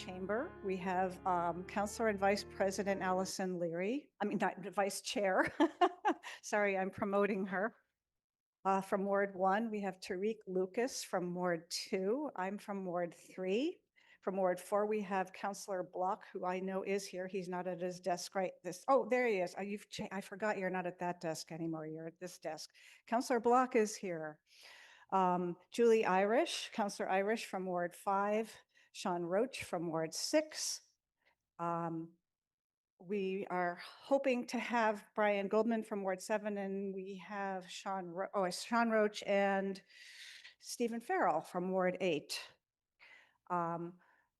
chamber. We have Councilor and Vice President Allison Leary. I mean, not Vice Chair. Sorry, I'm promoting her. From Ward 1, we have Tariq Lucas from Ward 2. I'm from Ward 3. From Ward 4, we have Councilor Block, who I know is here. He's not at his desk right this. Oh, there he is. I forgot you're not at that desk anymore. You're at this desk. Councilor Block is here. Julie Irish, Councilor Irish from Ward 5, Sean Roach from Ward 6. We are hoping to have Brian Goldman from Ward 7, and we have Sean Roach and Stephen Farrell from Ward 8.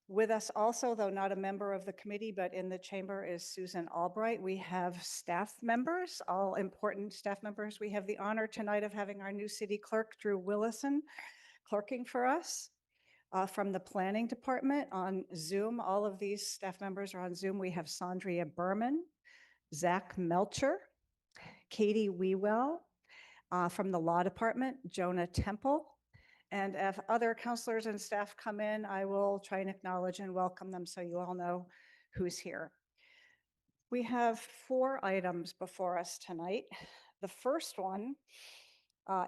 With us also, though not a member of the committee, but in the chamber, is Susan Albright. We have staff members, all important staff members. We have the honor tonight of having our new city clerk, Drew Willison, clerking for us. From the planning department on Zoom, all of these staff members are on Zoom. We have Sandria Berman, Zach Melcher, Katie Wewell. From the law department, Jonah Temple. And if other counselors and staff come in, I will try and acknowledge and welcome them so you all know who's here. We have 4 items before us tonight. The first one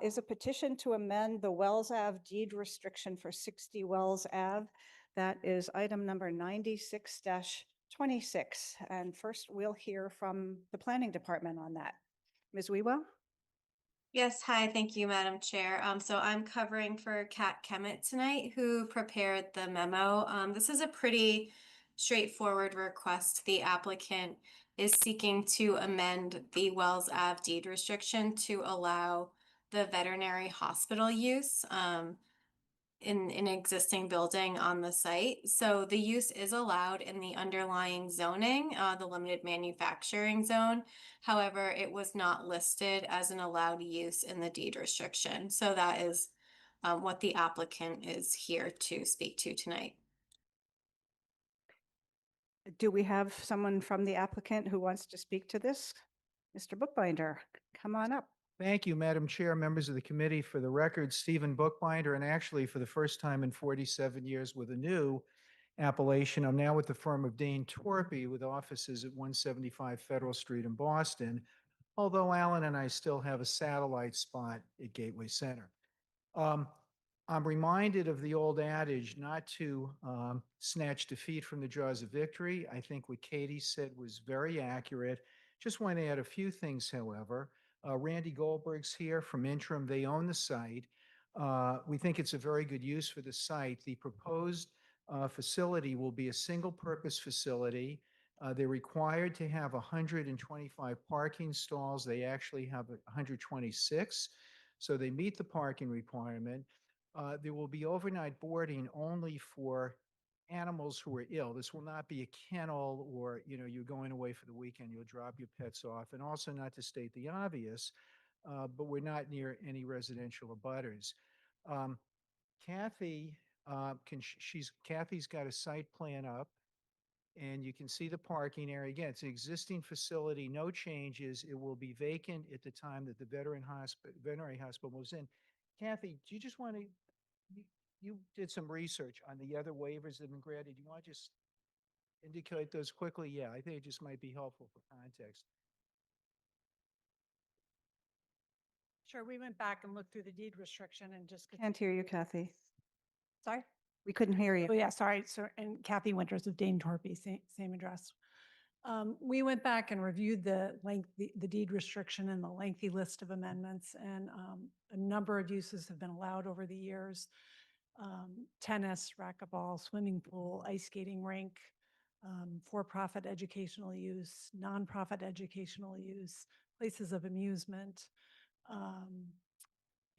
is a petition to amend the Wells Ave deed restriction for 60 Wells Ave. That is item number 96-26. And first we'll hear from the planning department on that. Ms. Wewell? Yes, hi, thank you, Madam Chair. So I'm covering for Kat Kemet tonight, who prepared the memo. This is a pretty straightforward request. The applicant is seeking to amend the Wells Ave deed restriction to allow the veterinary hospital use in an existing building on the site. So the use is allowed in the underlying zoning, the limited manufacturing zone. However, it was not listed as an allowed use in the deed restriction. So that is what the applicant is here to speak to tonight. Do we have someone from the applicant who wants to speak to this? Mr. Bookbinder, come on up. Thank you, Madam Chair, members of the committee. For the record, Stephen Bookbinder, and actually for the first time in 47 years with a new appellation. I'm now with the firm of Dane Torpy with offices at 175 Federal Street in Boston, although Alan and I still have a satellite spot at Gateway Center. I'm reminded of the old adage not to snatch defeat from the jaws of victory. I think what Katie said was very accurate. Just want to add a few things, however. Randy Goldberg's here from Interim. They own the site. We think it's a very good use for the site. The proposed facility will be a single-purpose facility. They're required to have 125 parking stalls. They actually have 126, so they meet the parking requirement. There will be overnight boarding only for animals who are ill. This will not be a kennel or, you're going away for the weekend, you'll drop your pets off. And also, not to state the obvious, but we're not near any residential abutters. Kathy's got a site plan up, and you can see the parking area. Again, it's an existing facility, no changes. It will be vacant at the time that the veterinary hospital moves in. Kathy, do you just want to, you did some research on the other waivers that have been granted. You want to just indicate those quickly? Yeah, I think it just might be helpful for context. Sure, we went back and looked through the deed restriction and just. Can't hear you, Kathy. Sorry? We couldn't hear you. Oh, yeah, sorry. So, and Kathy Winters with Dane Torpy, same address. We went back and reviewed the deed restriction and the lengthy list of amendments, and a number of uses have been allowed over the years. Tennis, racquetball, swimming pool, ice skating rink, for-profit educational use, nonprofit educational use, places of amusement,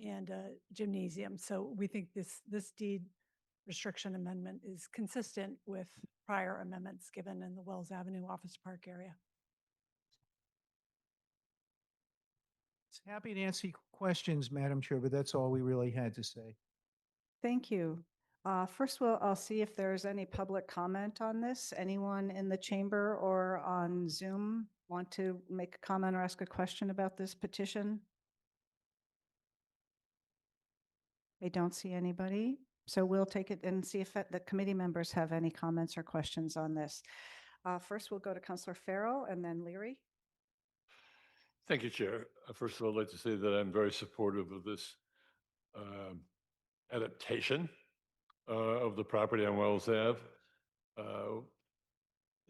and a gymnasium. So we think this deed restriction amendment is consistent with prior amendments given in the Wells Avenue Office Park area. Happy to answer questions, Madam Chair, but that's all we really had to say. Thank you. First, I'll see if there's any public comment on this. Anyone in the chamber or on Zoom want to make a comment or ask a question about this petition? I don't see anybody. So we'll take it and see if the committee members have any comments or questions on this. First, we'll go to Councillor Farrell and then Leary. Thank you, Chair. First of all, I'd like to say that I'm very supportive of this adaptation of the property on Wells Ave.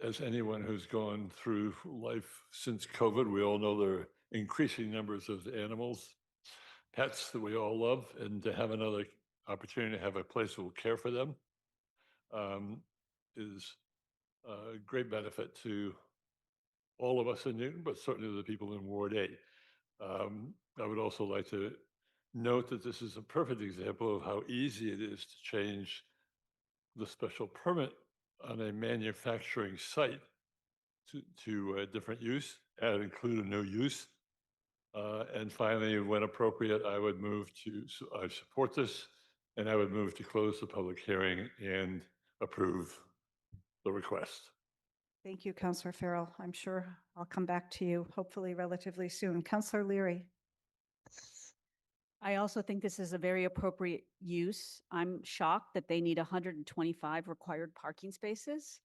As anyone who's gone through life since COVID, we all know there are increasing numbers of animals, pets that we all love, and to have another opportunity to have a place that will care for them is a great benefit to all of us in Newton, but certainly the people in Ward 8. I would also like to note that this is a perfect example of how easy it is to change the special permit on a manufacturing site to a different use and include a new use. And finally, when appropriate, I would move to, I support this, and I would move to close the public hearing and approve the request. Thank you, Councillor Farrell. I'm sure I'll come back to you hopefully relatively soon. Councillor Leary. I also think this is a very appropriate use. I'm shocked that they need 125 required parking spaces.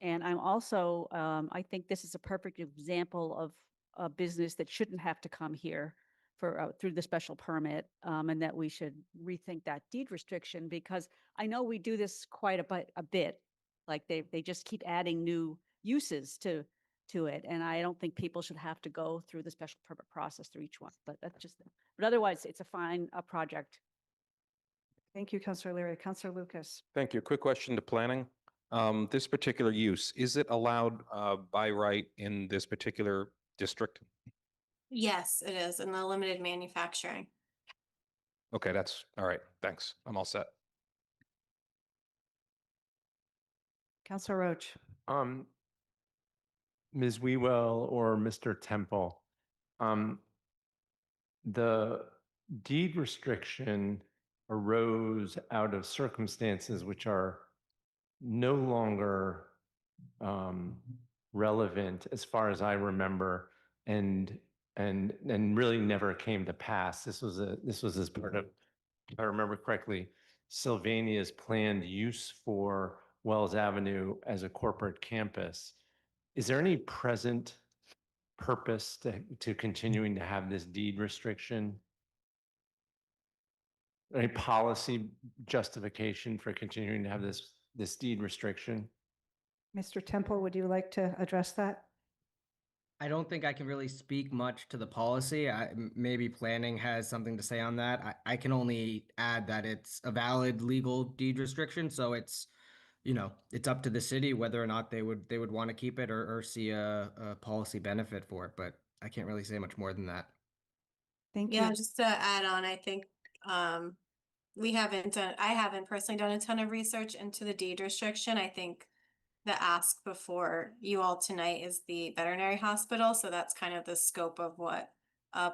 And I'm also, I think this is a perfect example of a business that shouldn't have to come here for, through the special permit, and that we should rethink that deed restriction, because I know we do this quite a bit. Like they just keep adding new uses to it. And I don't think people should have to go through the special permit process through each one, but that's just, but otherwise it's a fine project. Thank you, Councillor Leary. Councillor Lucas. Thank you. Quick question to planning. This particular use, is it allowed by right in this particular district? Yes, it is in the limited manufacturing. Okay, that's all right. Thanks. I'm all set. Councillor Roach. Ms. Wewell or Mr. Temple, the deed restriction arose out of circumstances which are no longer relevant as far as I remember, and really never came to pass. This was as part of, if I remember correctly, Sylvania's planned use for Wells Avenue as a corporate campus. Is there any present purpose to continuing to have this deed restriction? Any policy justification for continuing to have this deed restriction? Mr. Temple, would you like to address that? I don't think I can really speak much to the policy. Maybe planning has something to say on that. I can only add that it's a valid legal deed restriction, so it's, you know, it's up to the city whether or not they would want to keep it or see a policy benefit for it. But I can't really say much more than that. Thank Yeah, you. just to add on, I think I haven't personally done a ton of research into the deed restriction. I think the ask before you all tonight is the veterinary hospital. So that's kind of the scope of what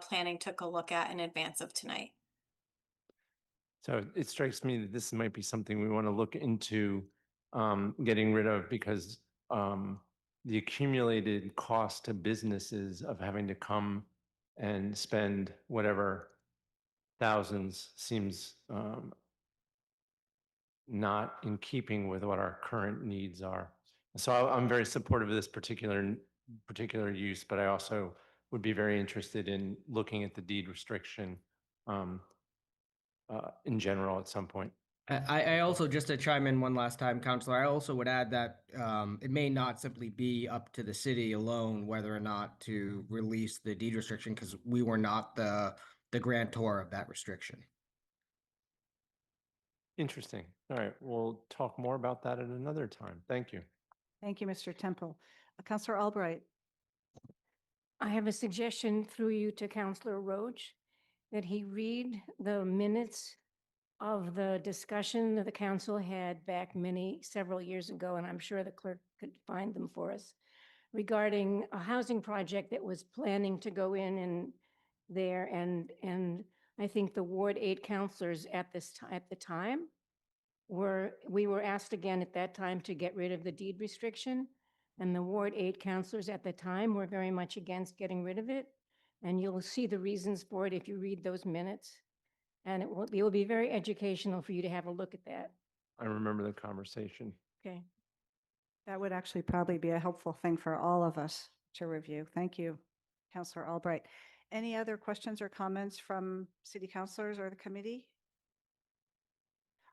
planning took a look at in advance of tonight. So it strikes me that this might be something we want to look into getting rid of, because the accumulated cost to businesses of having to come and spend whatever thousands seems not in keeping with what our current needs are. So I'm very supportive of this particular use, but I also would be very interested in looking at the deed restriction in general at some point. I also, just to chime in one last time, Counselor, I also would add that it may not simply be up to the city alone whether or not to release the deed restriction, because we were not the grantor of that restriction. Interesting. All right, we'll talk more about that at another time. Thank you. Thank you, Mr. Temple. Councillor Albright. I have a suggestion through you to Councillor Roach, that he read the minutes of the discussion that the council had back several years ago, and I'm sure the clerk could find them for us, regarding a housing project that was planning to go in there, and I think the Ward 8 councilors at the time we were asked again at that time to get rid of the deed restriction, and the Ward 8 councilors at the time were very much against getting rid of it, and you'll see the reasons for it if you read those minutes. And it will be very educational for you to have a look at that. I remember the conversation. Okay. That would actually probably be a helpful thing for all of us to review. Thank you, Counselor Albright. Any other questions or comments from city councilors or the committee?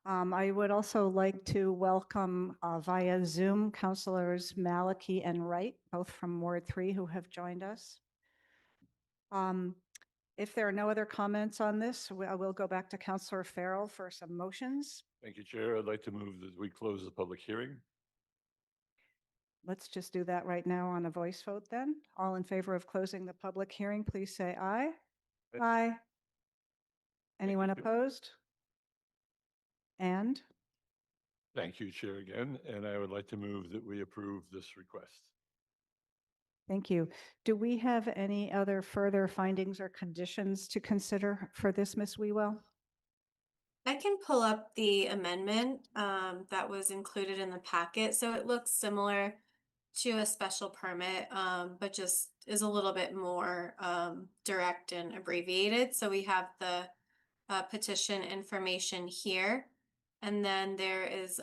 I would also like to welcome via Zoom Councilors Maliki and Wright, both from Ward 3, who have joined us. If there are no other comments on this, I will go back to Counselor Farrell for some motions. Thank you, Chair. I'd like to move that we close the public hearing. Let's just do that right now on a voice vote then. All in favor of closing the public hearing, please say aye. Aye. Aye. Anyone you. opposed? And Thank you, Chair, again, and I would like to move that we approve this request. thank you. Do we have any other further findings or conditions to consider for this, Ms. Wewell? I can pull up the amendment that was included in the packet. So it looks similar to a special permit, but just is a little bit more direct and abbreviated. So we have the petition information here. And then there is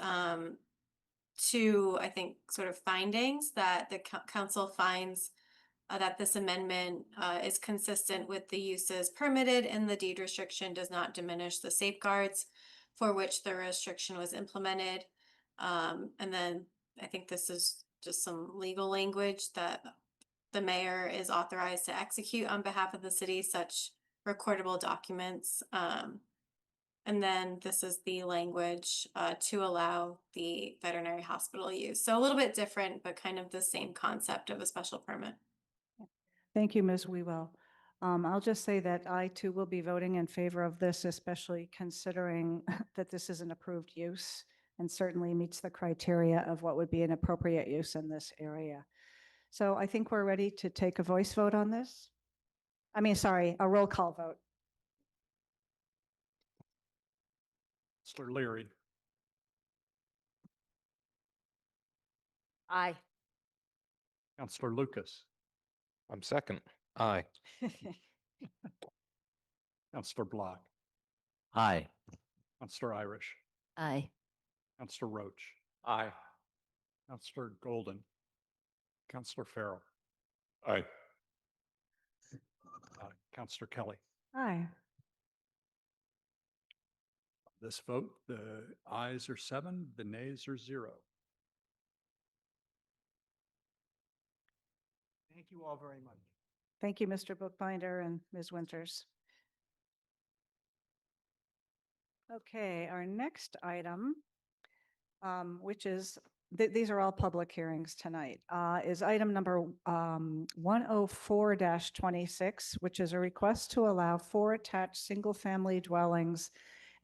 two, I think, sort of findings that the council finds that this amendment is consistent with the uses permitted and the deed restriction does not diminish the safeguards for which the restriction was implemented. And then I think this is just some legal language that the mayor is authorized to execute on behalf of the city such recordable documents. And then this is the language to allow the veterinary hospital use. So a little bit different, but kind of the same concept of a special permit. Thank you, Ms. Wewell. I'll just say that I too will be voting in favor of this, especially considering that this is an approved use and certainly meets the criteria of what would be an appropriate use in this area. So I think we're ready to take a voice vote on this. I mean, sorry, a roll call vote. Counselor Leary, Aye. Counselor Lucas, I'm second. Aye. Counselor Block, Aye. Counselor Irish, Aye. Counselor Roach, Aye. Counselor Golden, Counselor Farrell, Aye. Counselor Kelly. Aye. This vote, the ayes are 7, the nays are 0. Thank you all very much. Thank you, Mr. Bookbinder and Ms. Winters. Okay, our next item, which is, these are all public hearings tonight, is item number 104-26, which is a request to allow 4 attached single-family dwellings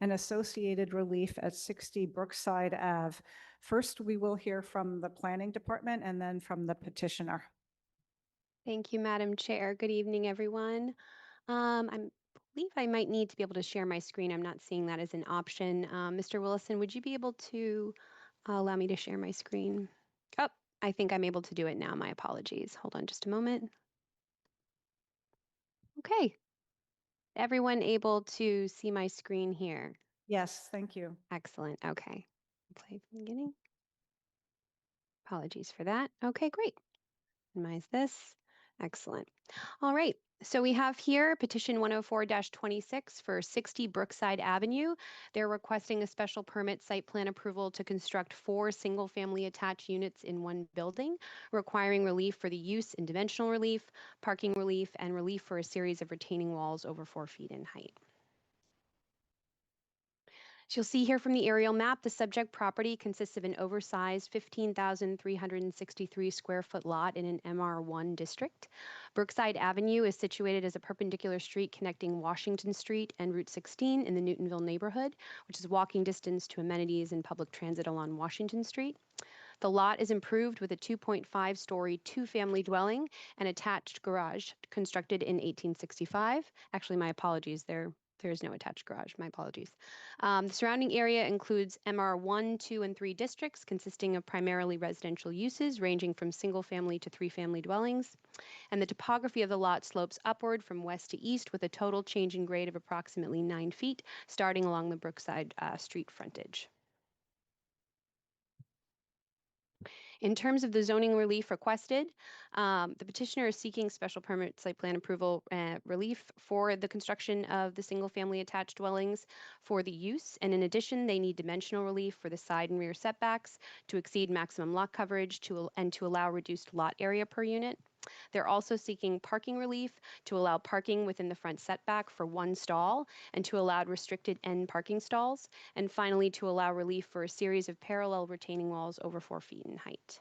and associated relief at 60 Brookside Ave. First, we will hear from the Planning Department and then from the petitioner. Thank you, Madam Chair. Good evening, everyone. I believe I might need to be able to share my screen. I'm not seeing that as an option. Mr. Willison, would you be able to allow me to share my screen? Oh, I think I'm able to do it now. My apologies. Hold on just a moment. Okay. Everyone able to see my screen here? Yes, thank you. Excellent. Okay. Play from the beginning. Apologies for that. Okay, great. Minimize this. Excellent. All right. So we have here petition 104-26 for 60 Brookside Avenue. They're requesting a special permit site plan approval to construct 4 single-family attached units in one building, requiring relief for the use and dimensional relief, parking relief, and relief for a series of retaining walls over 4 feet in height. So you'll see here from the aerial map, the subject property consists of an oversized 15,363 square foot lot in an MR1 district. Brookside Avenue is situated as a perpendicular street connecting Washington Street and Route 16 in the Newtonville neighborhood, which is walking distance to amenities and public transit along Washington Street. The lot is improved with a 2.5-story two-family dwelling and attached garage constructed in 1865. Actually, my apologies, they're There is no attached garage, my apologies. The surrounding area includes MR 1, 2, and 3 districts consisting of primarily residential uses ranging from single-family to three-family dwellings. And the topography of the lot slopes upward from west to east with a total change in grade of approximately 9 feet, starting along the Brookside Street frontage. In terms of the zoning relief requested, the petitioner is seeking special permit site plan approval relief for the construction of the single-family attached dwellings for the use. And in addition, they need dimensional relief for the side and rear setbacks to exceed maximum lot coverage and to allow reduced lot area per unit. They're also seeking parking relief to allow parking within the front setback for one stall and to allow restricted end parking stalls. And finally, to allow relief for a series of parallel retaining walls over 4 feet in height.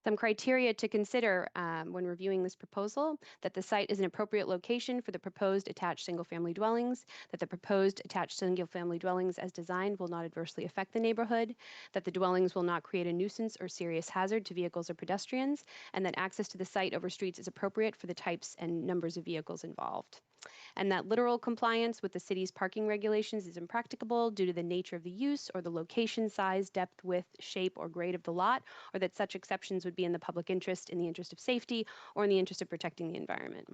Some criteria to consider when reviewing this proposal: that the site is an appropriate location for the proposed attached single-family dwellings, that the proposed attached single-family dwellings as designed will not adversely affect the neighborhood, that the dwellings will not create a nuisance or serious hazard to vehicles or pedestrians, and that access to the site over streets is appropriate for the types and numbers of vehicles involved. And that literal compliance with the city's parking regulations is impracticable due to the nature of the use or the location, size, depth, width, shape, or grade of the lot, or that such exceptions would be in the public interest, in the interest of safety, or in the interest of protecting the environment.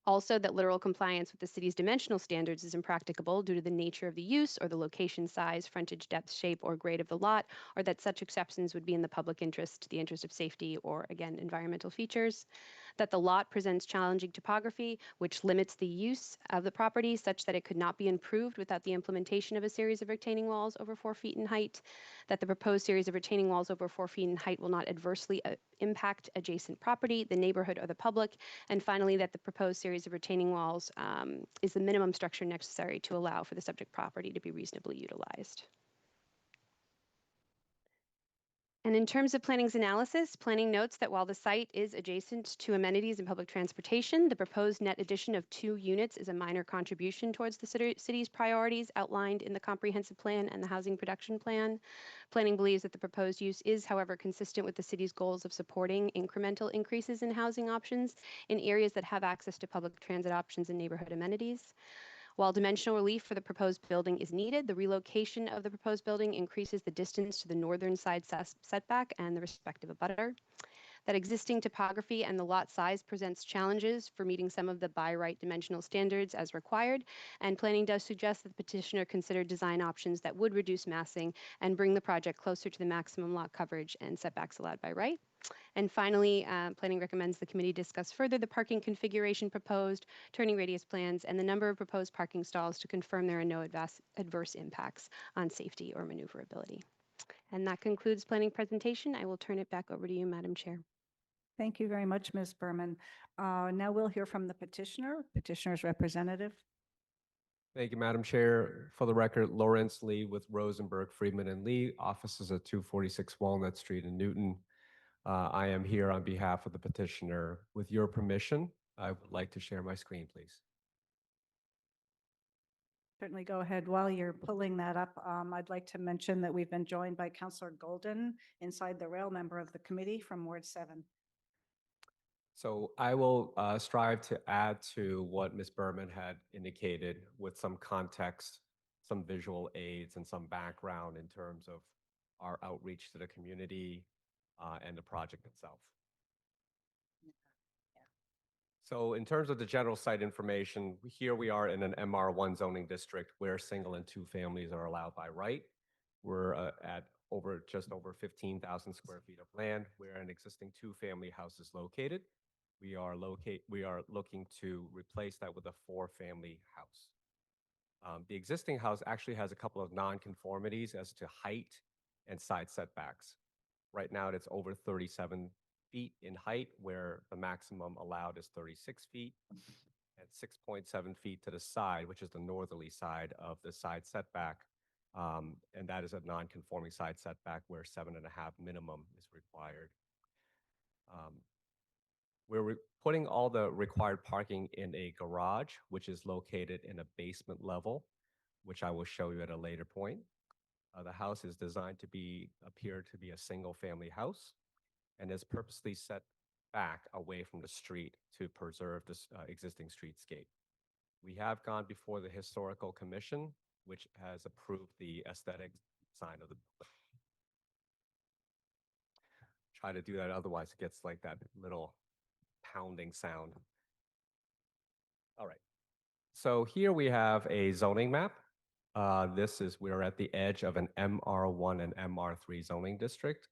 Also, that literal compliance with the city's dimensional standards is impracticable due to the nature of the use or the location, size, frontage, depth, shape, or grade of the lot, or that such exceptions would be in the public interest, the interest of safety, or again, environmental features. That the lot presents challenging topography, which limits the use of the property such that it could not be improved without the implementation of a series of retaining walls over 4 feet in height. That the proposed series of retaining walls over 4 feet in height will not adversely impact adjacent property, the neighborhood, or the public. And finally, that the proposed series of retaining walls is the minimum structure necessary to allow for the subject property to be reasonably utilized. And in terms of planning's analysis, planning notes that while the site is adjacent to amenities and public transportation, the proposed net addition of 2 units is a minor contribution towards the city's priorities outlined in the comprehensive plan and the housing production plan. Planning believes that the proposed use is, however, consistent with the city's goals of supporting incremental increases in housing options in areas that have access to public transit options and neighborhood amenities. While dimensional relief for the proposed building is needed, the relocation of the proposed building increases the distance to the northern side setback and the respective abutter. That existing topography and the lot size presents challenges for meeting some of the by right dimensional standards as required, and planning does suggest that the petitioner consider design options that would reduce massing and bring the project closer to the maximum lot coverage and setbacks allowed by right. And finally, planning recommends the committee discuss further the parking configuration proposed, turning radius plans, and the number of proposed parking stalls to confirm there are no adverse impacts on safety or maneuverability. And that concludes planning presentation. I will turn it back over to you, Madam Chair. Thank you very much, Ms. Berman. Now we'll hear from the petitioner's representative. Thank you, Madam Chair. For the record, Lawrence Lee with Rosenberg, Friedman, and Lee, offices at 246 Walnut Street in Newton. I am here on behalf of the petitioner. With your permission, I would like to share my screen, please. Certainly go ahead. While you're pulling that up, I'd like to mention that we've been joined by Councillor Golden, inside the rail member of the committee from Ward 7. So I will strive to add to what Ms. Berman had indicated with some context, some visual aids, and some background in terms of our outreach to the community and the project itself. So in terms of the general site information, here we are in an MR1 zoning district where single and 2 families are allowed by right. We're at just over 15,000 square feet of land where an existing 2-family house is located. We are looking to replace that with a 4-family house. The existing house actually has a couple of nonconformities as to height and side setbacks. Right now, it's over 37 feet in height, where the maximum allowed is 36 feet, and 6.7 feet to the side, which is the northerly side of the side setback. And that is a non-conforming side setback where 7.5 minimum is required. We're putting all the required parking in a garage, which is located in a basement level, which I will show you at a later point. The house is designed to appear to be a single-family house, and is purposely set back away from the street to preserve this existing streetscape. We have gone before the Historical Commission, which has approved the aesthetic sign of the building. Try to do that, otherwise it gets like that little pounding sound. All right. So here we have a zoning map. We're at the edge of an MR1 and MR3 zoning district.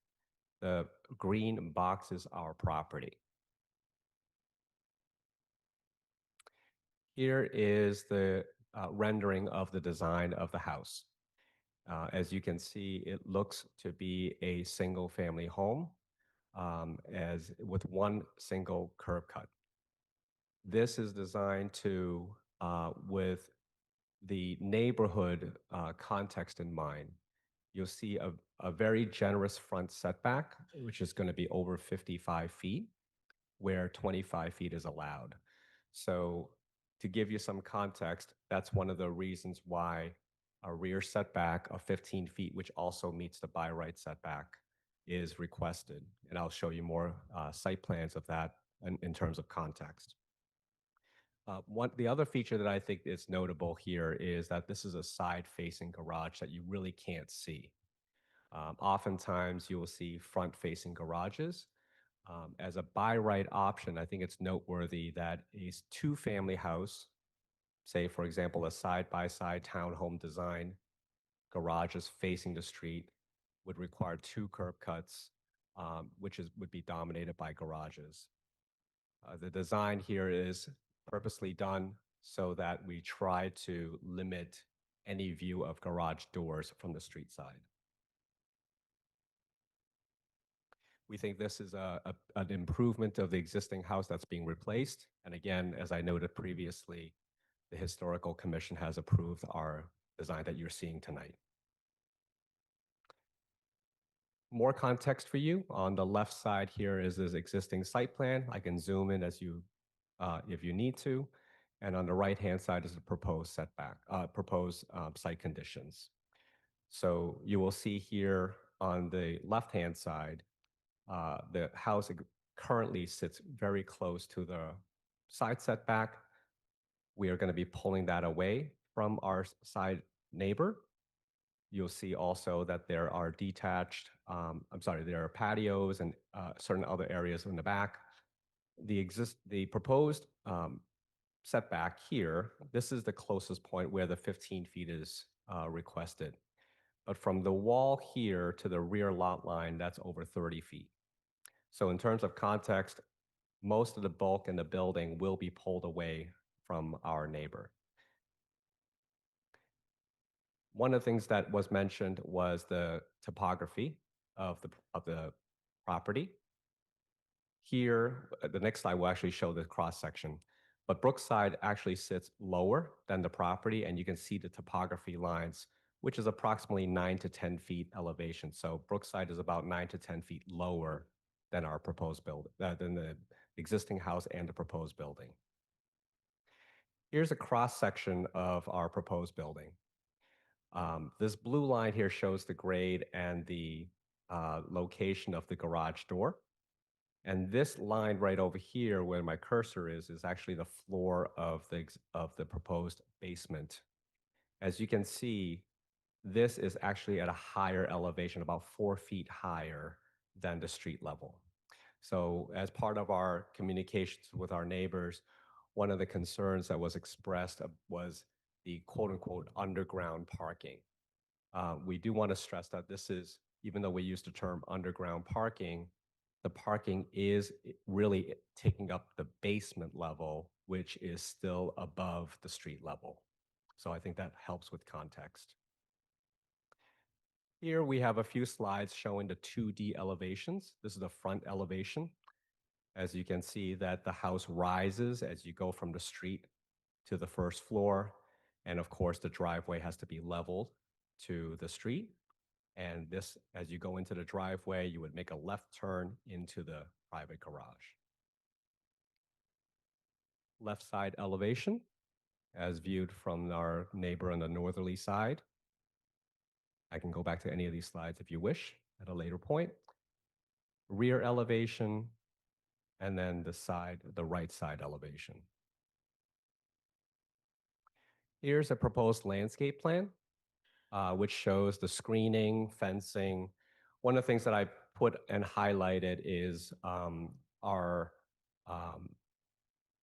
The green box is our property. Here is the rendering of the design of the house. As you can see, it looks to be a single family home with one single curb cut. This is designed to, with the neighborhood context in mind, you'll see a very generous front setback, which is going to be over 55 feet, where 25 feet is allowed. So to give you some context, that's one of the reasons why a rear setback of 15 feet, which also meets the by right setback, is requested. And I'll show you more site plans of that in terms of context. The other feature that I think is notable here is that this is a side-facing garage that you really can't see. Oftentimes, you will see front-facing garages. As a by-right option, I think it's noteworthy that a two-family house, say, for example, a side-by-side townhome design, garages facing the street, would require two curb cuts, which would be dominated by garages. The design here is purposely done so that we try to limit any view of garage doors from the street side. We think this is an improvement of the existing house that's being replaced. And again, as I noted previously, the Historical Commission has approved our design that you're seeing tonight. More context for you. On the left side here is this existing site plan. I can zoom in if you need to. And on the right-hand side is the proposed setback, proposed site conditions. So you will see here on the left-hand side, the house currently sits very close to the side setback. We are going to be pulling that away from our side neighbor. You'll see also that there are there are patios and certain other areas in the back. The proposed setback here, this is the closest point where the 15 feet is requested. But from the wall here to the rear lot line, that's over 30 feet. So in terms of context, most of the bulk in the building will be pulled away from our neighbor. One of the things that was mentioned was the topography of the property. Here, the next slide will actually show the cross section, but Brookside actually sits lower than the property, and you can see the topography lines, which is approximately 9 to 10 feet elevation. So Brookside is about 9 to 10 feet lower than our proposed building, than the existing house and the proposed building. Here's a cross section of our proposed building. This blue line here shows the grade and the location of the garage door. And this line right over here where my cursor is actually the floor of the proposed basement. As you can see, this is actually at a higher elevation, about 4 feet higher than the street level. So as part of our communications with our neighbors, one of the concerns that was expressed was the quote unquote underground parking. We do want to stress that this is, even though we use the term underground parking, the parking is really taking up the basement level, which is still above the street level. So I think that helps with context. Here we have a few slides showing the 2D elevations. This is the front elevation. As you can see that the house rises as you go from the street to the first floor. And of course, the driveway has to be leveled to the street. And this, as you go into the driveway, you would make a left turn into the private garage. Left side elevation, as viewed from our neighbor on the northerly side. I can go back to any of these slides if you wish at a later point. Rear elevation, and then the right side elevation. Here's a proposed landscape plan, which shows the screening, fencing. One of the things that I put and highlighted is our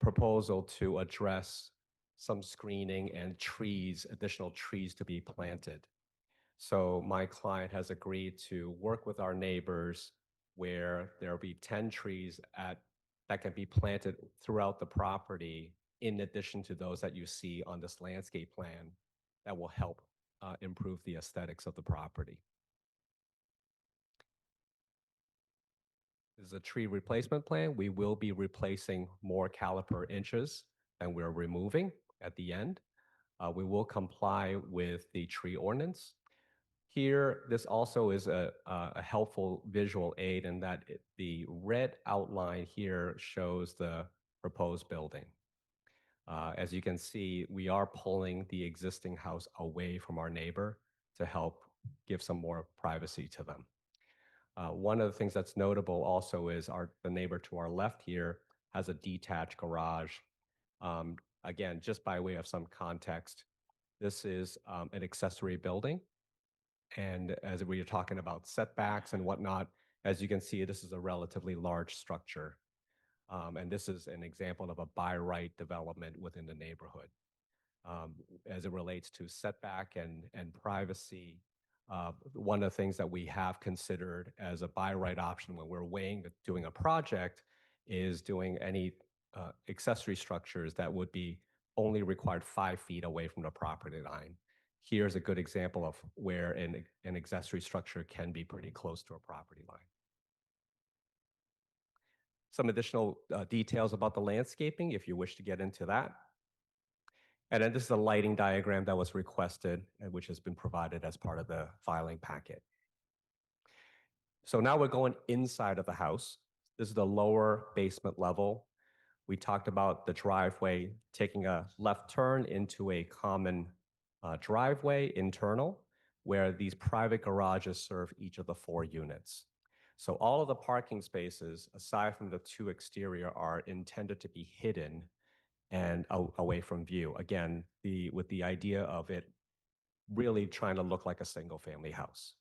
proposal to address some screening and trees, additional trees to be planted. So my client has agreed to work with our neighbors where there'll be 10 trees that can be planted throughout the property in addition to those that you see on this landscape plan that will help improve the aesthetics of the property. This is a tree replacement plan. We will be replacing more caliper inches than we're removing at the end. We will comply with the tree ordinance. Here, this also is a helpful visual aid in that the red outline here shows the proposed building. As you can see, we are pulling the existing house away from our neighbor to help give some more privacy to them. One of the things that's notable also is the neighbor to our left here has a detached garage. Again, just by way of some context, this is an accessory building. And as we are talking about setbacks and whatnot, as you can see, this is a relatively large structure. And this is an example of a by right development within the neighborhood. As it relates to setback and privacy, one of the things that we have considered as a by right option when we're doing a project is doing any accessory structures that would be only required 5 feet away from the property line. Here's a good example of where an accessory structure can be pretty close to a property line. Some additional details about the landscaping, if you wish to get into that. And then this is a lighting diagram that was requested and which has been provided as part of the filing packet. So now we're going inside of the house. This is the lower basement level. We talked about the driveway taking a left turn into a common driveway internal, where these private garages serve each of the 4 units. So all of the parking spaces, aside from the 2 exterior, are intended to be hidden and away from view. Again, with the idea of it really trying to look like a single-family house.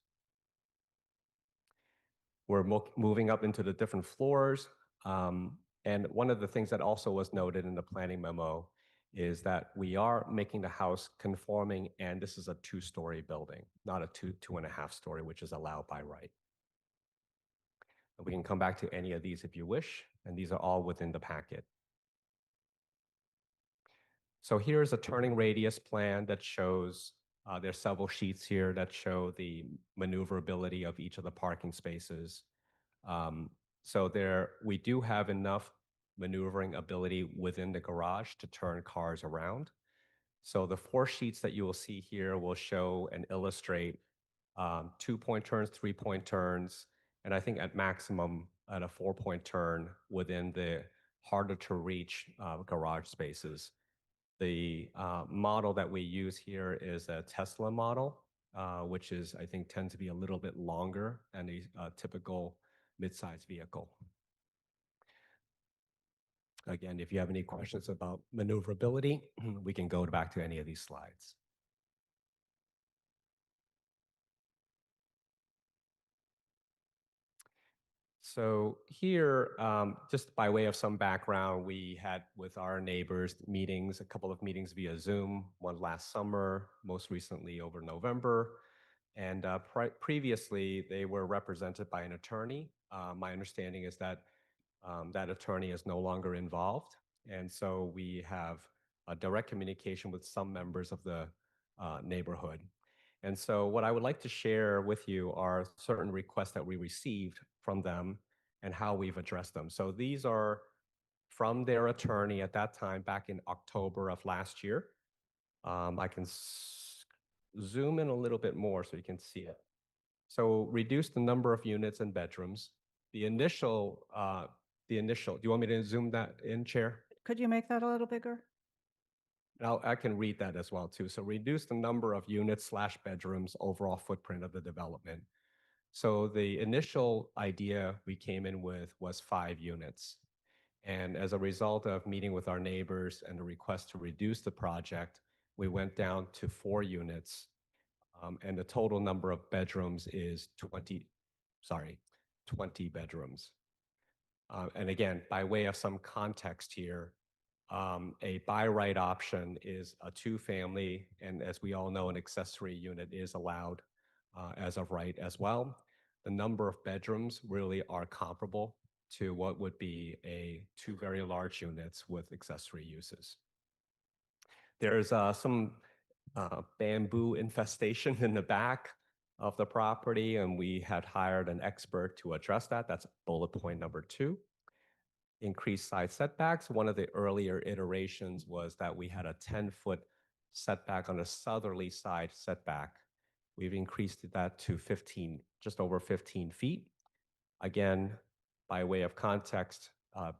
We're moving up into the different floors. And one of the things that also was noted in the planning memo is that we are making the house conforming, and this is a 2-story building, not a 2.5-story, which is allowed by right. And we can come back to any of these if you wish, and these are all within the packet. So here's a turning radius plan that shows, there's several sheets here that show the maneuverability of each of the parking spaces. So we do have enough maneuvering ability within the garage to turn cars around. So the 4 sheets that you will see here will show and illustrate 2-point turns, 3-point turns, and I think at maximum at a 4-point turn within the harder to reach garage spaces. The model that we use here is a Tesla model, which is, I think, tends to be a little bit longer than a typical mid-size vehicle. Again, if you have any questions about maneuverability, we can go back to any of these slides. So here, just by way of some background, we had with our neighbors meetings, a couple of meetings via Zoom, one last summer, most recently over November. And previously, they were represented by an attorney. My understanding is that that attorney is no longer involved. And so we have a direct communication with some members of the neighborhood. And so what I would like to share with you are certain requests that we received from them and how we've addressed them. So these are from their attorney at that time, back in October of last year. I can zoom in a little bit more so you can see it. So reduce the number of units and bedrooms. The initial, do you want me to zoom that in, Chair? Could you make that a little bigger? I can read that as well too. So reduce the number of units / bedrooms, overall footprint of the development. So the initial idea we came in with was 5 units. And as a result of meeting with our neighbors and a request to reduce the project, we went down to 4 units. And the total number of bedrooms is 20 bedrooms. And again, by way of some context here, a by right option is a 2-family, and as we all know, an accessory unit is allowed as of right as well. The number of bedrooms really are comparable to what would be 2 very large units with accessory uses. There's some bamboo infestation in the back of the property, and we had hired an expert to address that. That's bullet point number 2. Increased side setbacks. One of the earlier iterations was that we had a 10-foot setback on the southerly side setback. We've increased that to just over 15 feet. Again, by way of context,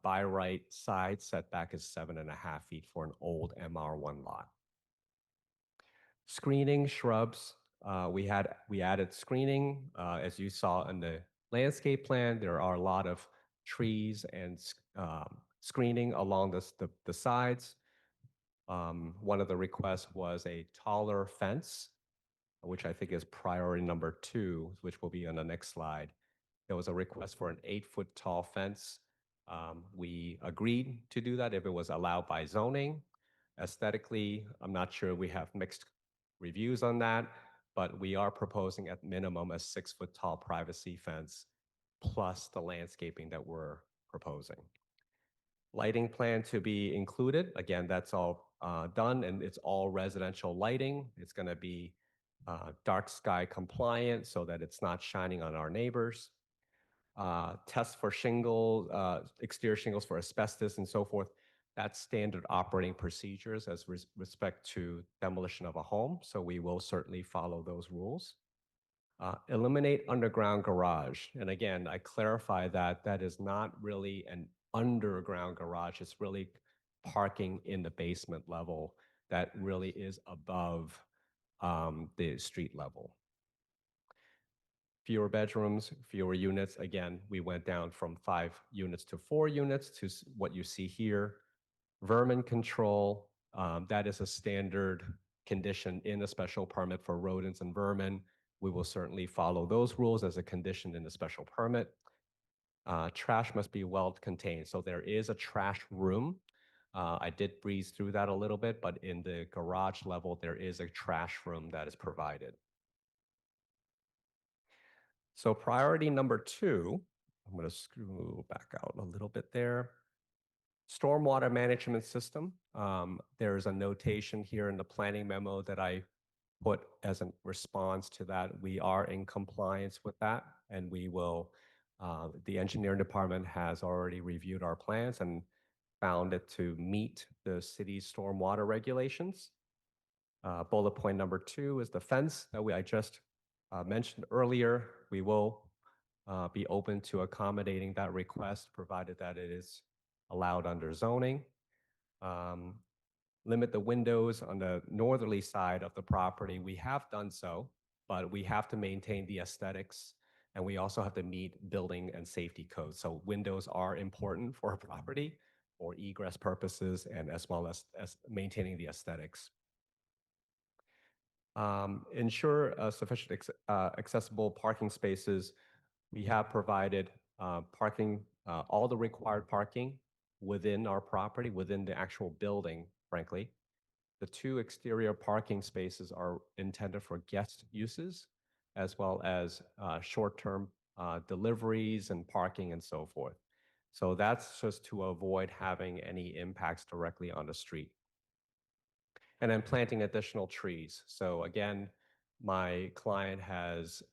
by right side setback is 7.5 feet for an old MR1 lot. Screening shrubs, we added screening. As you saw in the landscape plan, there are a lot of trees and screening along the sides. One of the requests was a taller fence, which I think is priority number 2, which will be on the next slide. There was a request for an 8-foot tall fence. We agreed to do that if it was allowed by zoning. Aesthetically, I'm not sure, we have mixed reviews on that, but we are proposing at minimum a 6-foot tall privacy fence plus the landscaping that we're proposing. Lighting plan to be included. Again, that's all done, and it's all residential lighting. It's going to be dark sky compliant so that it's not shining on our neighbors. Test for shingles, exterior shingles for asbestos and so forth. That's standard operating procedures as respect to demolition of a home. So we will certainly follow those rules. Eliminate underground garage. And again, I clarify that that is not really an underground garage. It's really parking in the basement level that really is above the street level. Fewer bedrooms, fewer units. Again, we went down from 5 units to 4 units to what you see here. Vermin control, that is a standard condition in a special permit for rodents and vermin. We will certainly follow those rules as a condition in the special permit. Trash must be well contained. So there is a trash room. I did breeze through that a little bit, but in the garage level, there is a trash room that is provided. So priority number 2, I'm going to screw back out a little bit there. Stormwater management system. There is a notation here in the planning memo that I put as a response to that. We are in compliance with that, and we will, the engineering department has already reviewed our plans and found it to meet the city's stormwater regulations. Bullet point number 2 is the fence that I just mentioned earlier. We will be open to accommodating that request, provided that it is allowed under zoning. Limit the windows on the northerly side of the property. We have done so, but we have to maintain the aesthetics, and we also have to meet building and safety codes. So windows are important for a property for egress purposes and as well as maintaining the aesthetics. Ensure sufficient accessible parking spaces. We have provided parking, all the required parking within our property, within the actual building, frankly. The 2 exterior parking spaces are intended for guest uses, as well as short-term deliveries and parking and so forth. So that's just to avoid having any impacts directly on the street. And then planting additional trees. So again, my client has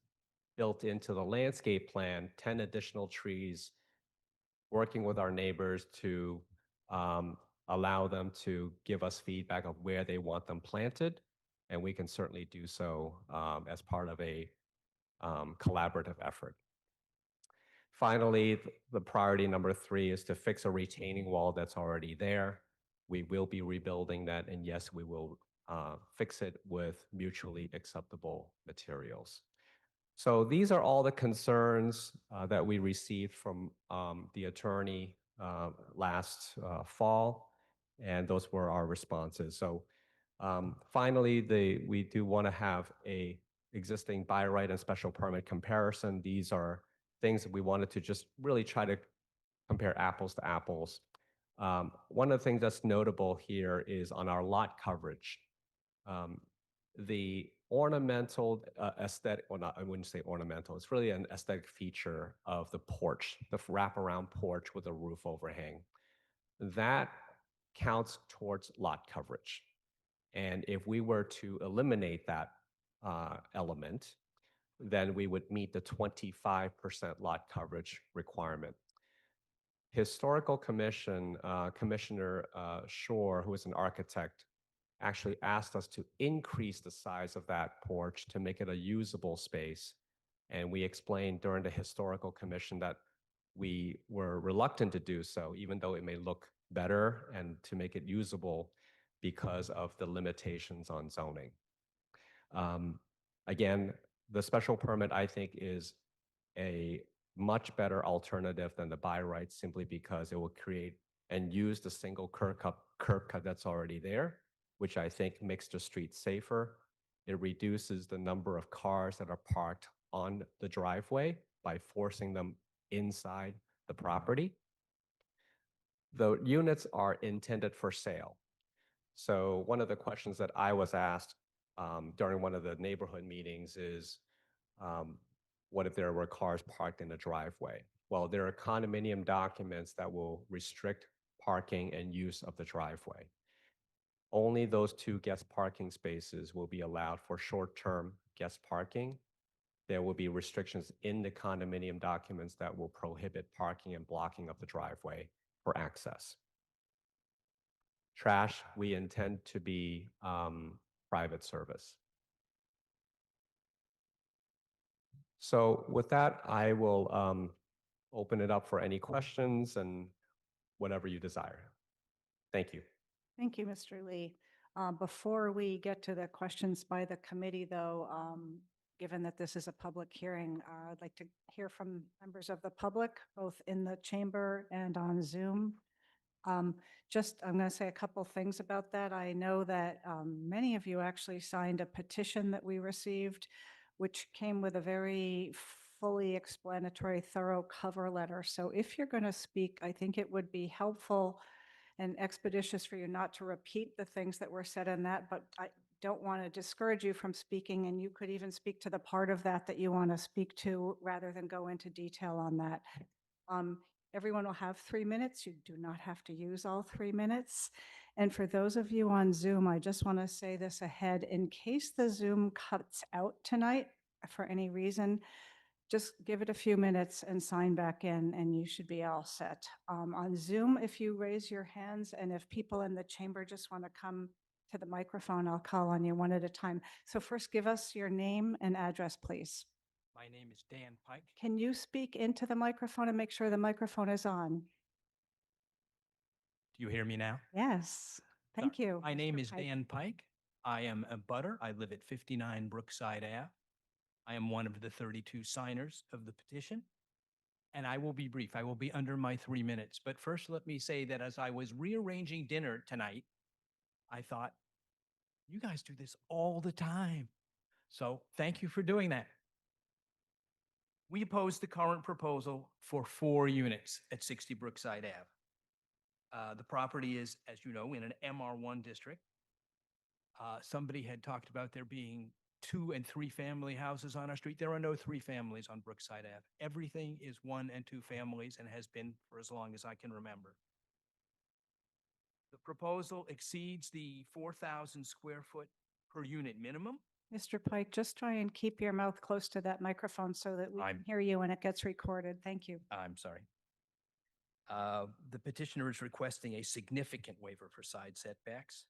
built into the landscape plan 10 additional trees, working with our neighbors to allow them to give us feedback of where they want them planted. And we can certainly do so as part of a collaborative effort. Finally, the priority number 3 is to fix a retaining wall that's already there. We will be rebuilding that, and yes, we will fix it with mutually acceptable materials. So these are all the concerns that we received from the attorney last fall, and those were our responses. So finally, we do want to have a existing by right and special permit comparison. These are things that we wanted to just really try to compare apples to apples. One of the things that's notable here is on our lot coverage. The ornamental aesthetic, well, not, I wouldn't say ornamental, it's really an aesthetic feature of the porch, the wraparound porch with a roof overhang. That counts towards lot coverage. And if we were to eliminate that element, then we would meet the 25% lot coverage requirement. Historical Commission, Commissioner Shore, who is an architect, actually asked us to increase the size of that porch to make it a usable space. And we explained during the Historical Commission that we were reluctant to do so, even though it may look better and to make it usable because of the limitations on zoning. Again, the special permit, I think, is a much better alternative than the by right, simply because it will create and use the single curb cut that's already there, which I think makes the street safer. It reduces the number of cars that are parked on the driveway by forcing them inside the property. The units are intended for sale. So one of the questions that I was asked during one of the neighborhood meetings is, what if there were cars parked in the driveway? Well, there are condominium documents that will restrict parking and use of the driveway. Only those 2 guest parking spaces will be allowed for short-term guest parking. There will be restrictions in the condominium documents that will prohibit parking and blocking of the driveway for access. Trash, we intend to be private service. So with that, I will open it up for any questions and whatever you desire. Thank you. Thank you, Mr. Lee. Before we get to the questions by the committee, though, given that this is a public hearing, I'd like to hear from members of the public, both in the chamber and on Zoom. I'm going to say a couple things about that. I know that many of you actually signed a petition that we received, which came with a very fully explanatory, thorough cover letter. So if you're going to speak, I think it would be helpful and expeditious for you not to repeat the things that were said in that, but I don't want to discourage you from speaking, and you could even speak to the part of that that you want to speak to rather than go into detail on that. Everyone will have 3 minutes. You do not have to use all 3 minutes. And for those of you on Zoom, I just want to say this ahead. In case the Zoom cuts out tonight for any reason, just give it a few minutes and sign back in, and you should be all set. On Zoom, if you raise your hands, and if people in the chamber just want to come to the microphone, I'll call on you one at a time. So first, give us your name and address, please. My name is Dan Pike. Can you speak into the microphone and make sure the microphone is on? Do you hear me now? Yes, thank you. My name Mr. is Pike. Dan Pike. I am a butter. I live at 59 Brookside Ave. I am one of the 32 signers of the petition, and I will be brief. I will be under my 3 minutes. But first, let me say that as I was rearranging dinner tonight, I thought, you guys do this all the time. So thank you for doing that. We oppose the current proposal for 4 units at 60 Brookside Ave. The property is, as you know, in an MR1 district. Somebody had talked about there being 2 and 3 family houses on our street. There are no 3 families on Brookside Ave. Everything is 1 and 2 families and has been for as long as I can remember. The proposal exceeds the 4,000 square foot per unit minimum. Mr. Pike, just try and keep your mouth close to that microphone so that we can hear you when it gets recorded. Thank you. I'm sorry. The petitioner is requesting a significant waiver for side setbacks.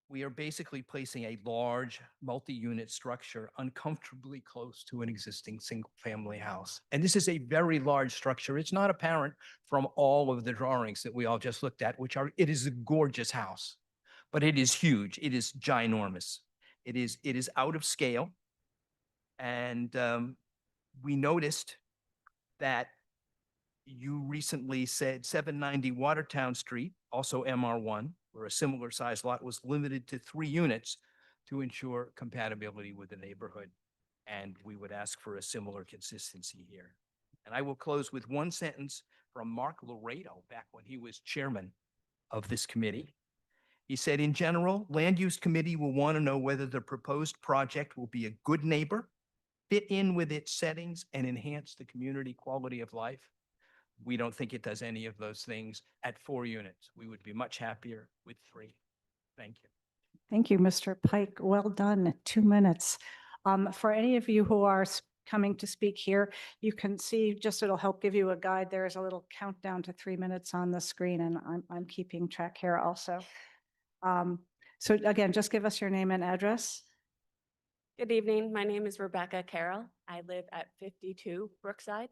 We are basically placing a large multi-unit structure uncomfortably close to an existing single-family house. And this is a very large structure. It's not apparent from all of the drawings that we all just looked at, it is a gorgeous house, but it is huge. It is ginormous. It is out of scale. And we noticed that You recently said 790 Watertown Street, also MR1, where a similar sized lot was limited to 3 units to ensure compatibility with the neighborhood. And we would ask for a similar consistency here. And I will close with one sentence from Mark Laredo back when he was chairman of this committee. He said, in general, Land Use Committee will want to know whether the proposed project will be a good neighbor, fit in with its settings, and enhance the community quality of life. We don't think it does any of those things at 4 units. We would be much happier with 3. Thank you. Thank you, Mr. Pike. Well done. 2 minutes. For any of you who are coming to speak here, you can see, just it'll help give you a guide. There is a little countdown to 3 minutes on the screen, and I'm keeping track here also. So again, just give us your name and address. Good evening. My name is Rebecca Carroll. I live at 52 Brookside,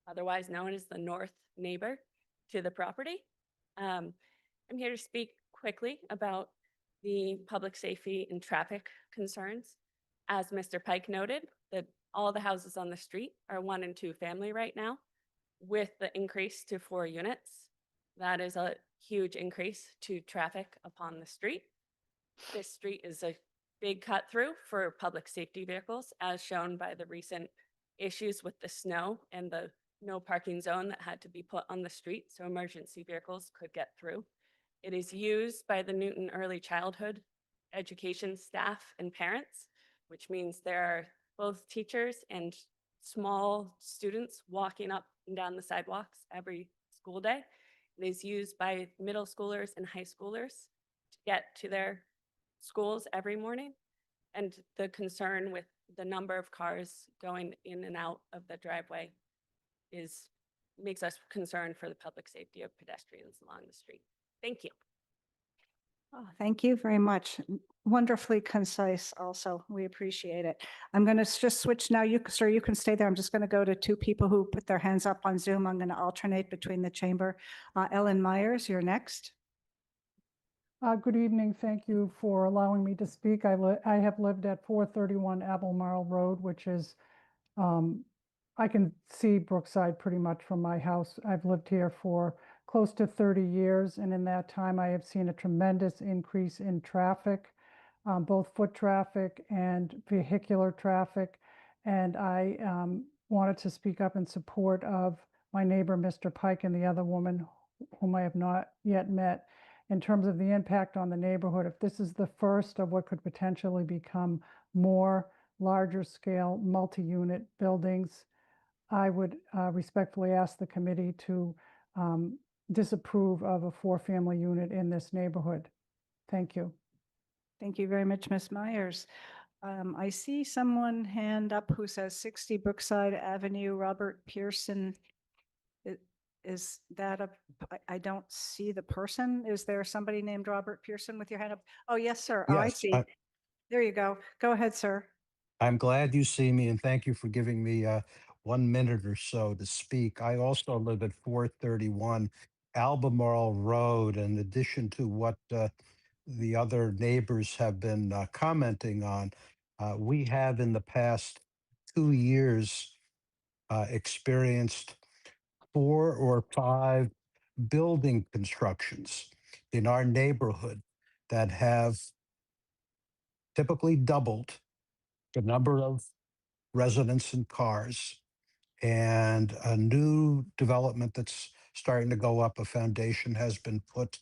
otherwise known as the north neighbor to the property. I'm here to speak quickly about the public safety and traffic concerns. As Mr. Pike noted, that all the houses on the street are 1 and 2 family right now. With the increase to 4 units, that is a huge increase to traffic upon the street. This street is a big cut through for public safety vehicles, as shown by the recent issues with the snow and the no parking zone that had to be put on the street so emergency vehicles could get through. It is used by the Newton Early Childhood Education staff and parents, which means there are both teachers and small students walking up and down the sidewalks every school day. It is used by middle schoolers and high schoolers to get to their schools every morning. And the concern with the number of cars going in and out of the driveway makes us concerned for the public safety of pedestrians along the street. Thank you. Oh, thank you very much. Wonderfully concise also. We appreciate it. I'm going to just switch now. Sir, you can stay there. I'm just going to go to 2 people who put their hands up on Zoom. I'm going to alternate between the chamber. Ellen Myers, you're next. Good evening. Thank you for allowing me to speak. I have lived at 431 Albemarle Road, which is, I can see Brookside pretty much from my house. I've lived here for close to 30 years, and in that time, I have seen a tremendous increase in traffic, both foot traffic and vehicular traffic. And I wanted to speak up in support of my neighbor, Mr. Pike, and the other woman whom I have not yet met, in terms of the impact on the neighborhood. If this is the first of what could potentially become more larger scale multi-unit buildings, I would respectfully ask the committee to disapprove of a 4-family unit in this neighborhood. Thank you. Thank you very much, Ms. Myers. I see someone hand up who says 60 Brookside Avenue, Robert Pearson. Is that I don't see the person. Is there somebody named Robert Pearson with your hand up? Oh, yes, sir. Oh, I Yes, see. There you go. Go ahead, sir. I'm glad you see me, and thank you for giving me 1 minute or so to speak. I also live at 431 Albemarle Road. In addition to what the other neighbors have been commenting on, we have in the past 2 years experienced 4 or 5 building constructions in our neighborhood that have typically doubled the number of residents and cars. And a new development that's starting to go up, a foundation has been put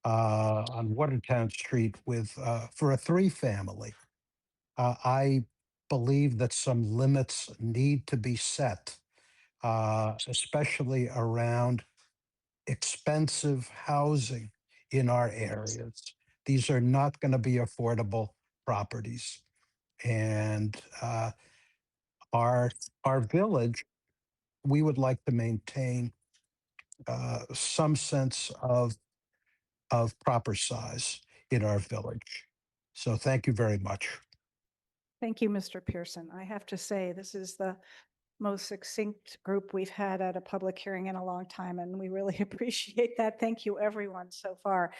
on Watertown Street with for a 3-family. I believe that some limits need to be set, especially around expensive housing in our areas. These are not going to be affordable properties. And our village, we would like to maintain some sense of proper size in our village. So thank you very much. Thank you, Mr. Pearson. I have to say, this is the most succinct group we've had at a public hearing in a long time, and we really appreciate that. Thank you, everyone, so far.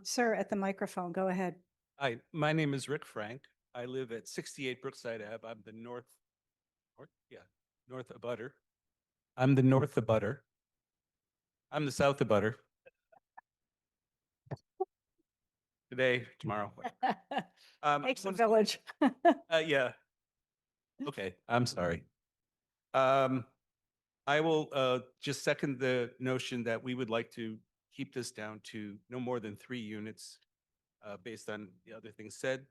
Sir, at the microphone, go ahead. Hi, my name is Rick Frank. I live at 68 Brookside Ave. I'm the north abutter. I'm the north abutter. I'm the South of Butter. Today, tomorrow. Takes a wanna- village. Yeah. Okay, I'm sorry. I will just second the notion that we would like to keep this down to no more than 3 units based on the other things said.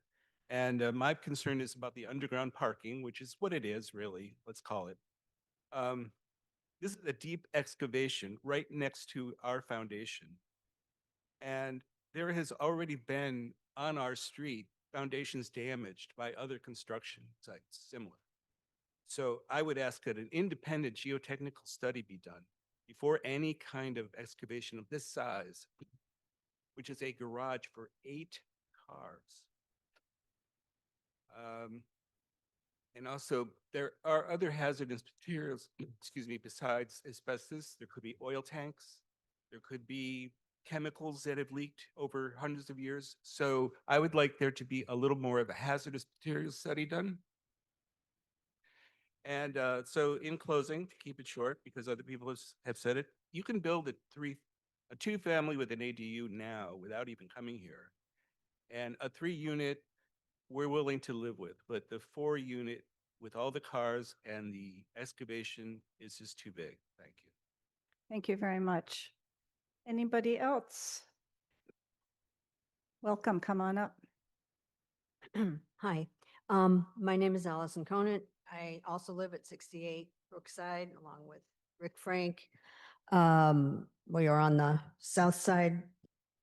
And my concern is about the underground parking, which is what it is really, let's call it. This is a deep excavation right next to our foundation. And there has already been on our street foundations damaged by other construction sites similar. So I would ask that an independent geotechnical study be done before any kind of excavation of this size, which is a garage for 8 cars. And also, there are other hazardous materials, excuse me, besides asbestos. There could be oil tanks. There could be chemicals that have leaked over hundreds of years. So I would like there to be a little more of a hazardous materials study done. And so in closing, to keep it short, because other people have said it, you can build a 2-family with an ADU now without even coming here. And a 3-unit, we're willing to live with, but the 4-unit with all the cars and the excavation is just too big. Thank you. Thank you very much. Anybody else? Welcome, come on up. Hi, my name is Allison Conant. I also live at 68 Brookside along with Rick Frank. We are on the south side.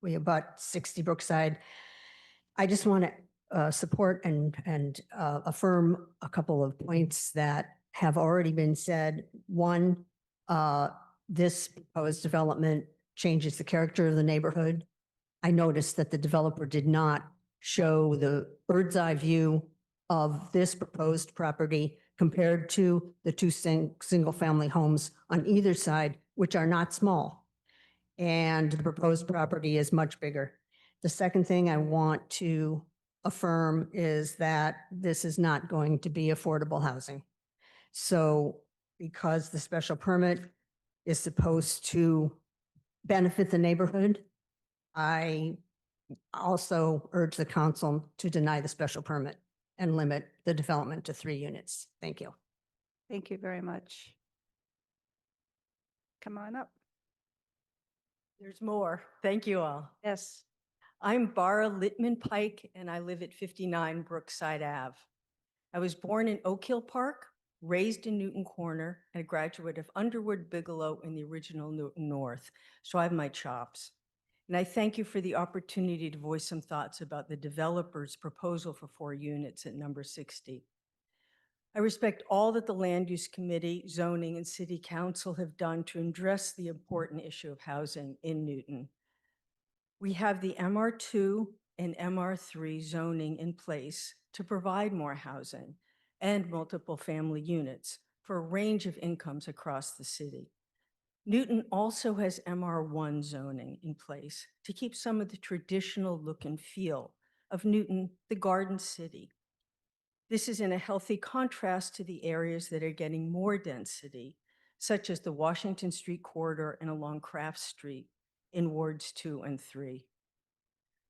We abut 60 Brookside. I just want to support and affirm a couple of points that have already been said. One, this proposed development changes the character of the neighborhood. I noticed that the developer did not show the bird's eye view of this proposed property compared to the 2 single-family homes on either side, which are not small. And the proposed property is much bigger. The second thing I want to affirm is that this is not going to be affordable housing. So because the special permit is supposed to benefit the neighborhood, I also urge the council to deny the special permit and limit the development to 3 units. Thank you. Thank you very much. Come on up. There's more. Thank you all. Yes. I'm Bara Littman Pike, and I live at 59 Brookside Ave. I was born in Oak Hill Park, raised in Newton Corner, and a graduate of Underwood Bigelow in the original Newton North, so I have my chops. And I thank you for the opportunity to voice some thoughts about the developer's proposal for 4 units at number 60. I respect all that the Land Use Committee, Zoning, and City Council have done to address the important issue of housing in Newton. We have the MR2 and MR3 zoning in place to provide more housing and multiple family units for a range of incomes across the city. Newton also has MR1 zoning in place to keep some of the traditional look and feel of Newton, the Garden City. This is in a healthy contrast to the areas that are getting more density, such as the Washington Street corridor and along Craft Street in wards 2 and 3.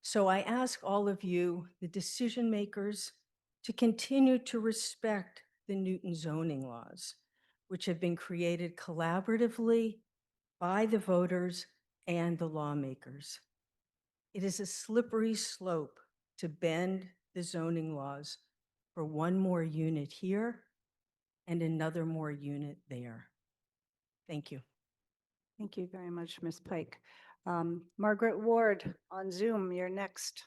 So I ask all of you, the decision makers, to continue to respect the Newton zoning laws, which have been created collaboratively by the voters and the lawmakers. It is a slippery slope to bend the zoning laws for 1 more unit here and another more unit there. Thank you. Thank you very much, Ms. Pike. Margaret Ward on Zoom, you're next.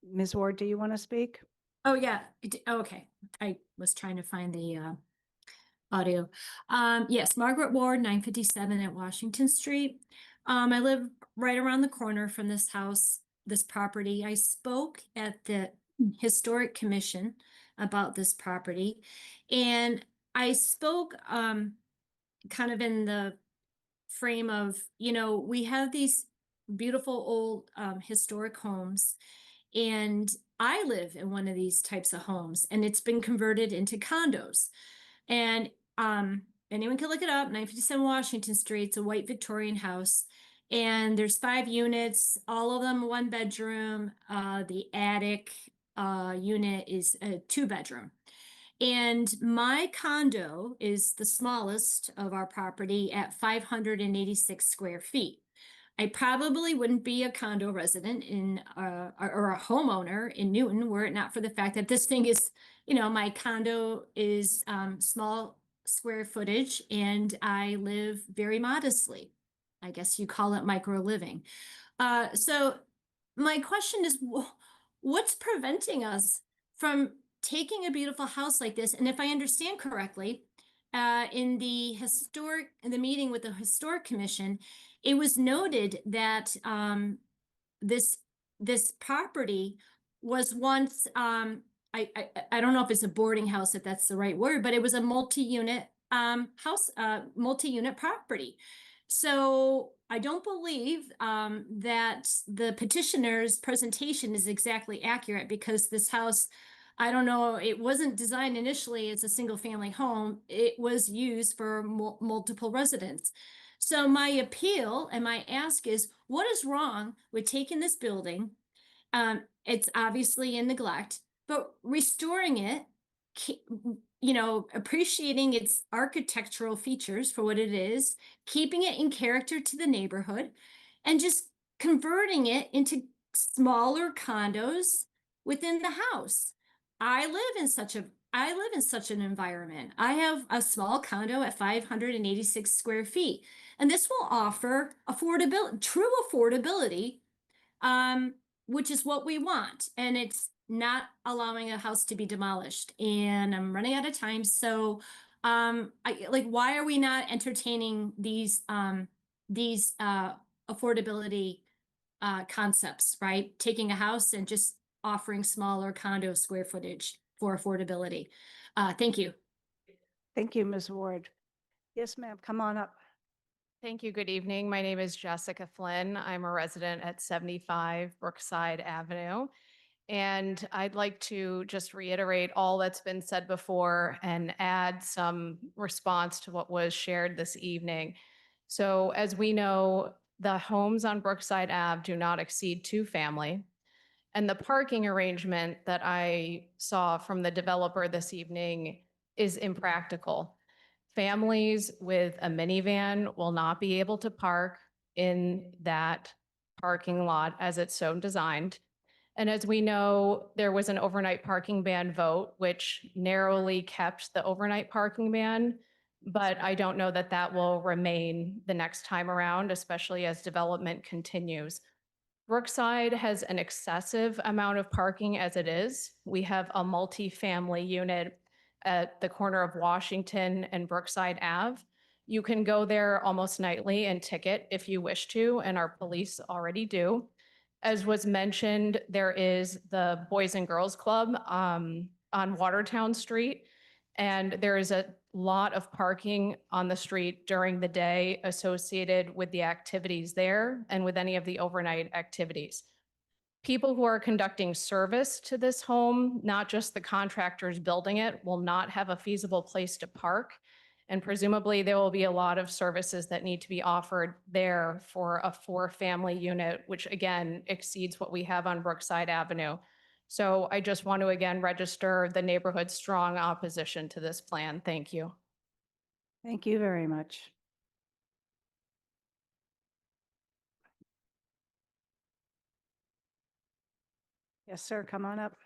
Ms. Ward, do you want to speak? Oh, yeah. Okay. I was trying to find the audio. Yes, Margaret Ward, 957 at Washington Street. I live right around the corner from this house, this property. I spoke at the Historic Commission about this property, and I spoke kind of in the frame of, we have these beautiful old historic homes, and I live in one of these types of homes, and it's been converted into condos. And anyone can look it up, 957 Washington Street. It's a white Victorian house. And there's 5 units, all of them 1 bedroom. The attic unit is a 2 bedroom. And my condo is the smallest of our property at 586 square feet. I probably wouldn't be a condo resident in or a homeowner in Newton were it not for the fact that this thing is, my condo is small square footage and I live very modestly. I guess you call it micro living. So my question is, what's preventing us from taking a beautiful house like this? And if I understand correctly, in the meeting with the Historic Commission, it was noted that this property was once I don't know if it's a boarding house, if that's the right word, but it was a multi-unit house, multi-unit property. So I don't believe that the petitioner's presentation is exactly accurate, because this house, I don't know, it wasn't designed initially as a single family home. It was used for multiple residents. So my appeal and my ask is, what is wrong with taking this building? It's obviously in neglect, but restoring it, appreciating its architectural features for what it is, keeping it in character to the neighborhood, and just converting it into smaller condos within the house. I live in such an environment. I have a small condo at 586 square feet, and this will offer true affordability, which is what we want. And it's not allowing a house to be demolished. And I'm running out of time. So, why are we not entertaining these affordability concepts, right? Taking a house and just offering smaller condo square footage for affordability. Thank you. Thank you, Ms. Ward. Yes, ma'am, come on up. Thank you. Good evening. My name is Jessica Flynn. I'm a resident at 75 Brookside Avenue. And I'd like to just reiterate all that's been said before and add some response to what was shared this evening. So as we know, the homes on Brookside Ave do not exceed 2 family. And the parking arrangement that I saw from the developer this evening is impractical. Families with a minivan will not be able to park in that parking lot as it's so designed. And as we know, there was an overnight parking ban vote, which narrowly kept the overnight parking ban, but I don't know that that will remain the next time around, especially as development continues. Brookside has an excessive amount of parking as it is. We have a multi-family unit at the corner of Washington and Brookside Ave. You can go there almost nightly and ticket if you wish to, and our police already do. As was mentioned, there is the Boys and Girls Club on Watertown Street, and there is a lot of parking on the street during the day associated with the activities there and with any of the overnight activities. People who are conducting service to this home, not just the contractors building it, will not have a feasible place to park. And presumably there will be a lot of services that need to be offered there for a 4-family unit, which again exceeds what we have on Brookside Avenue. So I just want to again register the neighborhood's strong opposition to this plan. Thank you. Thank you very much. Yes, sir, come on up.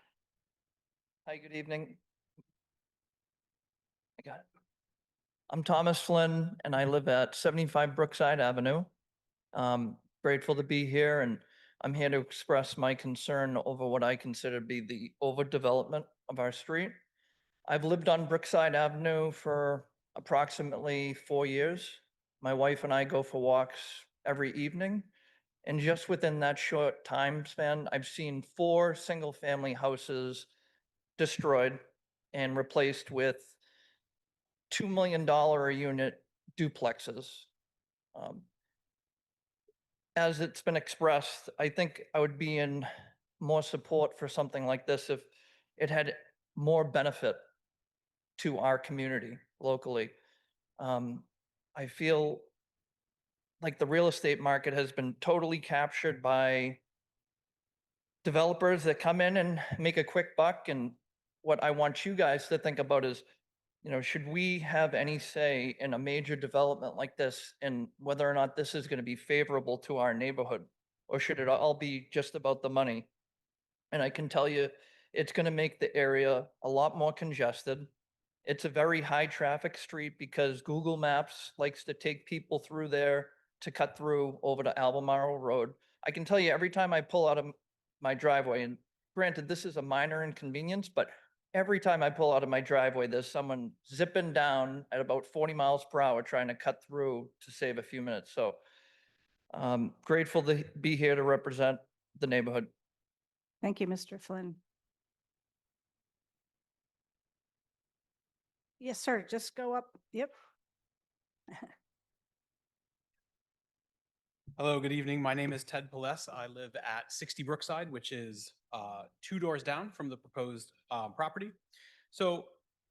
Hi, good evening. I got it. I'm Thomas Flynn, and I live at 75 Brookside Avenue. Grateful to be here, and I'm here to express my concern over what I consider to be the overdevelopment of our street. I've lived on Brookside Avenue for approximately 4 years. My wife and I go for walks every evening. And just within that short time span, I've seen 4 single-family houses destroyed and replaced with $2 million a unit duplexes. As it's been expressed, I think I would be in more support for something like this if it had more benefit to our community locally. I feel like the real estate market has been totally captured by developers that come in and make a quick buck. And what I want you guys to think about is, should we have any say in a major development like this and whether or not this is going to be favorable to our neighborhood? Or should it all be just about the money? And I can tell you, it's going to make the area a lot more congested. It's a very high traffic street because Google Maps likes to take people through there to cut through over to Albemarle Road. I can tell you every time I pull out of my driveway, and granted, this is a minor inconvenience, but every time I pull out of my driveway, there's someone zipping down at about 40 miles per hour trying to cut through to save a few minutes. So grateful to be here to represent the neighborhood. Thank you, Mr. Flynn. Yes, sir. Just go up. Yep. Hello, good evening. My name is Ted Peless. I live at 60 Brookside, which is 2 doors down from the proposed property. So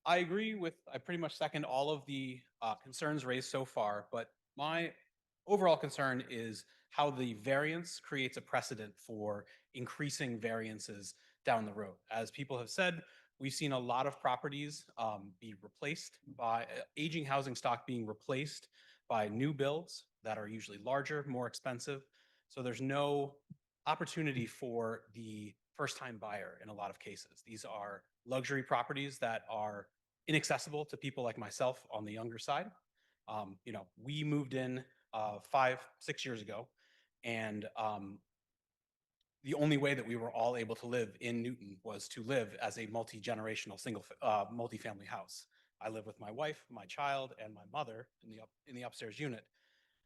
I pretty much second all of the concerns raised so far, but my overall concern is how the variance creates a precedent for increasing variances down the road. As people have said, we've seen a lot of properties be replaced by aging housing stock being replaced by new builds that are usually larger, more expensive. So there's no opportunity for the first-time buyer in a lot of cases. These are luxury properties that are inaccessible to people like myself on the younger side. We moved in 5-6 years ago, and the only way that we were all able to live in Newton was to live as a multi-generational multi-family house. I live with my wife, my child, and my mother in the upstairs unit.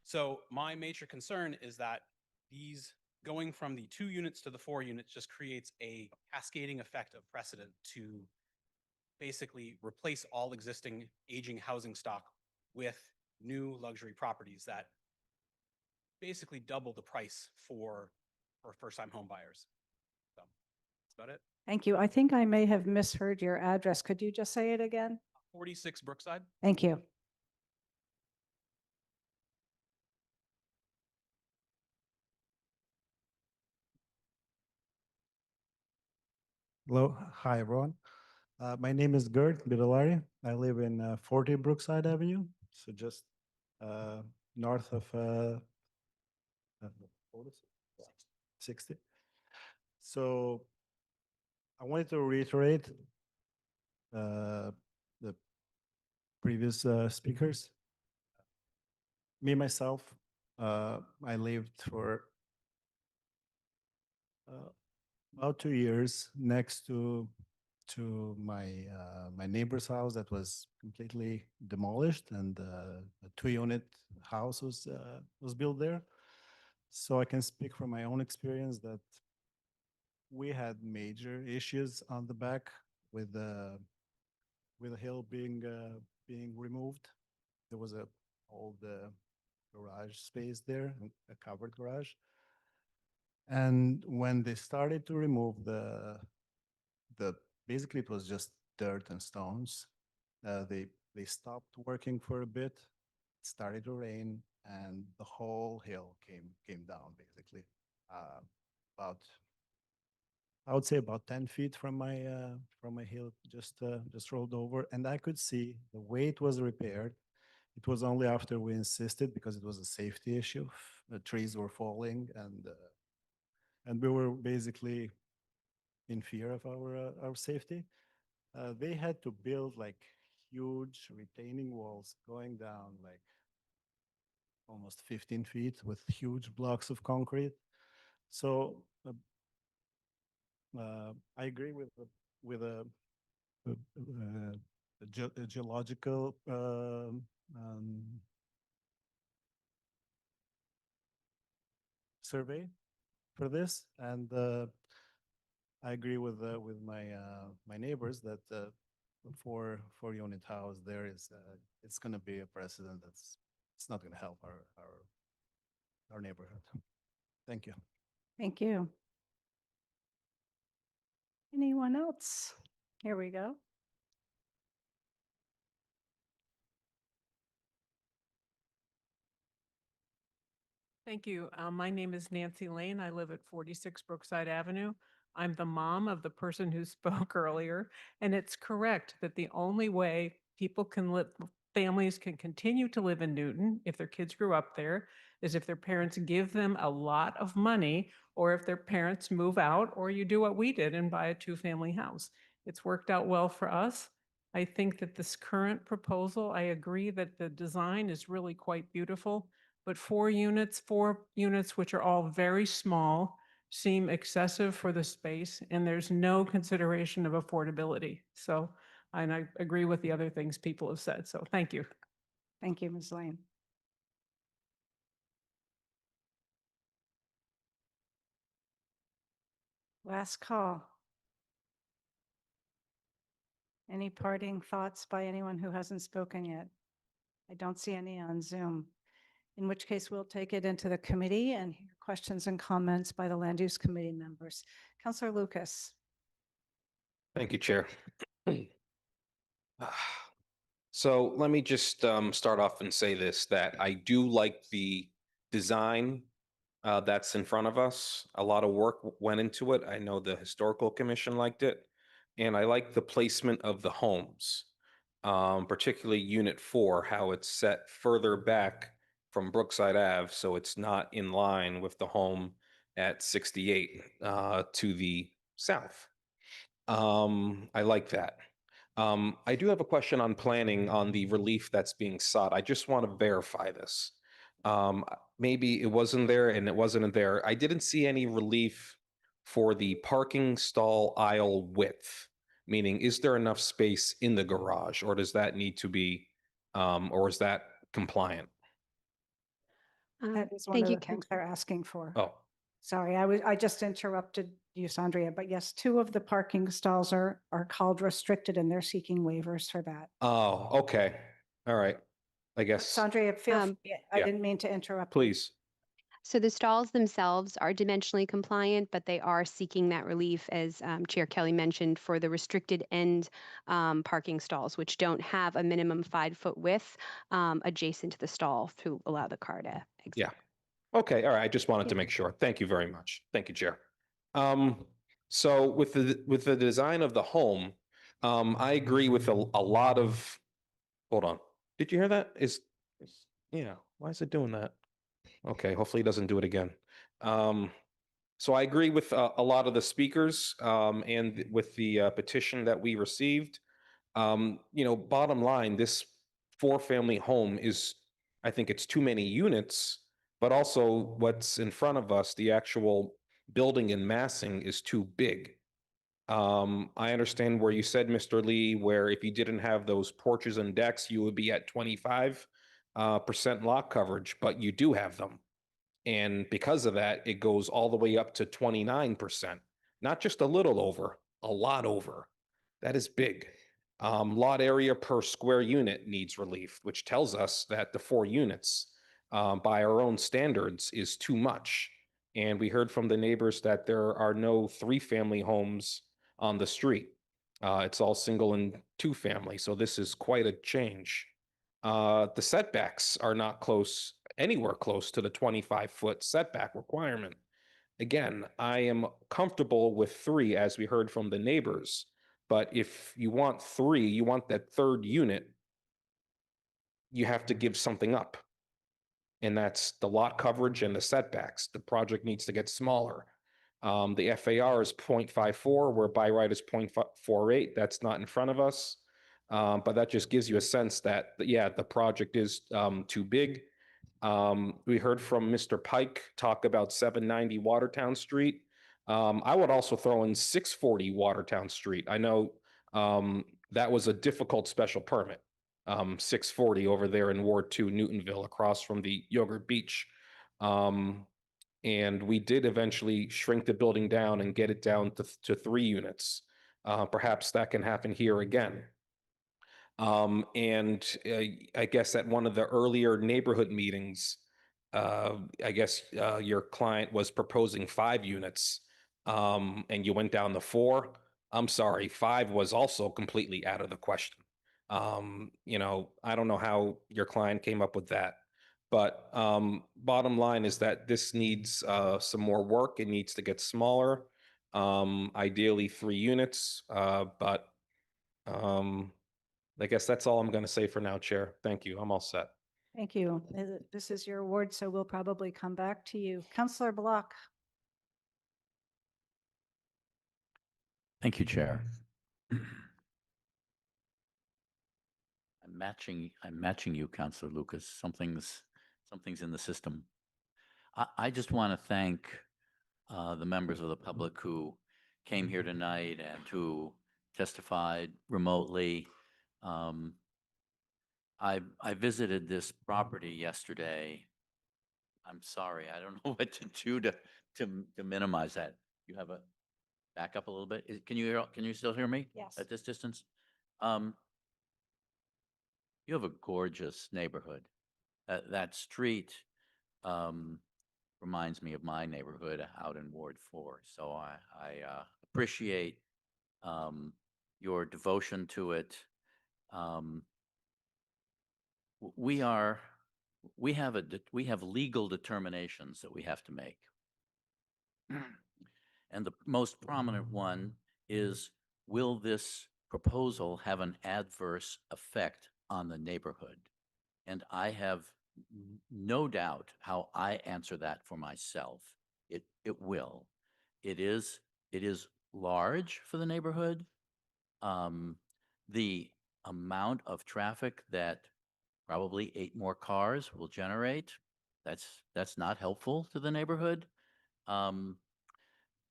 So my major concern is that these going from the 2 units to the 4 units just creates a cascading effect of precedent to basically replace all existing aging housing stock with new luxury properties that basically double the price for first-time home buyers. So that's about it. Thank you. I think I may have misheard your address. Could you just say it again? 46 Brookside. Thank you. Hello, hi everyone. My name is Gert Bidolari. I live in 40 Brookside Avenue, so just north of 60. So I wanted to reiterate the previous speakers. Me, myself, I lived for about 2 years next to my neighbor's house that was completely demolished, and a 2-unit house was built there. So I can speak from my own experience that we had major issues on the back with the hill being removed. There was a old garage space there, a covered garage. And when they started to remove the basically it was just dirt and stones. They stopped working for a bit. It started to rain, and the whole hill came down basically. About I would say about 10 feet from my hill, just rolled over, and I could see the way it was repaired. It was only after we insisted because it was a safety issue. The trees were falling, and we were basically in fear of our safety. They had to build like huge retaining walls going down like almost 15 feet with huge blocks of concrete. So I agree with a geological survey for this, and I agree with my neighbors that the 4-unit house there is it's going to be a precedent it's not going to help our neighborhood. Thank you. Thank you. Anyone else? Here we go. Thank you. My name is Nancy Lane. I live at 46 Brookside Avenue. I'm the mom of the person who spoke earlier, and it's correct that the only way people can live, families can continue to live in Newton if their kids grew up there, is if their parents give them a lot of money, or if their parents move out, or you do what we did and buy a two-family house. It's worked out well for us. I think that this current proposal, I agree that the design is really quite beautiful, but four units, which are all very small, seem excessive for the space, and there's no consideration of affordability. So, and I agree with the other things people have said. So thank you. Thank you, Ms. Lane. Last call. Any parting thoughts by anyone who hasn't spoken yet? I don't see any on Zoom. In which case, we'll take it into the committee and hear questions and comments by the Land Use Committee members. Councilor Lucas. Thank you, Chair. So let me just start off and say this, that I do like the design that's in front of us. A lot of work went into it. I know the Historical Commission liked it. And I like the placement of the homes, particularly Unit 4, how it's set further back from Brookside Ave, so it's not in line with the home at 68 to the south. I like that. I do have a question on planning on the relief that's being sought. I just want to verify this. Maybe it wasn't there and it wasn't there. I didn't see any relief for the parking stall aisle width, meaning is there enough space in the garage, or does that need to be, or is that compliant? That is one Thank of you, the things they're asking for. Oh, Sorry, I just interrupted you, Sandria, but yes, 2 of the parking stalls are called restricted and they're seeking waivers for that. oh, okay. All right. I guess, Sandria, feel free. I yeah. didn't mean to interrupt. please. So the stalls themselves are dimensionally compliant, but they are seeking that relief, as Chair Kelly mentioned, for the restricted end parking stalls, which don't have a minimum 5-foot width adjacent to the stall to allow the car to exit. Yeah. Okay, all right. I just wanted to make sure. Thank you very much. Thank you, Chair. So with the design of the home, I agree with a lot of, hold on. Did you hear that? Yeah, why is it doing that? Okay, hopefully it doesn't do it again. So I agree with a lot of the speakers and with the petition that we received. Bottom line, this 4-family home is, I think it's too many units, but also what's in front of us, the actual building and massing is too big. I understand where you said, Mr. Lee, where if you didn't have those porches and decks, you would be at 25% lot coverage, but you do have them. And because of that, it goes all the way up to 29%, not just a little over, a lot over. That is big. Lot area per square unit needs relief, which tells us that the 4 units by our own standards is too much. And we heard from the neighbors that there are no 3-family homes on the street. It's all single and 2-family. So this is quite a change. The setbacks are not anywhere close to the 25-foot setback requirement. Again, I am comfortable with 3, as we heard from the neighbors. But if you want 3, you want that 3rd unit, you have to give something up. And that's the lot coverage and the setbacks. The project needs to get smaller. The FAR is 0.54, where by right is 0.48. That's not in front of us. But that just gives you a sense that, yeah, the project is too big. We heard from Mr. Pike talk about 790 Watertown Street. I would also throw in 640 Watertown Street. I know that was a difficult special permit. 640 over there in Ward 2, Newtonville, across from the Yogurt Beach. And we did eventually shrink the building down and get it down to 3 units. Perhaps that can happen here again. And I guess at one of the earlier neighborhood meetings, I guess your client was proposing 5 units, and you went down to 4. I'm sorry, 5 was also completely out of the question. I don't know how your client came up with that. But bottom line is that this needs some more work. It needs to get smaller, ideally 3 units. But I guess that's all I'm going to say for now, Chair. Thank you. I'm all set. Thank you. This is your award, so we'll probably come back to you. Counselor Block. Thank you, Chair. I'm matching you, Counselor Lucas. Something's in the system. I just want to thank the members of the public who came here tonight and who testified remotely. I visited this property yesterday. I'm sorry, I don't know what to do to minimize that. You have a back up a little bit. Can you still hear me? Yes. At this distance? You have a gorgeous neighborhood. That street reminds me of my neighborhood out in Ward 4. So I appreciate your devotion to it. We have legal determinations that we have to make. And the most prominent one is, will this proposal have an adverse effect on the neighborhood? And I have no doubt how I answer that for myself. It will. It is large for the neighborhood. The amount of traffic that probably 8 more cars will generate, that's not helpful to the neighborhood.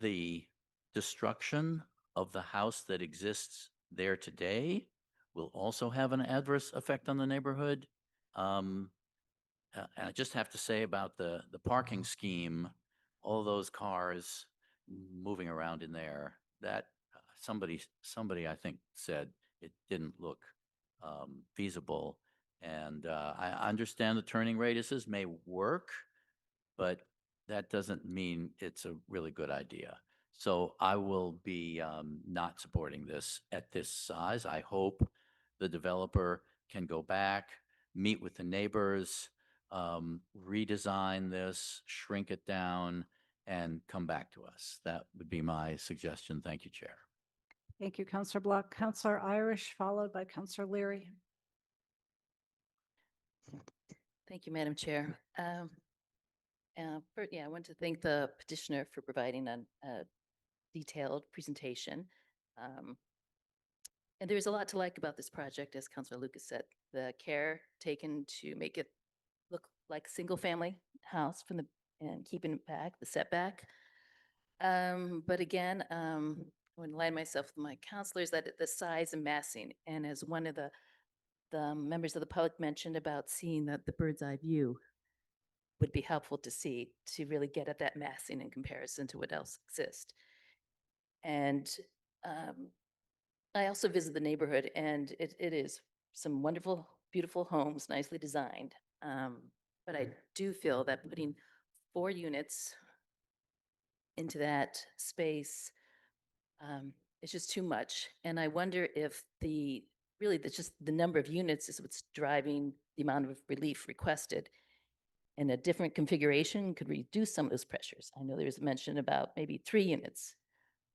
The destruction of the house that exists there today will also have an adverse effect on the neighborhood. And I just have to say about the parking scheme, all those cars moving around in there, that somebody I think said it didn't look feasible. And I understand the turning radiuses may work, but that doesn't mean it's a really good idea. So I will be not supporting this at this size. I hope the developer can go back, meet with the neighbors, redesign this, shrink it down, and come back to us. That would be my suggestion. Thank you, Chair. Thank you, Counselor Block. Counselor Irish, followed by Counselor Leary. Thank you, Madam Chair. I want to thank the petitioner for providing a detailed presentation. And there's a lot to like about this project, as Councilor Lucas said. The care taken to make it look like a single-family house and keeping it back, the setback. But again, I would align myself with my counselors that the size and massing, and as one of the members of the public mentioned about seeing the bird's eye view, would be helpful to see to really get at that massing in comparison to what else exists. And I also visit the neighborhood, and it is some wonderful, beautiful homes, nicely designed. But I do feel that putting 4 units into that space is just too much. And I wonder if just the number of units is what's driving the amount of relief requested. And a different configuration could reduce some of those pressures. I know there was a mention about maybe 3 units,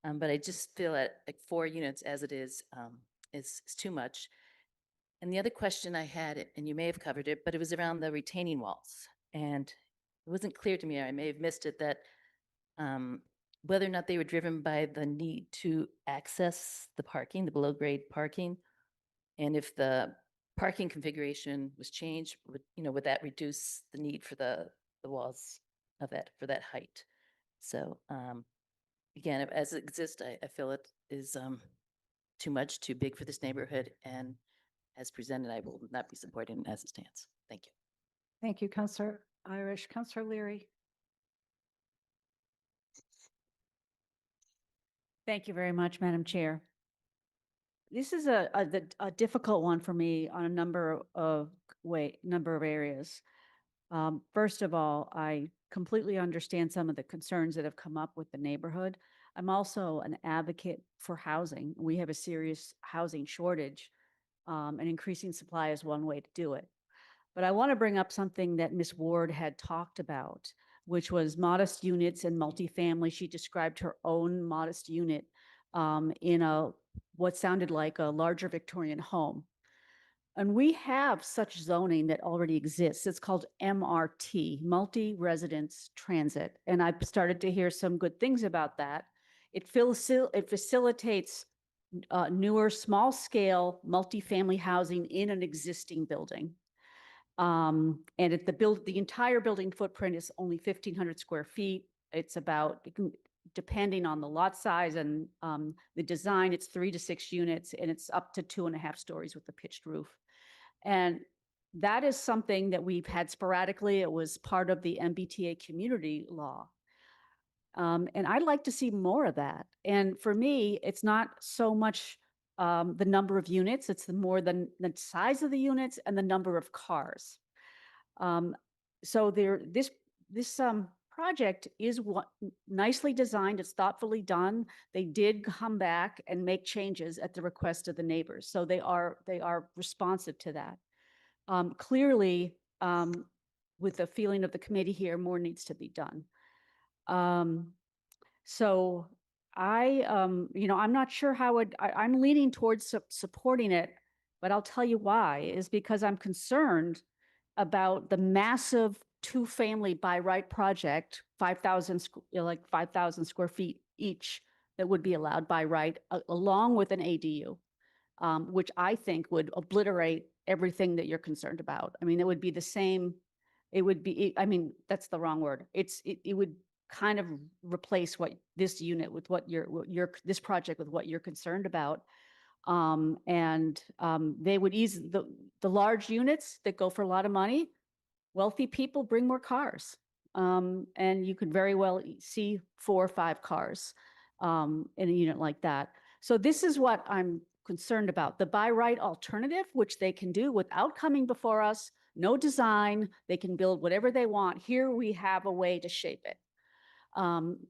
but I just feel that like 4 units as it is too much. And the other question I had, and you may have covered it, but it was around the retaining walls. And it wasn't clear to me, or I may have missed it, that whether or not they were driven by the need to access the parking, the below grade parking, and if the parking configuration was changed, would that reduce the need for the walls of for that height? So again, as it exists, I feel it is too much, too big for this neighborhood, and as presented, I will not be supporting it as it stands. Thank you. Thank you, Counselor Irish. Counselor Leary. Thank you very much, Madam Chair. This is a difficult one for me on a number of areas. First of all, I completely understand some of the concerns that have come up with the neighborhood. I'm also an advocate for housing. We have a serious housing shortage, and increasing supply is one way to do it. But I want to bring up something that Ms. Ward had talked about, which was modest units and multifamily. She described her own modest unit in what sounded like a larger Victorian home. And we have such zoning that already exists. It's called MRT, Multi-Residence Transit. And I've started to hear some good things about that. It facilitates newer, small-scale, multifamily housing in an existing building. And the entire building footprint is only 1,500 square feet. It's about, depending on the lot size and the design, it's 3 to 6 units, and it's up to 2.5 stories with a pitched roof. And that is something that we've had sporadically. It was part of the MBTA community law. And I'd like to see more of that. And for me, it's not so much the number of units, it's more the size of the units and the number of cars. So this project is nicely designed, it's thoughtfully done. They did come back and make changes at the request of the neighbors. So they are responsive to that. Clearly, with the feeling of the committee here, more needs to be done. So I'm not sure how I'm leaning towards supporting it, but I'll tell you why, is because I'm concerned about the massive 2-family by right project, 5,000 square feet each that would be allowed by right, along with an ADU, which I think would obliterate everything that you're concerned about. I mean, it would be the same. It would be, I mean, that's the wrong word. It would kind of replace this project with what you're concerned about. They would ease the large units that go for a lot of money. Wealthy people bring more cars. And you could very well see 4 or 5 cars in a unit like that. So this is what I'm concerned about. The by right alternative, which they can do without coming before us, no design, they can build whatever they want. Here we have a way to shape it.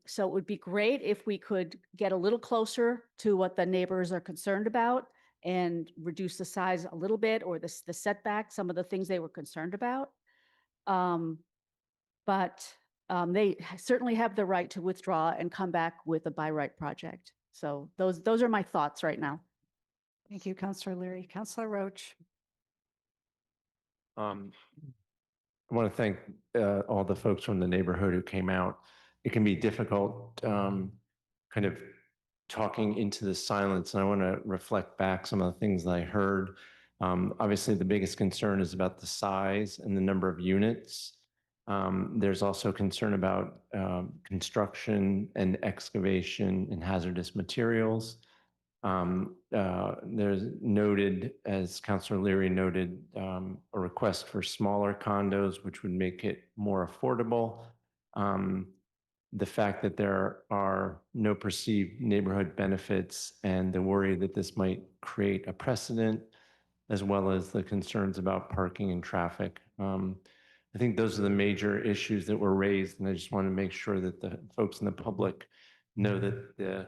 So it would be great if we could get a little closer to what the neighbors are concerned about and reduce the size a little bit, or the setback, some of the things they were concerned about. But they certainly have the right to withdraw and come back with a by right project. So those are my thoughts right now. Thank you, Councilor Leary. Councilor Roach. I want to thank all the folks from the neighborhood who came out. It can be difficult kind of talking into the silence, and I want to reflect back some of the things that I heard. Obviously, the biggest concern is about the size and the number of units. There's also concern about construction and excavation and hazardous materials. There's noted, as Councilor Leary noted, a request for smaller condos, which would make it more affordable. The fact that there are no perceived neighborhood benefits and the worry that this might create a precedent, as well as the concerns about parking and traffic. I think those are the major issues that were raised, and I just want to make sure that the folks in the public know that the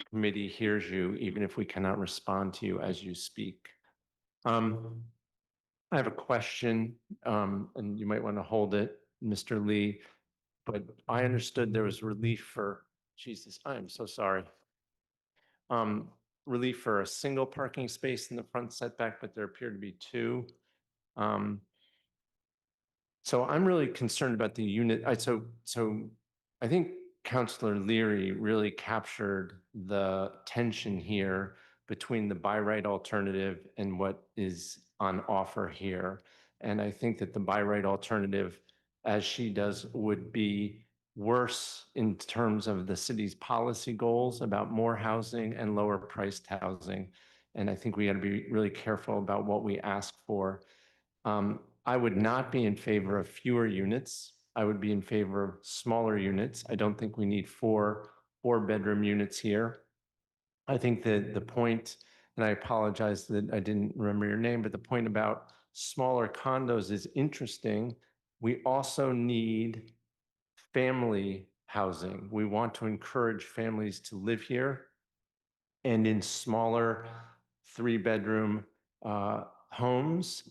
committee hears you, even if we cannot respond to you as you speak. I have a question, and you might want to hold it, Mr. Lee, but I understood there was relief for, Jesus, I am so sorry. Relief for a single parking space in the front setback, but there appear to be 2. So I'm really concerned about the unit. So I think Councilor Leary really captured the tension here between the by right alternative and what is on offer here. And I think that the by right alternative, as she does, would be worse in terms of the city's policy goals about more housing and lower priced housing. And I think we got to be really careful about what we ask for. I would not be in favor of fewer units. I would be in favor of smaller units. I don't think we need 4 4-bedroom units here. I think that the point, and I apologize that I didn't remember your name, but the point about smaller condos is interesting. We also need family housing. We want to encourage families to live here, and in smaller 3-bedroom homes,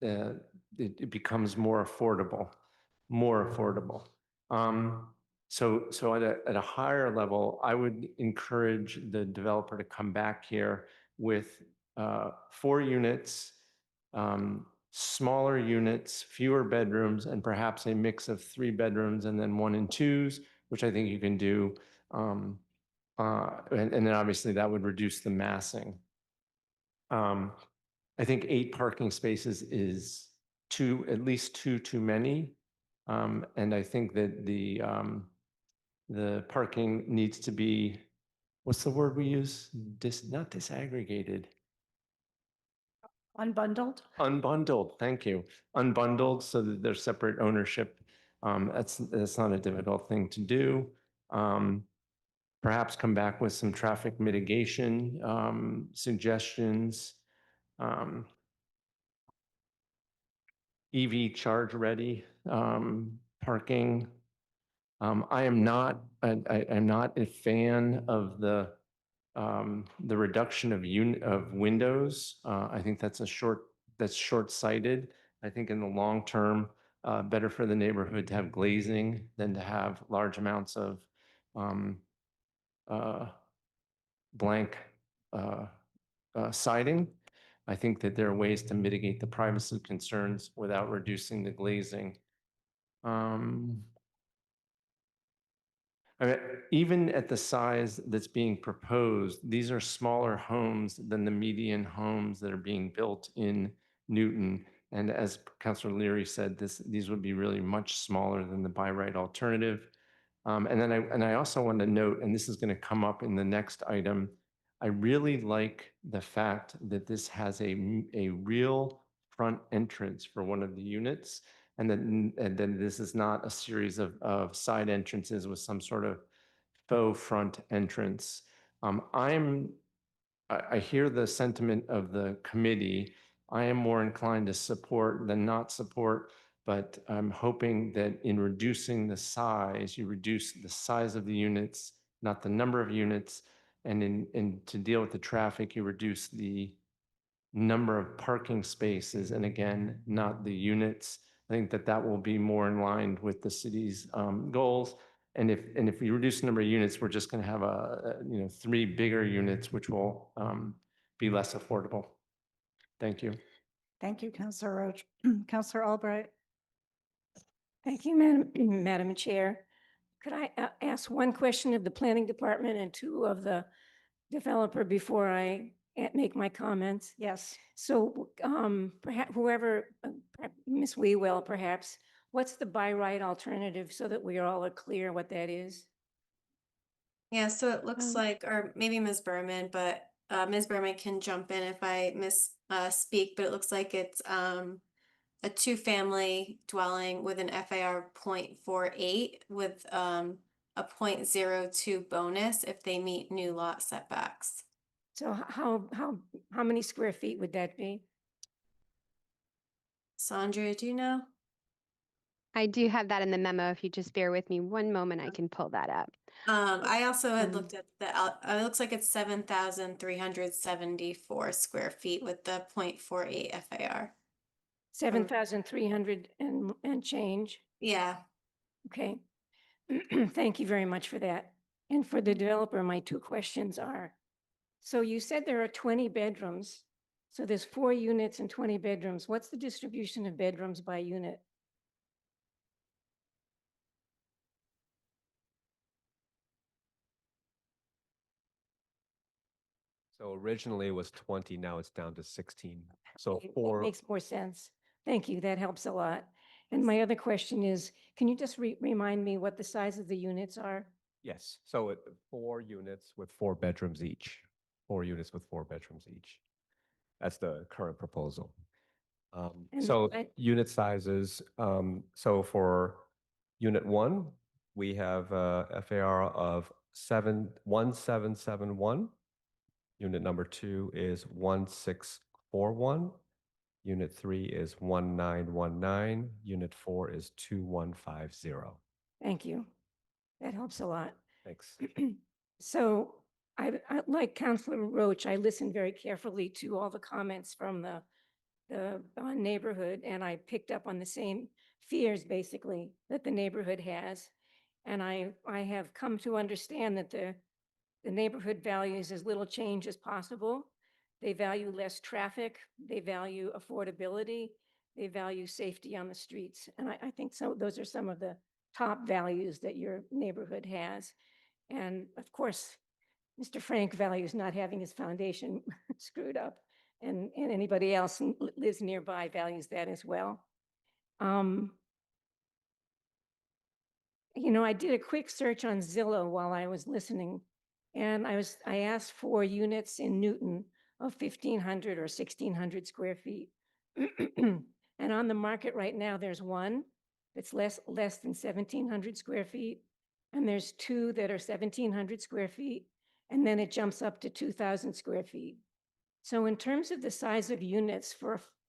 it becomes more affordable, So at a higher level, I would encourage the developer to come back here with 4 units, smaller units, fewer bedrooms, and perhaps a mix of 3 bedrooms and then 1 and 2s, which I think you can do. And then obviously that would reduce the massing. I think 8 parking spaces is at least two too many. And I think that the parking needs to be, what's the word we use? Not disaggregated. Unbundled? Unbundled, thank you. Unbundled so that there's separate ownership. That's not a difficult thing to do. Perhaps come back with some traffic mitigation suggestions. EV charge ready parking. I'm not a fan of the reduction of windows. I think that's short-sighted. I think in the long term, better for the neighborhood to have glazing than to have large amounts of blank siding. I think that there are ways to mitigate the privacy concerns without reducing the glazing. I mean, even at the size that's being proposed, these are smaller homes than the median homes that are being built in Newton. And as Councilor Leary said, these would be really much smaller than the by right alternative. And then I also want to note, and this is going to come up in the next item, I really like the fact that this has a real front entrance for one of the units, and then this is not a series of side entrances with some sort of faux front entrance. I hear the sentiment of the committee. I am more inclined to support than not support, but I'm hoping that in reducing the size, you reduce the size of the units, not the number of units, and to deal with the traffic, you reduce the number of parking spaces, and again, not the units. I think that will be more in line with the city's goals. And if we reduce the number of units, we're just going to have 3 bigger units, which will be less affordable. Thank you. Thank you, Councilor Roach. Councilor Albright. Thank you, Madam Chair. Could I ask one question of the planning department and 2 of the developer before I make my comments? Yes. So perhaps whoever, Ms. Wewell, perhaps, what's the by right alternative so that we all are clear what that is? Yeah, so it looks like, or maybe Ms. Berman, but Ms. Berman can jump in if I speak, but it looks like it's a 2-family dwelling with an FAR 0.48 with a 0.02 bonus if they meet new lot setbacks. So how many square feet would that be? Sandra, do you know? I do have that in the memo. If you just bear with me one moment, I can pull that up. I also had looked at it looks like it's 7,374 square feet with the 0.48 FAR. 7,300 and change? Yeah. Okay. Thank you very much for that. And for the developer, my 2 questions are, so you said there are 20 bedrooms. So there's 4 units and 20 bedrooms. What's the distribution of bedrooms by unit? So originally it was 20, now it's down to 16. So Okay, that 4, makes more sense. Thank you. That helps a lot. And my other question is, can you just remind me what the size of the units are? yes. So 4 units with 4 bedrooms each. 4 units with 4 bedrooms each. That's the current proposal. And So I- unit sizes, so for unit 1, we have a FAR of 1771. Unit number 2 is 1641. Unit 3 is 1919. Unit 4 is 2150. Thank you. That helps a lot. Thanks. So like Councilor Roach, I listened very carefully to all the comments from the neighborhood, and I picked up on the same fears basically that the neighborhood has. And I have come to understand that the neighborhood values as little change as possible. They value less traffic. They value affordability. They value safety on the streets. And I think so. Those are some of the top values that your neighborhood has. And of course, Mr. Frank values not having his foundation screwed up, and anybody else who lives nearby values that as well. You know, I did a quick search on Zillow while I was listening, and I asked for units in Newton of 1,500 or 1,600 square feet. And on the market right now, there's one that's less than 1,700 square feet, and there's two that are 1,700 square feet, and then it jumps up to 2,000 square feet. So in terms of the size of units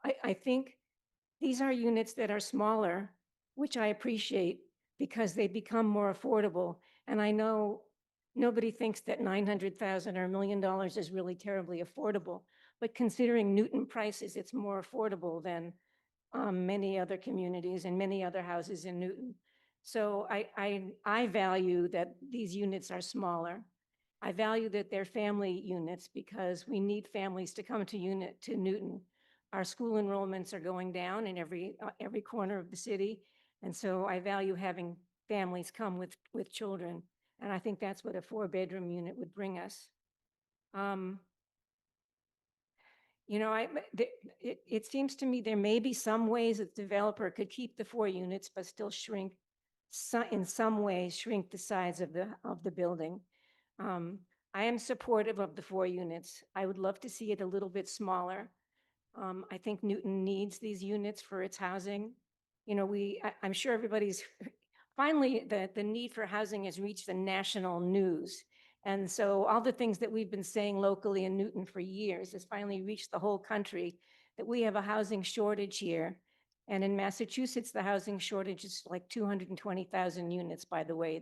I think these are units that are smaller, which I appreciate because they become more affordable. And I know nobody thinks that $900,000 or $1 million is really terribly affordable, but considering Newton prices, it's more affordable than many other communities and many other houses in Newton. So I value that these units are smaller. I value that they're family units because we need families to come to Newton. Our school enrollments are going down in every corner of the city. And so I value having families come with children. And I think that's what a 4-bedroom unit would bring us. You know, it seems to me there may be some ways that the developer could keep the 4 units, but still shrink, in some ways, shrink the size of the building. I am supportive of the 4 units. I would love to see it a little bit smaller. I think Newton needs these units for its housing. You know, I'm sure everybody's, finally, the need for housing has reached the national news. And so all the things that we've been saying locally in Newton for years has finally reached the whole country, that we have a housing shortage here. And in Massachusetts, the housing shortage is like 220,000 units, by the way.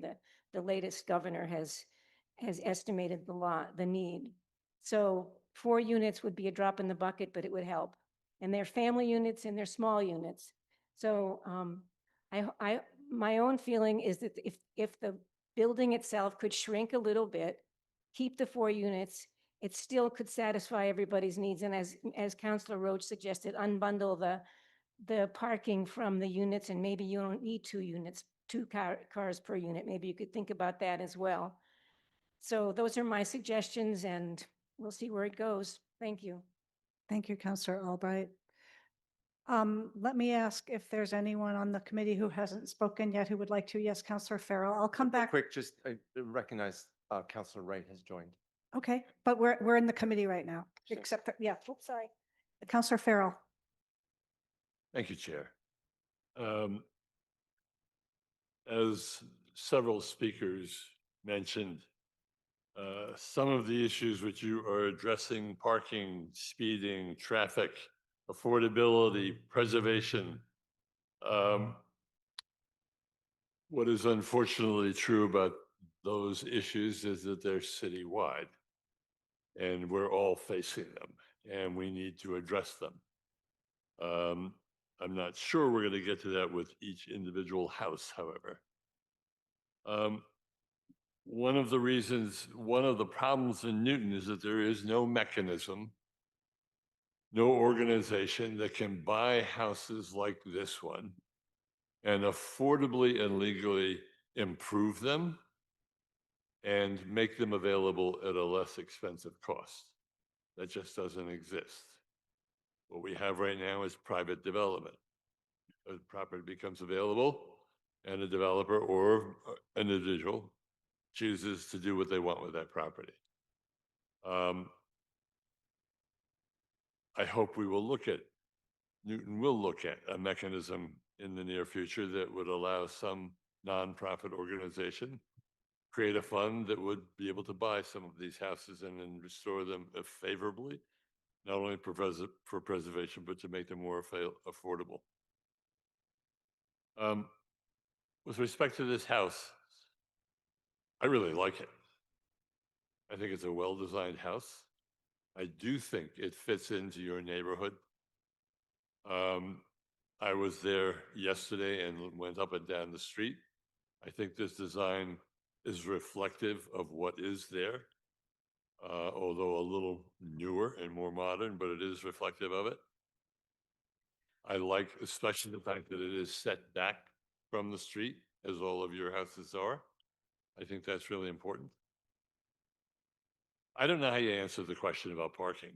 The latest governor has estimated the need. So 4 units would be a drop in the bucket, but it would help. And they're family units and they're small units. So my own feeling is that if the building itself could shrink a little bit, keep the 4 units, it still could satisfy everybody's needs. And as Councilor Roach suggested, unbundle the parking from the units, and maybe you don't need 2 units, 2 cars per unit. Maybe you could think about that as well. So those are my suggestions, and we'll see where it goes. Thank you. Thank you, Councilor Albright. Let me ask if there's anyone on the committee who hasn't spoken yet who would like to. Yes, Councilor Farrell. I'll come back. Quick, just I recognize Councilor Wright has joined. Okay, but we're in the committee right now, Sure. except that, yeah, oops, sorry. Councilor Farrell. Thank you, Chair. As several speakers mentioned, some of the issues which you are addressing, parking, speeding, traffic, affordability, preservation. What is unfortunately true about those issues is that they're citywide, and we're all facing them, and we need to address them. I'm not sure we're going to get to that with each individual house, however. One of the problems in Newton is that there is no mechanism, no organization that can buy houses like this one and affordably and legally improve them and make them available at a less expensive cost. That just doesn't exist. What we have right now is private development. A property becomes available and a developer or an individual chooses to do what they want with that property. I hope Newton will look at a mechanism in the near future that would allow some nonprofit organization create a fund that would be able to buy some of these houses and then restore them favorably, not only for preservation, but to make them more affordable. With respect to this house, I really like it. I think it's a well-designed house. I do think it fits into your neighborhood. I was there yesterday and went up and down the street. I think this design is reflective of what is there, although a little newer and more modern, but it is reflective of it. I like especially the fact that it is set back from the street, as all of your houses are. I think that's really important. I don't know how you answer the question about parking.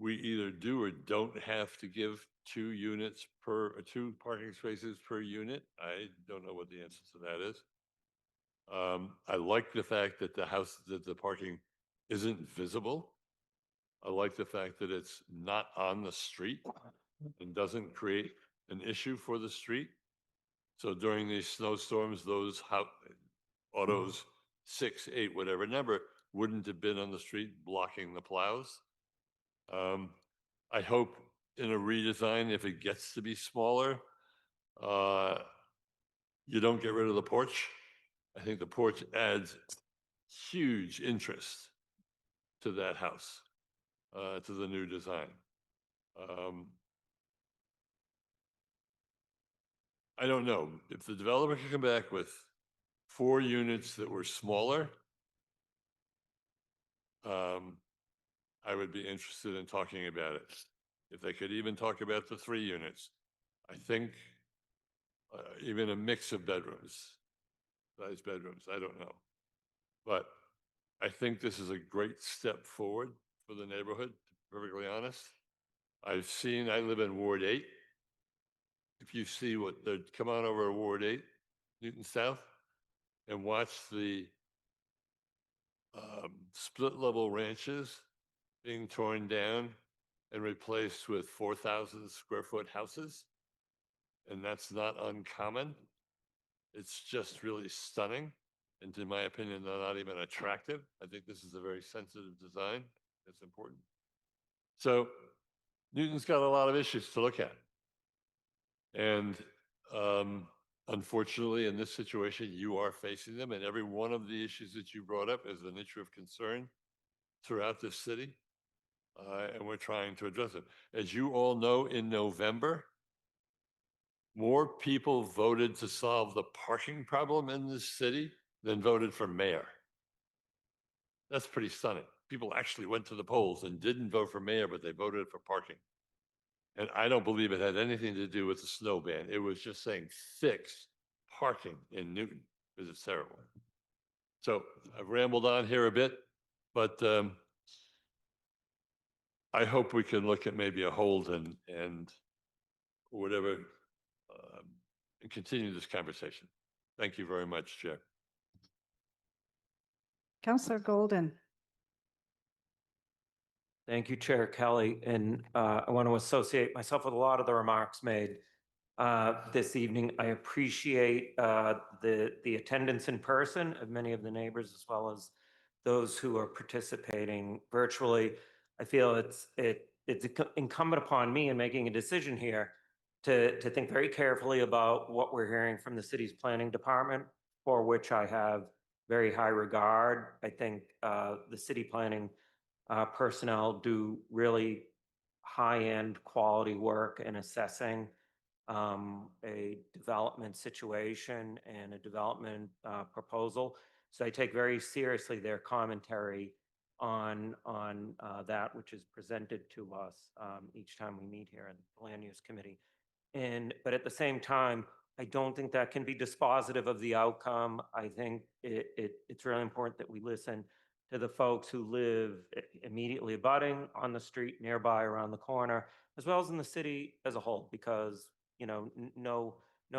We either do or don't have to give 2 units per, 2 parking spaces per unit. I don't know what the answer to that is. I like the fact that the parking isn't visible. I like the fact that it's not on the street and doesn't create an issue for the street. So during these snowstorms, those autos, 6, 8, whatever number, wouldn't have been on the street blocking the plows. I hope in a redesign, if it gets to be smaller, you don't get rid of the porch. I think the porch adds huge interest to that house, to the new design. I don't know if the developer could come back with 4 units that were smaller. I would be interested in talking about it. If they could even talk about the 3 units, I think even a mix of bedrooms, size bedrooms, I don't know. But I think this is a great step forward for the neighborhood, to be perfectly honest. I live in Ward 8. If you see come on over to Ward 8, Newton South, and watch the split level ranches being torn down and replaced with 4,000 square foot houses. And that's not uncommon. It's just really stunning. And in my opinion, they're not even attractive. I think this is a very sensitive design. It's important. So Newton's got a lot of issues to look at. And unfortunately, in this situation, you are facing them. And every one of the issues that you brought up is an issue of concern throughout this city. And we're trying to address it. As you all know, in November, more people voted to solve the parking problem in this city than voted for mayor. That's pretty stunning. People actually went to the polls and didn't vote for mayor, but they voted for parking. And I don't believe it had anything to do with the snow ban. It was just saying fix parking in Newton, because it's terrible. So I've rambled on here a bit, but I hope we can look at maybe a hold and whatever, and continue this conversation. Thank you very much, Chair. Councillor Golden. Thank you, Chair Kelly. And I want to associate myself with a lot of the remarks made this evening. I appreciate the attendance in person of many of the neighbors, as well as those who are participating virtually. I feel it's incumbent upon me in making a decision here to think very carefully about what we're hearing from the city's planning department, for which I have very high regard. I think the city planning personnel do really high-end quality work in assessing a development situation and a development proposal. So I take very seriously their commentary on that which is presented to us each time we meet here in the Land Use Committee. But at the same time, I don't think that can be dispositive of the outcome. I think it's really important that we listen to the folks who live immediately abutting on the street, nearby, around the corner, as well as in the city as a whole, because no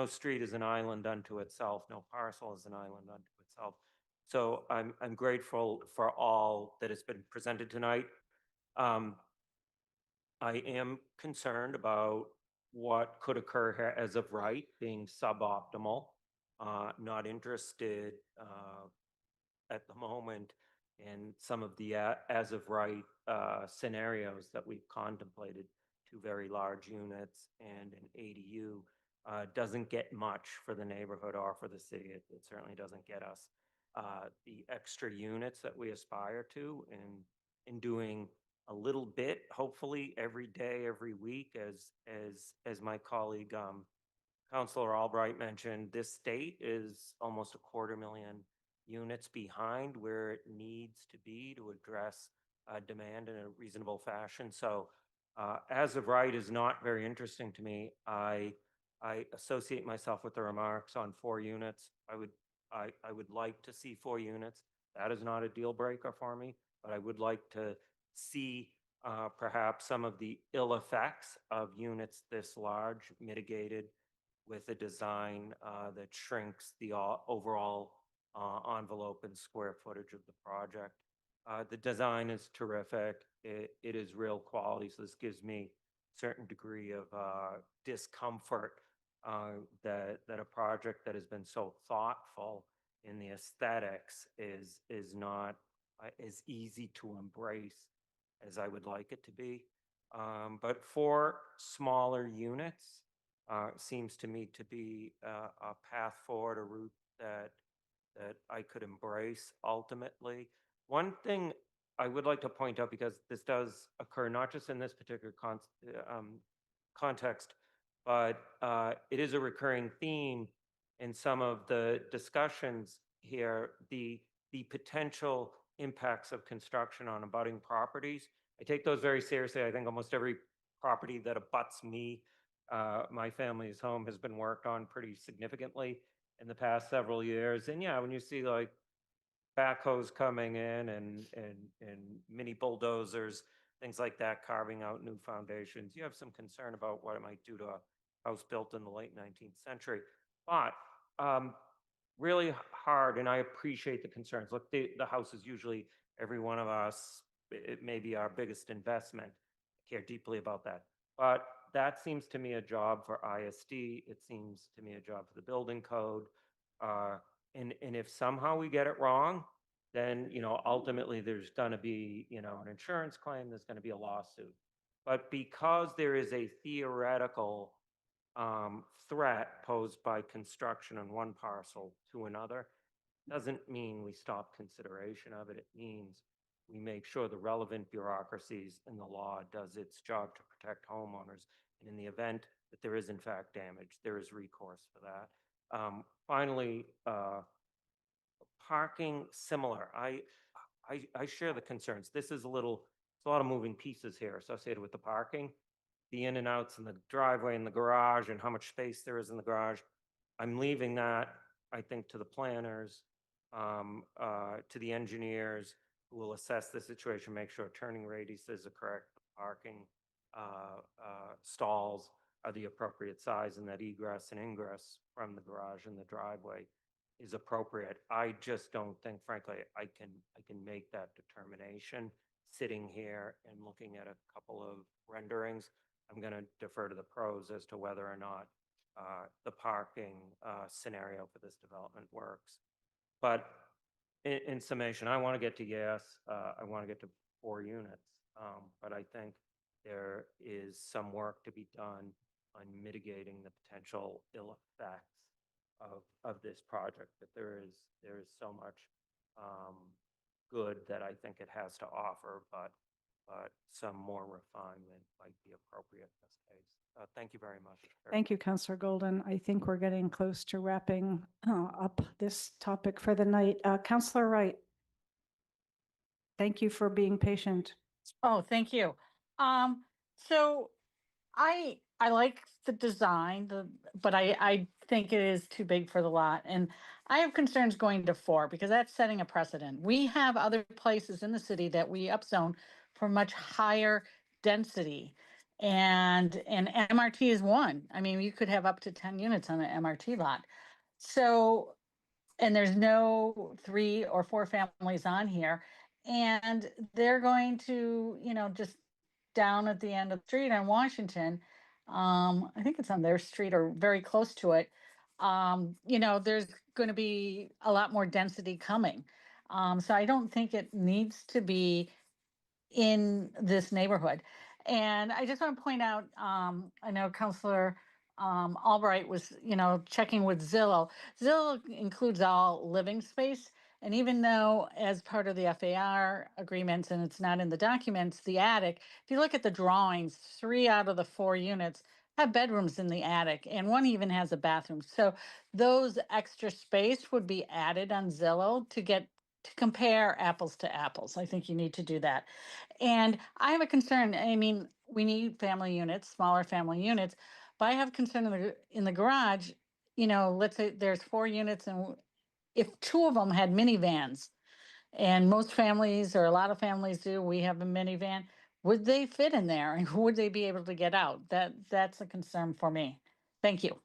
street is an island unto itself, no parcel is an island unto itself. So I'm grateful for all that has been presented tonight. I am concerned about what could occur here as of right, being suboptimal, not interested at the moment in some of the as of right scenarios that we've contemplated, 2 very large units and an ADU doesn't get much for the neighborhood or for the city. It certainly doesn't get us the extra units that we aspire to, and in doing a little bit, hopefully every day, every week, as my colleague Councilor Albright mentioned, this state is almost 250,000 units behind where it needs to be to address demand in a reasonable fashion. So as of right is not very interesting to me. I associate myself with the remarks on 4 units. I would like to see 4 units. That is not a deal breaker for me, but I would like to see perhaps some of the ill effects of units this large mitigated with a design that shrinks the overall envelope and square footage of the project. The design is terrific. It is real quality, so this gives me a certain degree of discomfort that a project that has been so thoughtful in the aesthetics is not as easy to embrace as I would like it to be. But for smaller units, seems to me to be a path forward, a route that I could embrace ultimately. One thing I would like to point out, because this does occur not just in this particular context, but it is a recurring theme in some of the discussions here, the potential impacts of construction on abutting properties. I take those very seriously. I think almost every property that abuts me, my family's home, has been worked on pretty significantly in the past several years. And yeah, when you see like backhoes coming in and mini bulldozers, things like that, carving out new foundations, you have some concern about what it might do to a house built in the late 19th century. But really hard, and I appreciate the concerns. Look, the house is usually every one of us, it may be our biggest investment. I care deeply about that. But that seems to me a job for ISD. It seems to me a job for the building code. And if somehow we get it wrong, then, ultimately there's going to be, an insurance claim, there's going to be a lawsuit. But because there is a theoretical threat posed by construction on one parcel to another, doesn't mean we stop consideration of it. It means we make sure the relevant bureaucracies in the law does its job to protect homeowners. And in the event that there is in fact damage, there is recourse for that. Finally, parking, similar. I share the concerns. This is a lot of moving pieces here associated with the parking, the in and outs in the driveway and the garage, and how much space there is in the garage. I'm leaving that, I think, to the planners, to the engineers who will assess the situation, make sure turning radiuses are correct, parking stalls are the appropriate size, and that egress and ingress from the garage and the driveway is appropriate. I just don't think, frankly, I can make that determination sitting here and looking at a couple of renderings. I'm going to defer to the pros as to whether or not the parking scenario for this development works. But in summation, I want to get to yes. I want to get to 4 units. But I think there is some work to be done on mitigating the potential ill effects of this project. That there is so much good that I think it has to offer, but some more refinement might be appropriate in this case. Thank you very much. Thank you, Councillor Golden. I think we're getting close to wrapping up this topic for the night. Councillor Wright, thank you for being patient. Oh, thank you. So I like the design, but I think it is too big for the lot. And I have concerns going to 4 because that's setting a precedent. We have other places in the city that we upzone for much higher density. And MRT is one. I mean, you could have up to 10 units on an MRT lot. So, and there's no 3 or 4 families on here. And they're going to, just down at the end of the street on Washington, I think it's on their street or very close to it, there's going to be a lot more density coming. So I don't think it needs to be in this neighborhood. And I just want to point out, I know Councillor Albright was, checking with Zillow. Zillow includes all living space. And even though as part of the FAR agreements, and it's not in the documents, the attic, if you look at the drawings, 3 out of the 4 units have bedrooms in the attic, and one even has a bathroom. So those extra space would be added on Zillow to compare apples to apples. I think you need to do that. And I have a concern. I mean, we need family units, smaller family units, but I have concern in the garage. Let's say there's 4 units, and if 2 of them had minivans, and most families or a lot of families do, we have a minivan, would they fit in there and would they be able to get out? That's a concern for me. Thank you.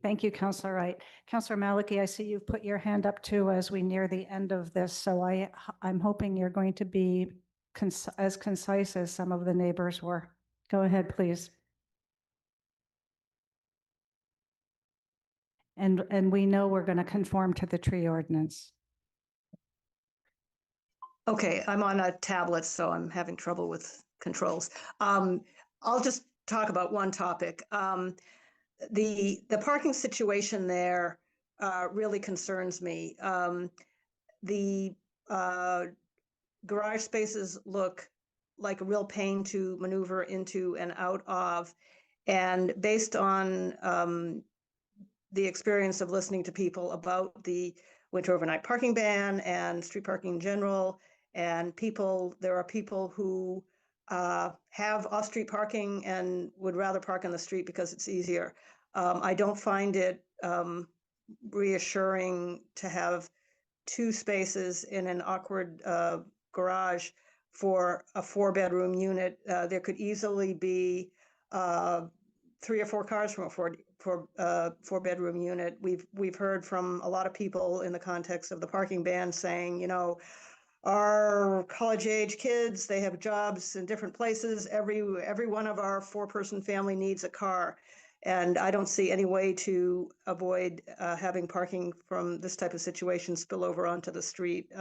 Thank you, Counselor Wright. Counselor Maliki, I see you've put your hand up too as we near the end of this. So I'm hoping you're going to be as concise as some of the neighbors were. Go ahead, please. And we know we're going to conform to the tree ordinance. Okay, I'm on a tablet, so I'm having trouble with controls. I'll just talk about one topic. The parking situation there really concerns me. The garage spaces look like a real pain to maneuver into and out of. And based on the experience of listening to people about the winter overnight parking ban and street parking in general, and there are people who have off-street parking and would rather park on the street because it's easier. I don't find it reassuring to have 2 spaces in an awkward garage for a 4-bedroom unit. There could easily be 3 or 4 cars from a 4-bedroom unit. We've heard from a lot of people in the context of the parking ban saying, our college-age kids, they have jobs in different places. Every one of our 4-person family needs a car. And I don't see any way to avoid having parking from this type of situation spill over onto the street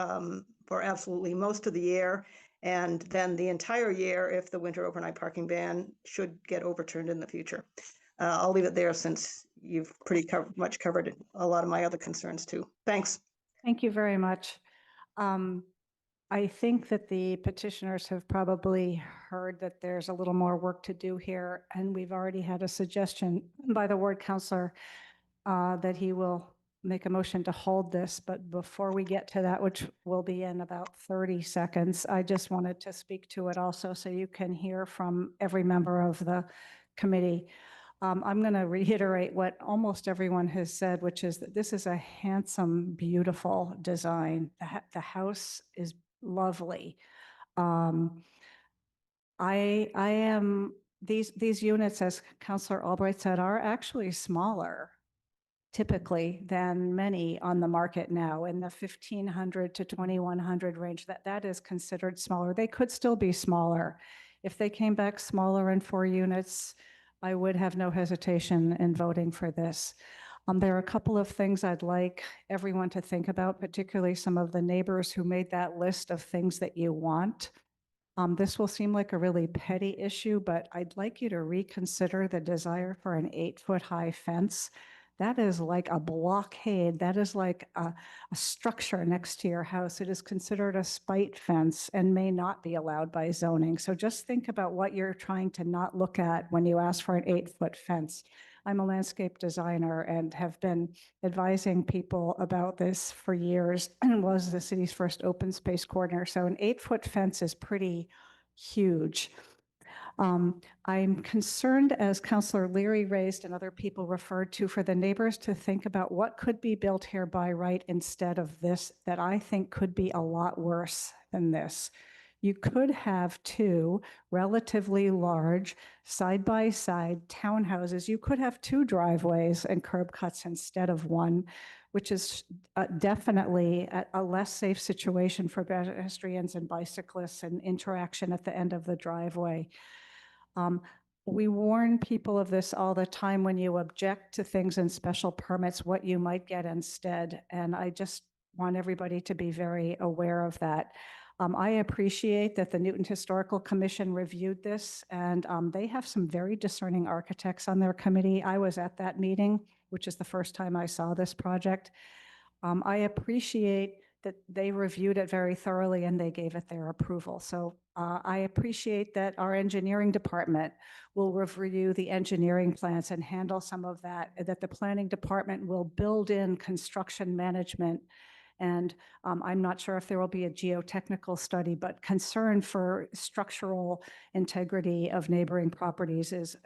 for absolutely most of the year. And then the entire year if the winter overnight parking ban should get overturned in the future. I'll leave it there since you've pretty much covered a lot of my other concerns too. Thanks. Thank you very much. I think that the petitioners have probably heard that there's a little more work to do here, and we've already had a suggestion by the ward councilor that he will make a motion to hold this. But before we get to that, which will be in about 30 seconds, I just wanted to speak to it also so you can hear from every member of the committee. I'm going to reiterate what almost everyone has said, which is that this is a handsome, beautiful design. The house is lovely. These units, as Councillor Albright said, are actually smaller typically than many on the market now in the 1,500 to 2,100 range. That is considered smaller. They could still be smaller. If they came back smaller in 4 units, I would have no hesitation in voting for this. There are a couple of things I'd like everyone to think about, particularly some of the neighbors who made that list of things that you want. This will seem like a really petty issue, but I'd like you to reconsider the desire for an 8-foot high fence. That is like a blockade. That is like a structure next to your house. It is considered a spite fence and may not be allowed by zoning. So just think about what you're trying to not look at when you ask for an 8-foot fence. I'm a landscape designer and have been advising people about this for years and was the city's first open space coordinator. So an 8-foot fence is pretty huge. I'm concerned, as Councillor Leary raised and other people referred to, for the neighbors to think about what could be built here by right instead of this that I think could be a lot worse than this. You could have 2 relatively large side-by-side townhouses. You could have 2 driveways and curb cuts instead of 1, which is definitely a less safe situation for pedestrians and bicyclists and interaction at the end of the driveway. We warn people of this all the time when you object to things in special permits, what you might get instead. And I just want everybody to be very aware of that. I appreciate that the Newton Historical Commission reviewed this, and they have some very discerning architects on their committee. I was at that meeting, which is the first time I saw this project. I appreciate that they reviewed it very thoroughly and they gave it their approval. So I appreciate that our engineering department will review the engineering plans and handle some of that, that the planning department will build in construction management. And I'm not sure if there will be a geotechnical study, but concern for structural integrity of neighboring properties is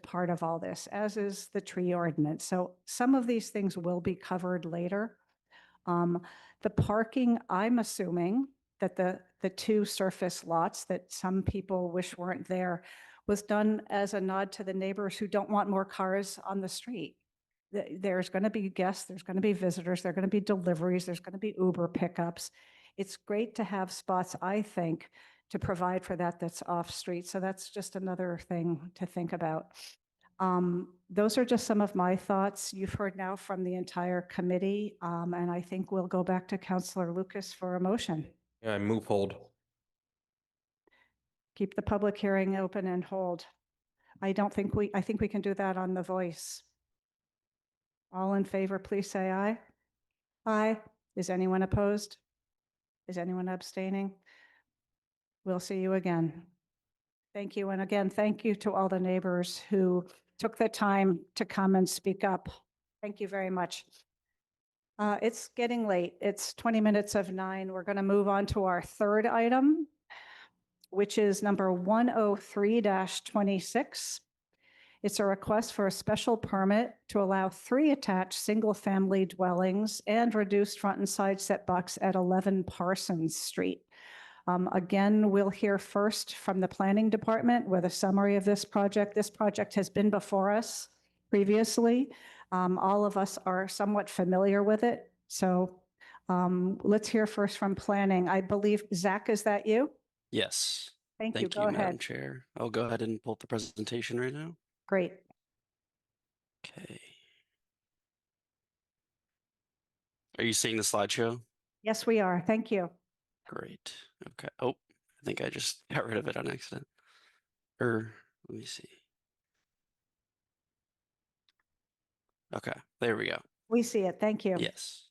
part of all this, as is the tree ordinance. So some of these things will be covered later. The parking, I'm assuming that the two surface lots that some people wish weren't there was done as a nod to the neighbors who don't want more cars on the street. There's going to be guests, there's going to be visitors, there are going to be deliveries, there's going to be Uber pickups. It's great to have spots, I think, to provide for that that's off street. So that's just another thing to think about. Those are just some of my thoughts. You've heard now from the entire committee, and I think we'll go back to Councillor Lucas for a motion. Yeah, I move hold. Keep the public hearing open and hold. I think we can do that on the voice. All in favor, please say aye. Aye. Is anyone opposed? Is anyone abstaining? We'll see you again. Thank you. And again, thank you to all the neighbors who took the time to come and speak up. Thank you very much. It's getting late. It's 20 minutes of 9. We're going to move on to our third item, which is number 103-26. It's a request for a special permit to allow 3 attached single-family dwellings and reduced front and side setbacks at 11 Parsons Street. Again, we'll hear first from the planning department with a summary of this project. This project has been before us previously. All of us are somewhat familiar with it. So let's hear first from planning. I believe, Zach, is that you? Yes. Thank you. Go Madam ahead. Chair. I'll go ahead and pull up the presentation right now. Great. Okay. Are you seeing the slideshow? Yes, we are. Thank you. Great. Okay. Oh, I think I just got rid of it on accident. Let me see. Okay, there we go. We see it. Thank you. Yes.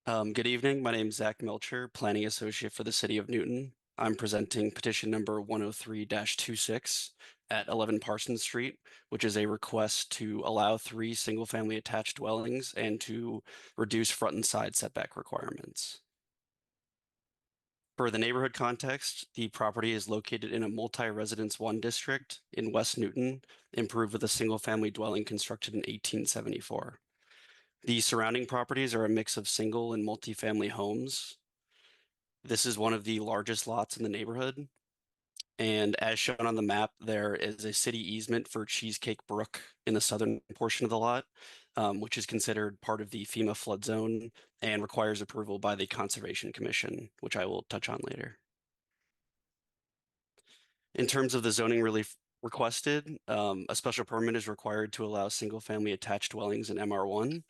Good evening. My name is Zach Melcher, Planning Associate for the City of Newton. I'm presenting petition number 103-26 at 11 Parsons Street, which is a request to allow 3 single-family attached dwellings and to reduce front and side setback requirements. For the neighborhood context, the property is located in a multi-residence 1 district in West Newton, improved with a single-family dwelling constructed in 1874. The surrounding properties are a mix of single and multi-family homes. This is one of the largest lots in the neighborhood. And as shown on the map, there is a city easement for Cheesecake Brook in the southern portion of the lot, which is considered part of the FEMA flood zone and requires approval by the Conservation Commission, which I will touch on later. In terms of the zoning relief requested, a special permit is required to allow single-family attached dwellings in MR1,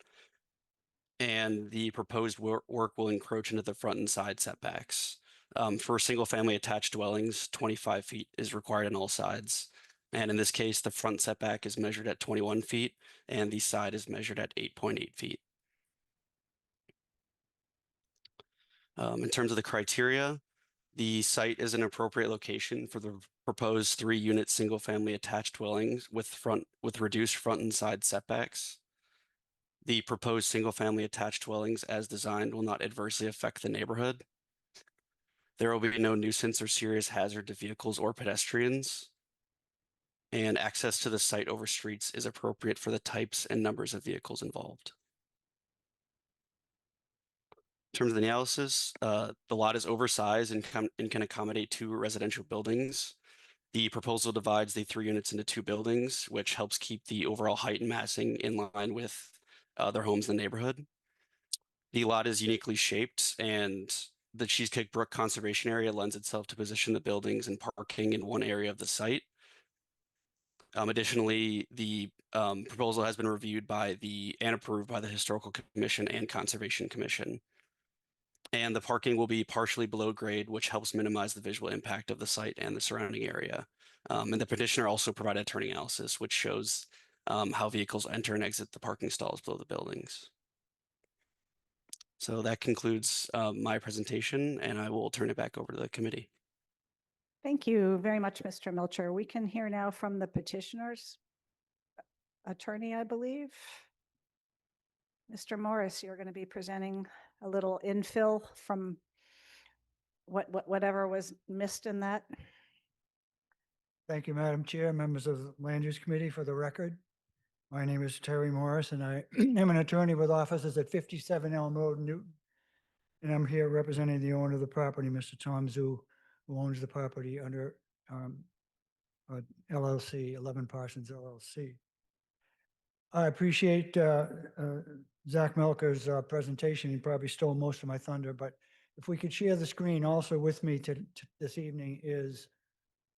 and the proposed work will encroach into the front and side setbacks. For single-family attached dwellings, 25 feet is required on all sides. And in this case, the front setback is measured at 21 feet and the side is measured at 8.8 feet. In terms of the criteria, the site is an appropriate location for the proposed 3-unit single-family attached dwellings with reduced front and side setbacks. The proposed single-family attached dwellings as designed will not adversely affect the neighborhood. There will be no nuisance or serious hazard to vehicles or pedestrians. And access to the site over streets is appropriate for the types and numbers of vehicles involved. In terms of the analysis, the lot is oversized and can accommodate 2 residential buildings. The proposal divides the 3 units into 2 buildings, which helps keep the overall height and massing in line with other homes in the neighborhood. The lot is uniquely shaped, and the Cheesecake Brook Conservation Area lends itself to position the buildings and parking in one area of the site. Additionally, the proposal has been reviewed by and approved by the Historical Commission and Conservation Commission. And the parking will be partially below grade, which helps minimize the visual impact of the site and the surrounding area. And the petitioner also provided turning analysis, which shows how vehicles enter and exit the parking stalls below the buildings. So that concludes my presentation, and I will turn it back over to the committee. Thank you very much, Mr. Milcher. We can hear now from the petitioner's attorney, I believe. Mr. Morris, you're going to be presenting a little infill from whatever was missed in that. Thank you, Madam Chair, members of the Land Use Committee. For the record, my name is Terry Morris, and I am an attorney with offices at 57 Elm Road, Newton. And I'm here representing the owner of the property, Mr. Tom Zhu, who owns the property under LLC, 11 Parsons LLC. I appreciate Zach Melker's presentation. He probably stole most of my thunder, but if we could share the screen, also with me this evening is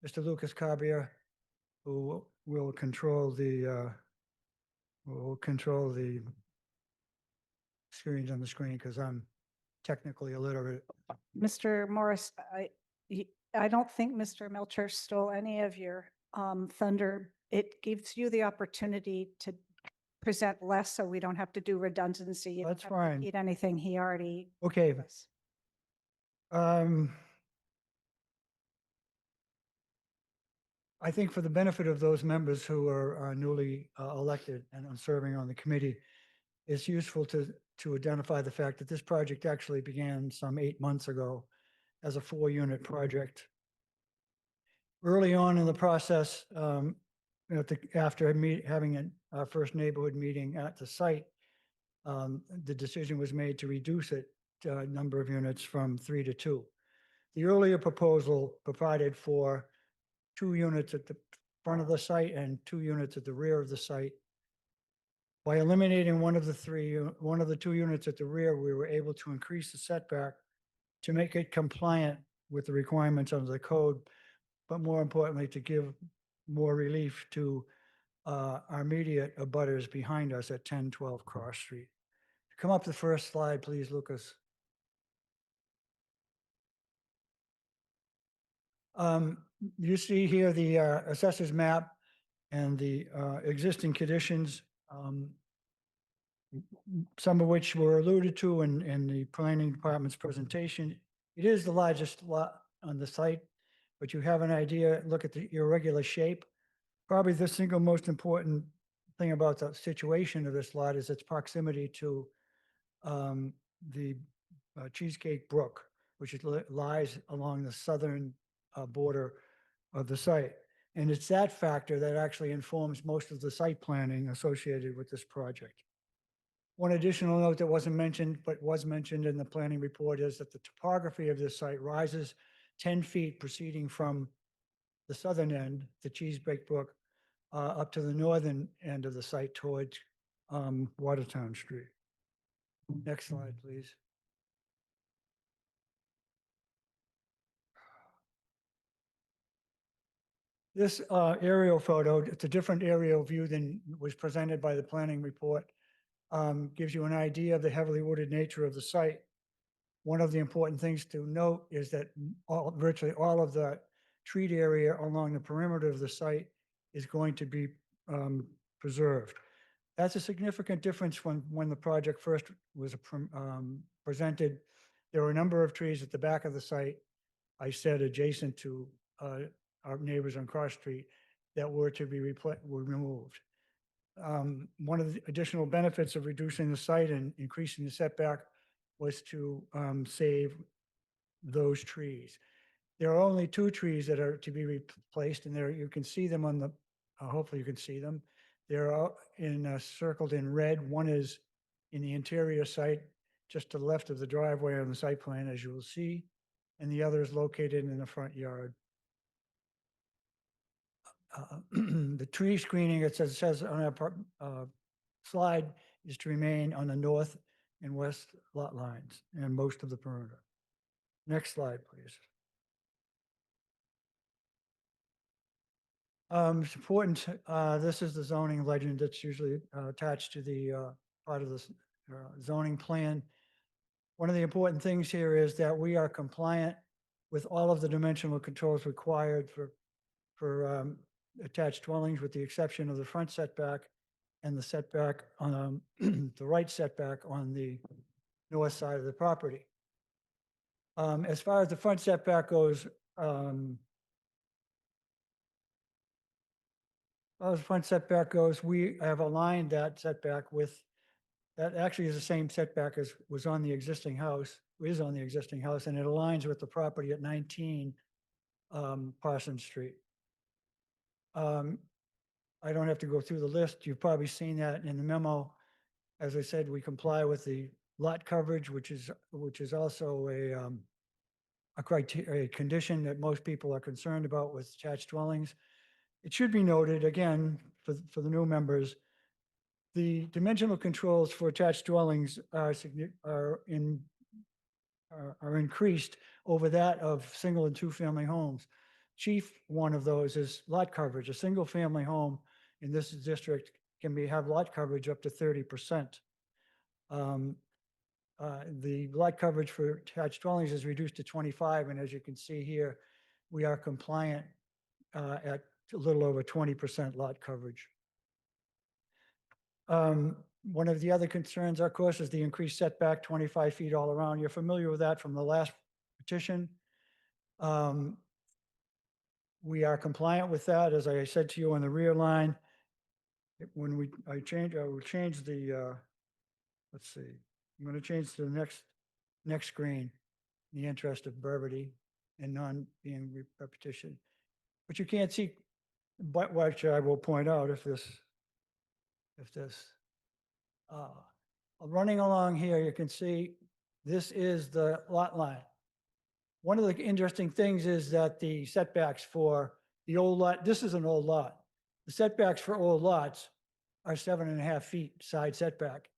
Mr. Lucas Carbier, who will control the screens on the screen because I'm technically illiterate. Mr. Morris, I don't think Mr. Milcher stole any of your thunder. It gives you the opportunity to present less so we don't have to do redundancy. You don't That's have to fine. repeat anything he already. Okay. gave us. I think for the benefit of those members who are newly elected and are serving on the committee, it's useful to identify the fact that this project actually began some 8 months ago as a 4-unit project. Early on in the process, after having our first neighborhood meeting at the site, the decision was made to reduce it number of units from 3 to 2. The earlier proposal provided for 2 units at the front of the site and 2 units at the rear of the site. By eliminating one of the 2 units at the rear, we were able to increase the setback to make it compliant with the requirements of the code, but more importantly, to give more relief to our immediate abutters behind us at 1012 Cross Street. Come up to the first slide, please, Lucas. You see here the assessor's map and the existing conditions, some of which were alluded to in the planning department's presentation. It is the largest lot on the site, but you have an idea, look at the irregular shape. Probably the single most important thing about the situation of this lot is its proximity to the Cheesecake Brook, which lies along the southern border of the site. And it's that factor that actually informs most of the site planning associated with this project. One additional note that wasn't mentioned, but was mentioned in the planning report, is that the topography of this site rises 10 feet proceeding from the southern end, the Cheesecake Brook, up to the northern end of the site towards Watertown Street. Next slide, please. This aerial photo, it's a different aerial view than was presented by the planning report, gives you an idea of the heavily wooded nature of the site. One of the important things to note is that virtually all of the treat area along the perimeter of the site is going to be preserved. That's a significant difference when the project first was presented. There were a number of trees at the back of the site, I said adjacent to our neighbors on Cross Street, that were to be removed. One of the additional benefits of reducing the site and increasing the setback was to save those trees. There are only 2 trees that are to be replaced, and there you can see them on the, hopefully you can see them. They're all circled in red. One is in the interior site, just to the left of the driveway on the site plan, as you will see, and the other is located in the front yard. The tree screening, it says on our slide, is to remain on the north and west lot lines and most of the perimeter. Next slide, please. It's important, this is the zoning legend that's usually attached to the part of the zoning plan. One of the important things here is that we are compliant with all of the dimensional controls required for attached dwellings, with the exception of the front setback and the setback on the right setback on the north side of the property. As far as the front setback goes, we have aligned that setback with, that actually is the same setback as was on the existing house, and it aligns with the property at 19 Parsons Street. I don't have to go through the list. You've probably seen that in the memo. As I said, we comply with the lot coverage, which is also a condition that most people are concerned about with attached dwellings. It should be noted, again, for the new members, the dimensional controls for attached dwellings are increased over that of single and two-family homes. Chief one of those is lot coverage. A single-family home in this district can have lot coverage up to 30%. The lot coverage for attached dwellings is reduced to 25, and as you can see here, we are compliant at a little over 20% lot coverage. One of the other concerns, of course, is the increased setback, 25 feet all around. You're familiar with that from the last petition. We are compliant with that, as I said to you on the rear line. When I will change the, let's see, I'm going to change to the next screen in the interest of brevity and non being repetition. But you can't see, but which I will point out running along here, you can see this is the lot line. One of the interesting things is that the setbacks for the old lot, this is an old lot. The setbacks for old lots are 7.5 feet side setback.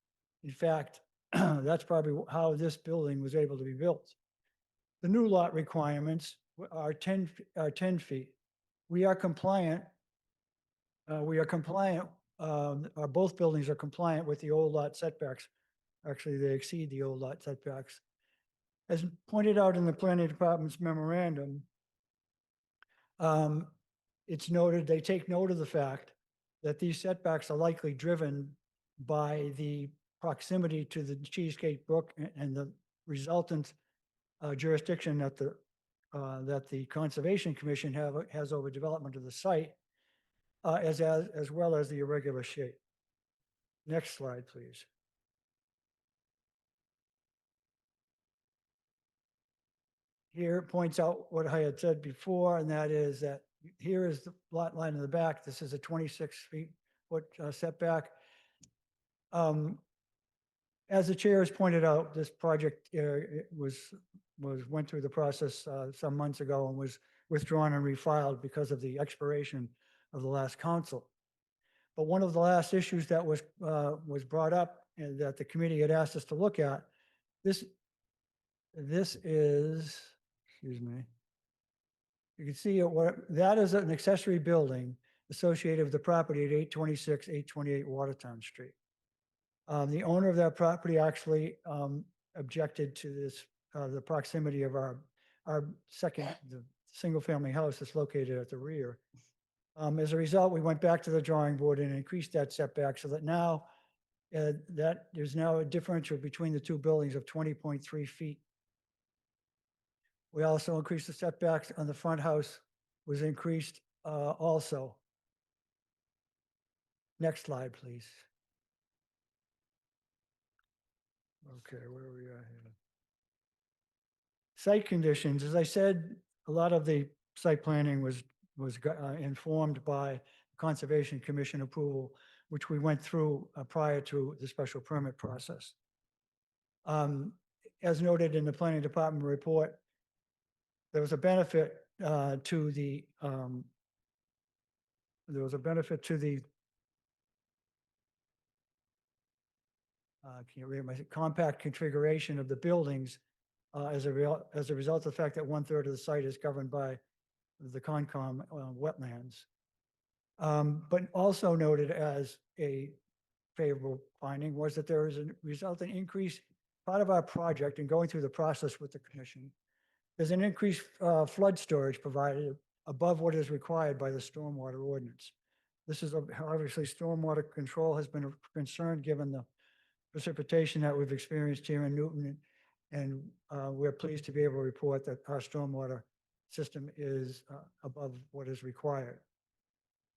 In fact, that's probably how this building was able to be built. The new lot requirements are 10 feet. We are compliant. Both buildings are compliant with the old lot setbacks. Actually, they exceed the old lot setbacks. As pointed out in the planning department's memorandum, it's noted, they take note of the fact that these setbacks are likely driven by the proximity to the Cheesecake Brook and the resultant jurisdiction that the Conservation Commission has over development of the site, as well as the irregular shape. Next slide, please. Here it points out what I had said before, and that is that here is the lot line in the back. This is a 26-foot setback. As the chair has pointed out, this project went through the process some months ago and was withdrawn and refiled because of the expiration of the last council. But one of the last issues that was brought up and that the committee had asked us to look at, this is, excuse me, you can see that is an accessory building associated with the property at 826, 828 Watertown Street. The owner of that property actually objected to this, the proximity of our the single-family house that's located at the rear. As a result, we went back to the drawing board and increased that setback so that now there's now a differential between the two buildings of 20.3 feet. We also increased the setbacks on the front house was increased also. Next slide, please. Okay, where are we at here? Site conditions, as I said, a lot of the site planning was informed by Conservation Commission approval, which we went through prior to the special permit process. As noted in the planning department report, there was a benefit to the compact configuration of the buildings as a result of the fact that 1/3 of the site is governed by the Concom wetlands. But also noted as a favorable finding was that there is a resultant increase part of our project and going through the process with the commission, there's an increased flood storage provided above what is required by the stormwater ordinance. This is obviously stormwater control has been a concern given the precipitation that we've experienced here in Newton. And we're pleased to be able to report that our stormwater system is above what is required.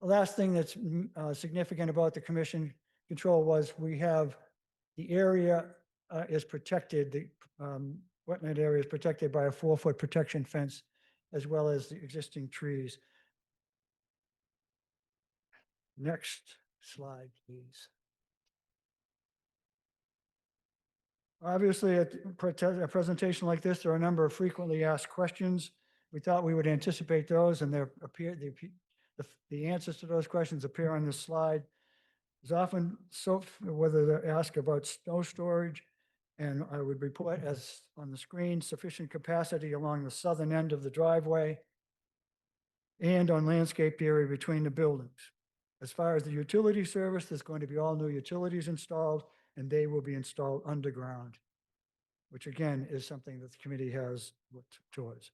The last thing that's significant about the commission control was we have the area is protected, the wetland area is protected by a 4-foot protection fence, as well as the existing trees. Next slide, please. Obviously, at a presentation like this, there are a number of frequently asked questions. We thought we would anticipate those, and the answers to those questions appear on this slide. There's often whether they ask about snow storage, and I would report as on the screen, sufficient capacity along the southern end of the driveway and on landscape area between the buildings. As far as the utility service, there's going to be all new utilities installed, and they will be installed underground, which again is something that the committee has looked towards.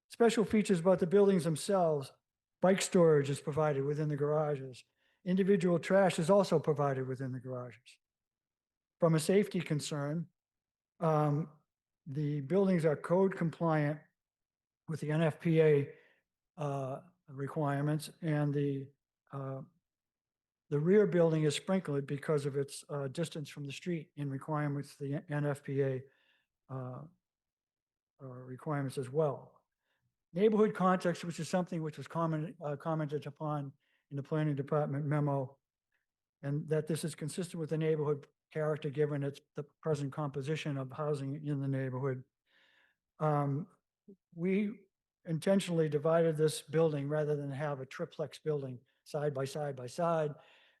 Special features about the buildings themselves: bike storage is provided within the garages. Individual trash is also provided within the garages. From a safety concern, the buildings are code compliant with the NFPA requirements, and the rear building is sprinkled because of its distance from the street in requirements, the NFPA requirements as well. Neighborhood context, which is something which was commented upon in the planning department memo, and that this is consistent with the neighborhood character given the present composition of housing in the neighborhood. We intentionally divided this building rather than have a triplex building side by side by side.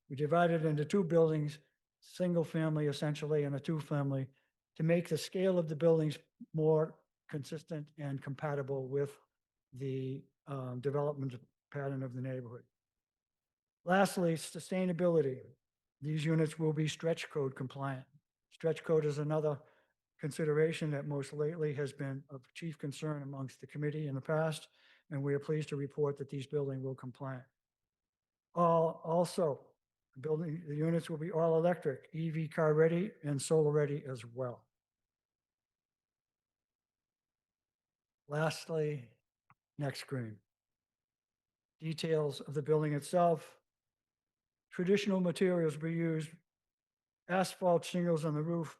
We divided it into 2 buildings, single family essentially, and a 2-family, to make the scale of the buildings more consistent and compatible with the development pattern of the neighborhood. Lastly, sustainability. These units will be stretch code compliant. Stretch code is another consideration that most lately has been of chief concern amongst the committee in the past, and we are pleased to report that these buildings will comply. Also, the units will be all electric, EV car ready, and solar ready as well. Lastly, next screen. Details of the building itself. Traditional materials will be used: asphalt shingles on the roof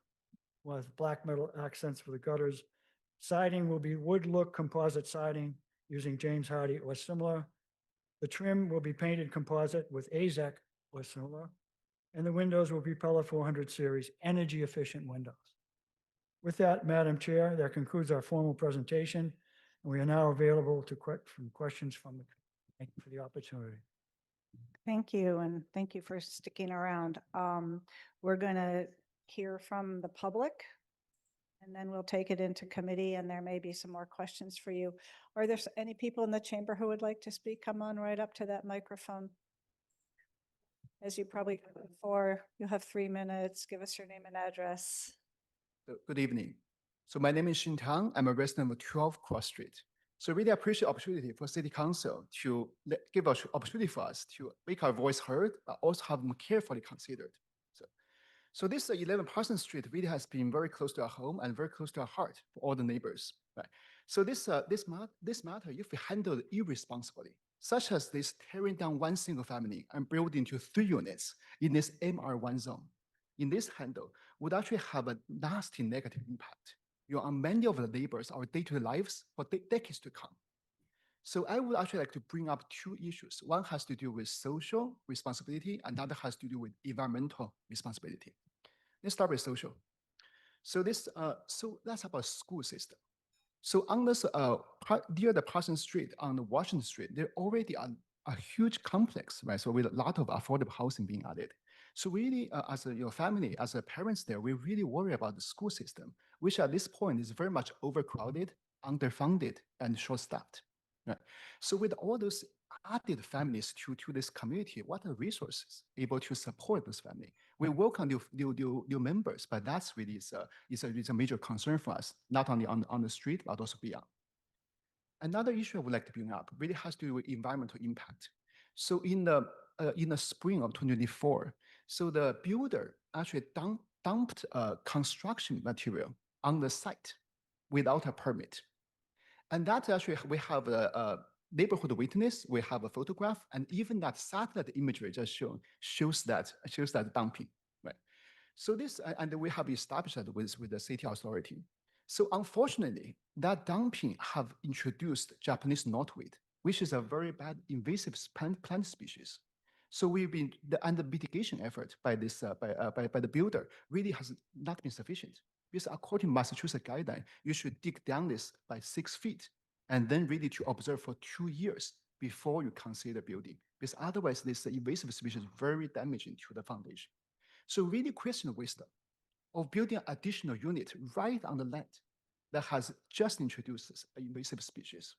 with black metal accents for the gutters. Siding will be wood look composite siding using James Hardie or similar. The trim will be painted composite with AZEK or similar. And the windows will be Pella 400 series energy efficient windows. With that, Madam Chair, that concludes our formal presentation. And we are now available to questions from the committee. Thank you for the opportunity. Thank you, and thank you for sticking around. We're going to hear from the public, and then we'll take it into committee, and there may be some more questions for you. Are there any people in the chamber who would like to speak? Come on right up to that microphone. As you probably heard before, you'll have 3 minutes. Give us your name and address. Good evening. So my name is Xin Tang. I'm a resident of 12 Cross Street. So really appreciate the opportunity for City Council to give us opportunity for us to make our voice heard, but also have them carefully considered. So this 11 Parsons Street really has been very close to our home and very close to our heart for all the neighbors. Right? So this matter, if we handle it irresponsibly, such as this tearing down one single family and building to 3 units in this MR1 zone, in this handle would actually have a nasty negative impact on many of the neighbors, our day-to-day lives for decades to come. So I would actually like to bring up 2 issues. One has to do with social responsibility, and the other has to do with environmental responsibility. Let's start with social. So that's about school system. So on this near the Parsons Street on the Washington Street, there already are a huge complex, right? So with a lot of affordable housing being added. So really, as a family, as a parents there, we really worry about the school system, which at this point is very much overcrowded, underfunded, and short-staffed. Right? So with all those added families to this community, what are resources able to support this family? We welcome new members, but that's really is a major concern for us, not only on the street, but also beyond. Another issue I would like to bring up really has to do with environmental impact. So in the spring of 2024, so the builder actually dumped construction material on the site without a permit. And that actually, we have a neighborhood witness, we have a photograph, and even that satellite imagery just shows that dumping, right? So this, and we have established that with the city authority. So unfortunately, that dumping have introduced Japanese knotweed, which is a very bad invasive plant species. So we've been, and the mitigation effort by this by the builder really has not been sufficient. Because according to Massachusetts guideline, you should dig down this by 6 feet and then really to observe for 2 years before you consider building. Because otherwise, this invasive species is very damaging to the foundation. So really question the wisdom of building additional unit right on the land that has just introduced this invasive species.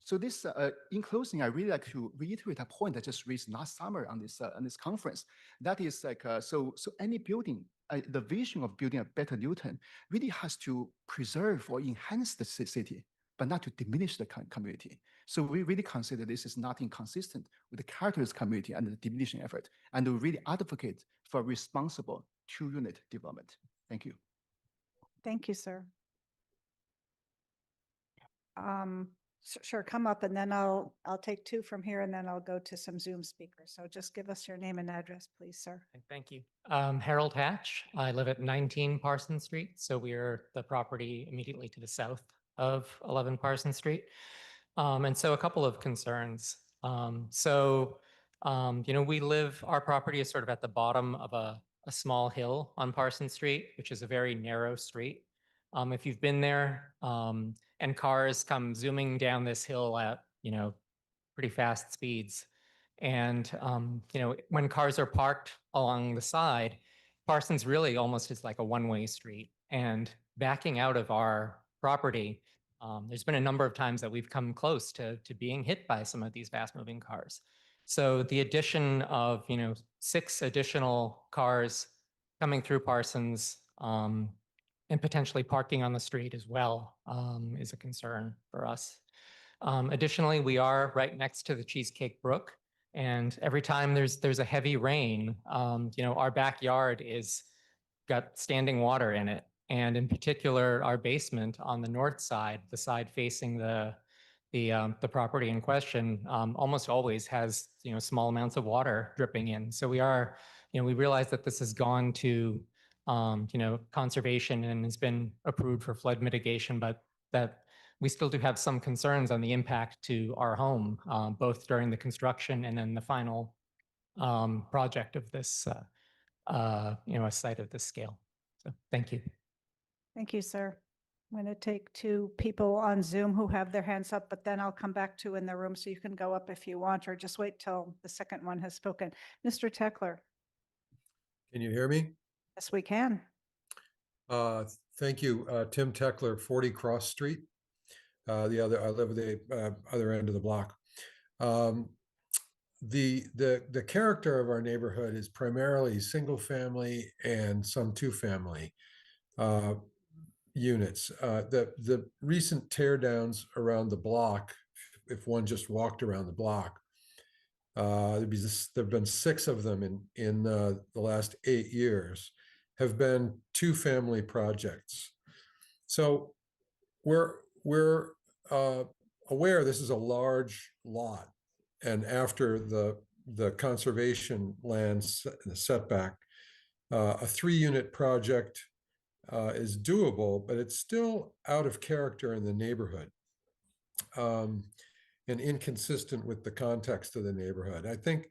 So this, in closing, I really like to reiterate a point I just raised last summer on this conference. That is like, so any building, the vision of building a better Newton really has to preserve or enhance the city, but not to diminish the community. So we really consider this is not inconsistent with the character of this community and the diminishing effort, and to really advocate for responsible 2-unit development. Thank you. Thank you, sir. Sure, come up and then I'll take 2 from here and then I'll go to some Zoom speakers. So just give us your name and address, please, sir. Thank you. Harold Hatch. I live at 19 Parsons Street. So we're the property immediately to the south of 11 Parsons Street. And so a couple of concerns. Our property is sort of at the bottom of a small hill on Parsons Street, which is a very narrow street. If you've been there, and cars come zooming down this hill at, pretty fast speeds. And, when cars are parked along the side, Parsons really almost is like a one-way street. And backing out of our property, there's been a number of times that we've come close to being hit by some of these fast-moving cars. So the addition of, 6 additional cars coming through Parsons, and potentially parking on the street as well is a concern for us. Additionally, we are right next to the Cheesecake Brook, and every time there's a heavy rain, our backyard is got standing water in it, and in particular, our basement on the north side, the side facing the property in question, almost always has small amounts of water dripping in. So we realize that this has gone to conservation and has been approved for flood mitigation, but that we still do have some concerns on the impact to our home, both during the construction and then the final project of this, a site of this scale. So thank you. Thank you, sir. I'm going to take 2 people on Zoom who have their hands up, but then I'll come back to in the room so you can go up if you want, or just wait till the second one has spoken. Mr. Techler. Can you hear me? Yes, we can. Thank you. Tim Techler, 40 Cross Street. I live at the other end of the block. The character of our neighborhood is primarily single family and some 2-family units. The recent teardowns around the block, if one just walked around the block, there've been 6 of them in the last 8 years, have been 2-family projects. So we're aware this is a large lot, and after the conservation land setback, a 3-unit project is doable, but it's still out of character in the neighborhood, and inconsistent with the context of the neighborhood. I think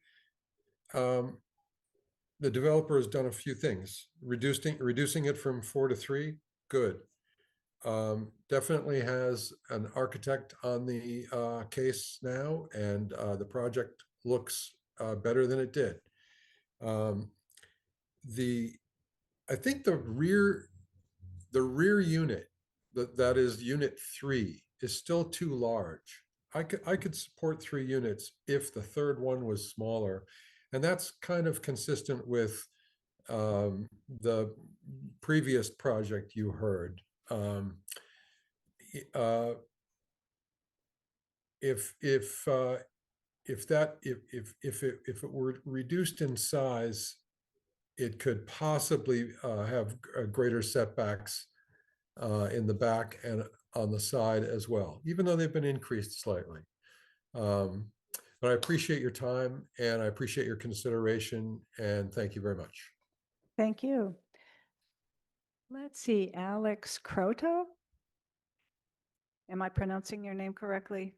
the developer has done a few things. Reducing it from 4 to 3, good. Definitely has an architect on the case now, and the project looks better than it did. I think the rear unit, that is unit 3, is still too large. I could support 3 units if the third one was smaller. And that's kind of consistent with the previous project you heard. i- uh, if that if it were reduced in size, it could possibly have greater setbacks in the back and on the side as well, even though they've been increased slightly. But I appreciate your time and I appreciate your consideration, and thank you very much. Thank you. Let's see, Alex Croto? Am I pronouncing your name correctly?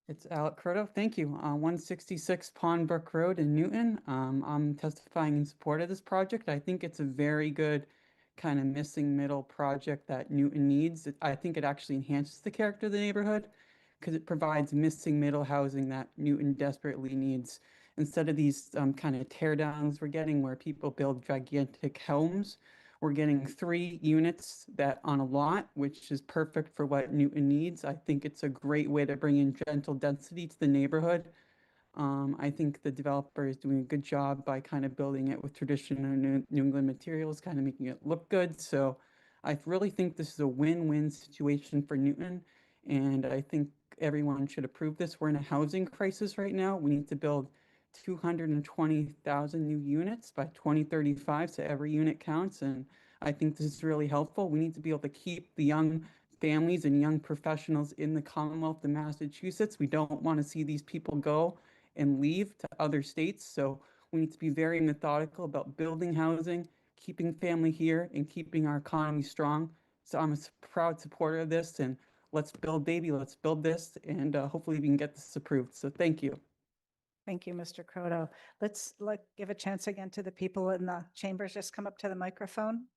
It's Alec Croto. Thank you. 166 Pond Brook Road in Newton. I'm testifying in support of this project. I think it's a very good kind of missing middle project that Newton needs. I think it actually enhances the character of the neighborhood because it provides missing middle housing that Newton desperately needs. Instead of these kind of tear downs we're getting where people build gigantic homes, we're getting 3 units that on a lot, which is perfect for what Newton needs. I think it's a great way to bring in gentle density to the neighborhood. I think the developer is doing a good job by kind of building it with traditional New England materials, kind of making it look good. So I really think this is a win-win situation for Newton. And I think everyone should approve this. We're in a housing crisis right now. We need to build 220,000 new units by 2035, so every unit counts. And I think this is really helpful. We need to be able to keep the young families and young professionals in the Commonwealth of Massachusetts. We don't want to see these people go and leave to other states. So we need to be very methodical about building housing, keeping family here, and keeping our economy strong. So I'm a proud supporter of this, and let's build, baby, let's build this, and hopefully we can get this approved. So thank you. Thank you, Mr. Croto. Let's give a chance again to the people in the chambers. Just come up to the microphone.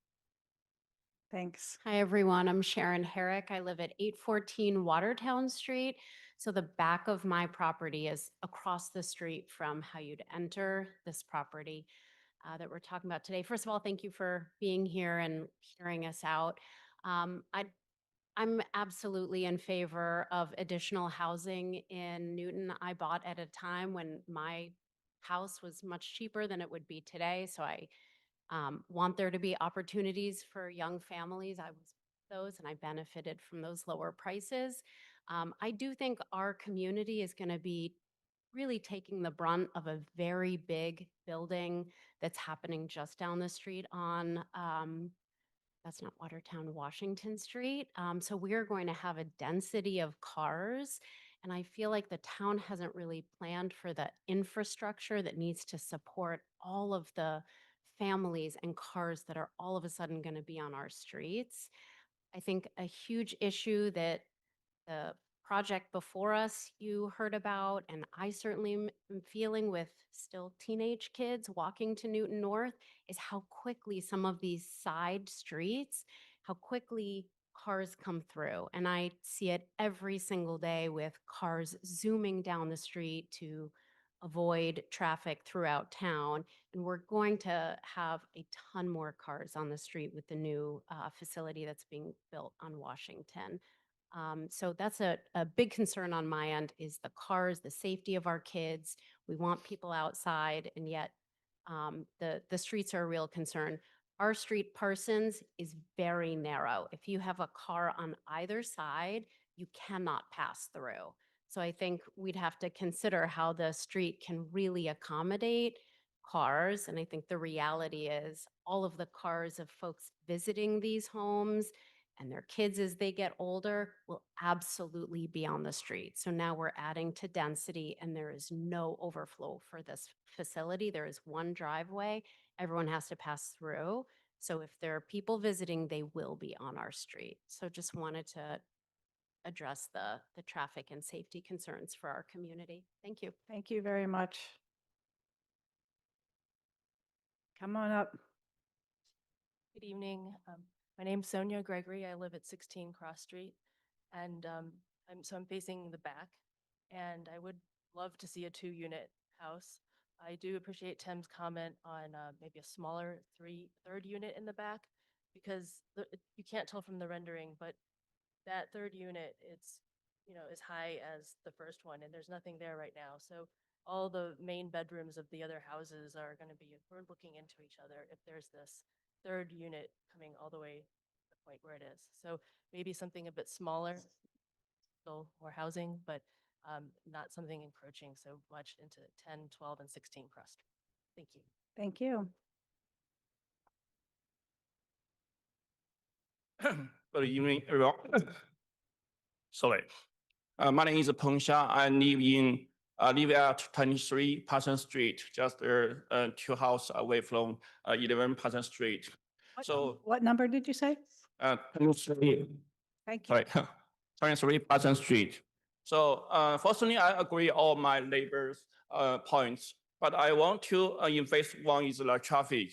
Thanks. Hi, everyone. I'm Sharon Herrick. I live at 814 Watertown Street. So the back of my property is across the street from how you'd enter this property that we're talking about today. First of all, thank you for being here and hearing us out. I'm absolutely in favor of additional housing in Newton. I bought at a time when my house was much cheaper than it would be today. So I want there to be opportunities for young families. I was those and I benefited from those lower prices. I do think our community is going to be really taking the brunt of a very big building that's happening just down the street on that's not Watertown, Washington Street. So we're going to have a density of cars. And I feel like the town hasn't really planned for the infrastructure that needs to support all of the families and cars that are all of a sudden going to be on our streets. I think a huge issue that the project before us you heard about, and I certainly am feeling with still teenage kids walking to Newton North, is how quickly some of these side streets, how quickly cars come through. And I see it every single day with cars zooming down the street to avoid traffic throughout town. And we're going to have a ton more cars on the street with the new facility that's being built on Washington. So that's a big concern on my end is the cars, the safety of our kids. We want people outside, and yet the streets are a real concern. Our street, Parsons, is very narrow. If you have a car on either side, you cannot pass through. So I think we'd have to consider how the street can really accommodate cars. And I think the reality is all of the cars of folks visiting these homes and their kids as they get older will absolutely be on the street. So now we're adding to density and there is no overflow for this facility. There is one driveway. Everyone has to pass through. So if there are people visiting, they will be on our street. So just wanted to address the traffic and safety concerns for our community. Thank you. Thank you very much. Come on up. Good evening. My name's Sonia Gregory. I live at 16 Cross Street, and I'm facing the back, and I would love to see a 2-unit house. I do appreciate Tim's comment on maybe a smaller third unit in the back, because you can't tell from the rendering, but that third unit, it's as high as the first one, and there's nothing there right now. So all the main bedrooms of the other houses are going to be, we're looking into each other if there's this third unit coming all the way to the point where it is. So maybe something a bit smaller, still more housing, but not something encroaching so much into 10, 12, and 16 Cross Street. Thank you. Thank you. Good evening, everyone. Sorry. My name is Peng Xia. I live at 23 Parsons Street, just 2 houses away from 11 Parsons Street. So, What number did you say? 23. Thank you. Sorry, 23 Parsons Street. So, firstly, I agree all my neighbors' points, but I want to emphasize one is the traffic,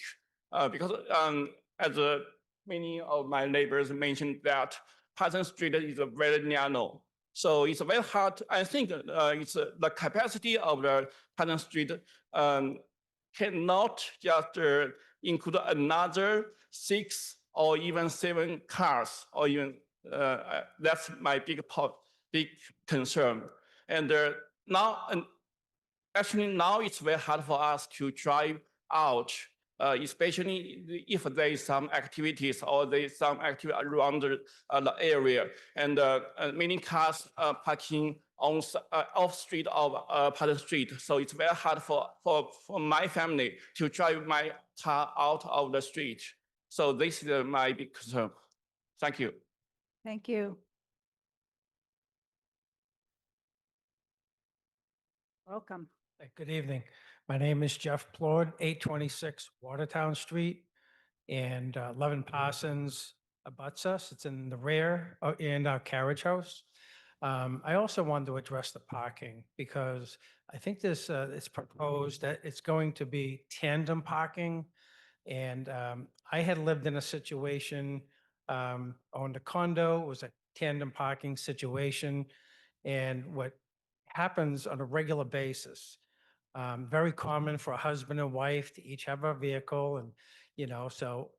because as many of my neighbors mentioned that Parsons Street is very narrow. So it's very hard. I think it's the capacity of the Parsons Street cannot just include another 6 or even 7 cars, or even that's my big concern. And actually now it's very hard for us to drive out, especially if there is some activities or there is some activity around the area, and many cars parking on off street of Parsons Street. So it's very hard for my family to drive my car out of the street. So this is my big concern. Thank you. Thank you. Welcome. Good evening. My name is Jeff Plord, 826 Watertown Street, and 11 Parsons abuts us. It's in the rear in our carriage house. I also wanted to address the parking because I think this it's proposed that it's going to be tandem parking. And I had lived in a situation, owned a condo, it was a tandem parking situation. And what happens on a regular basis, very common for a husband and wife to each have a vehicle, and so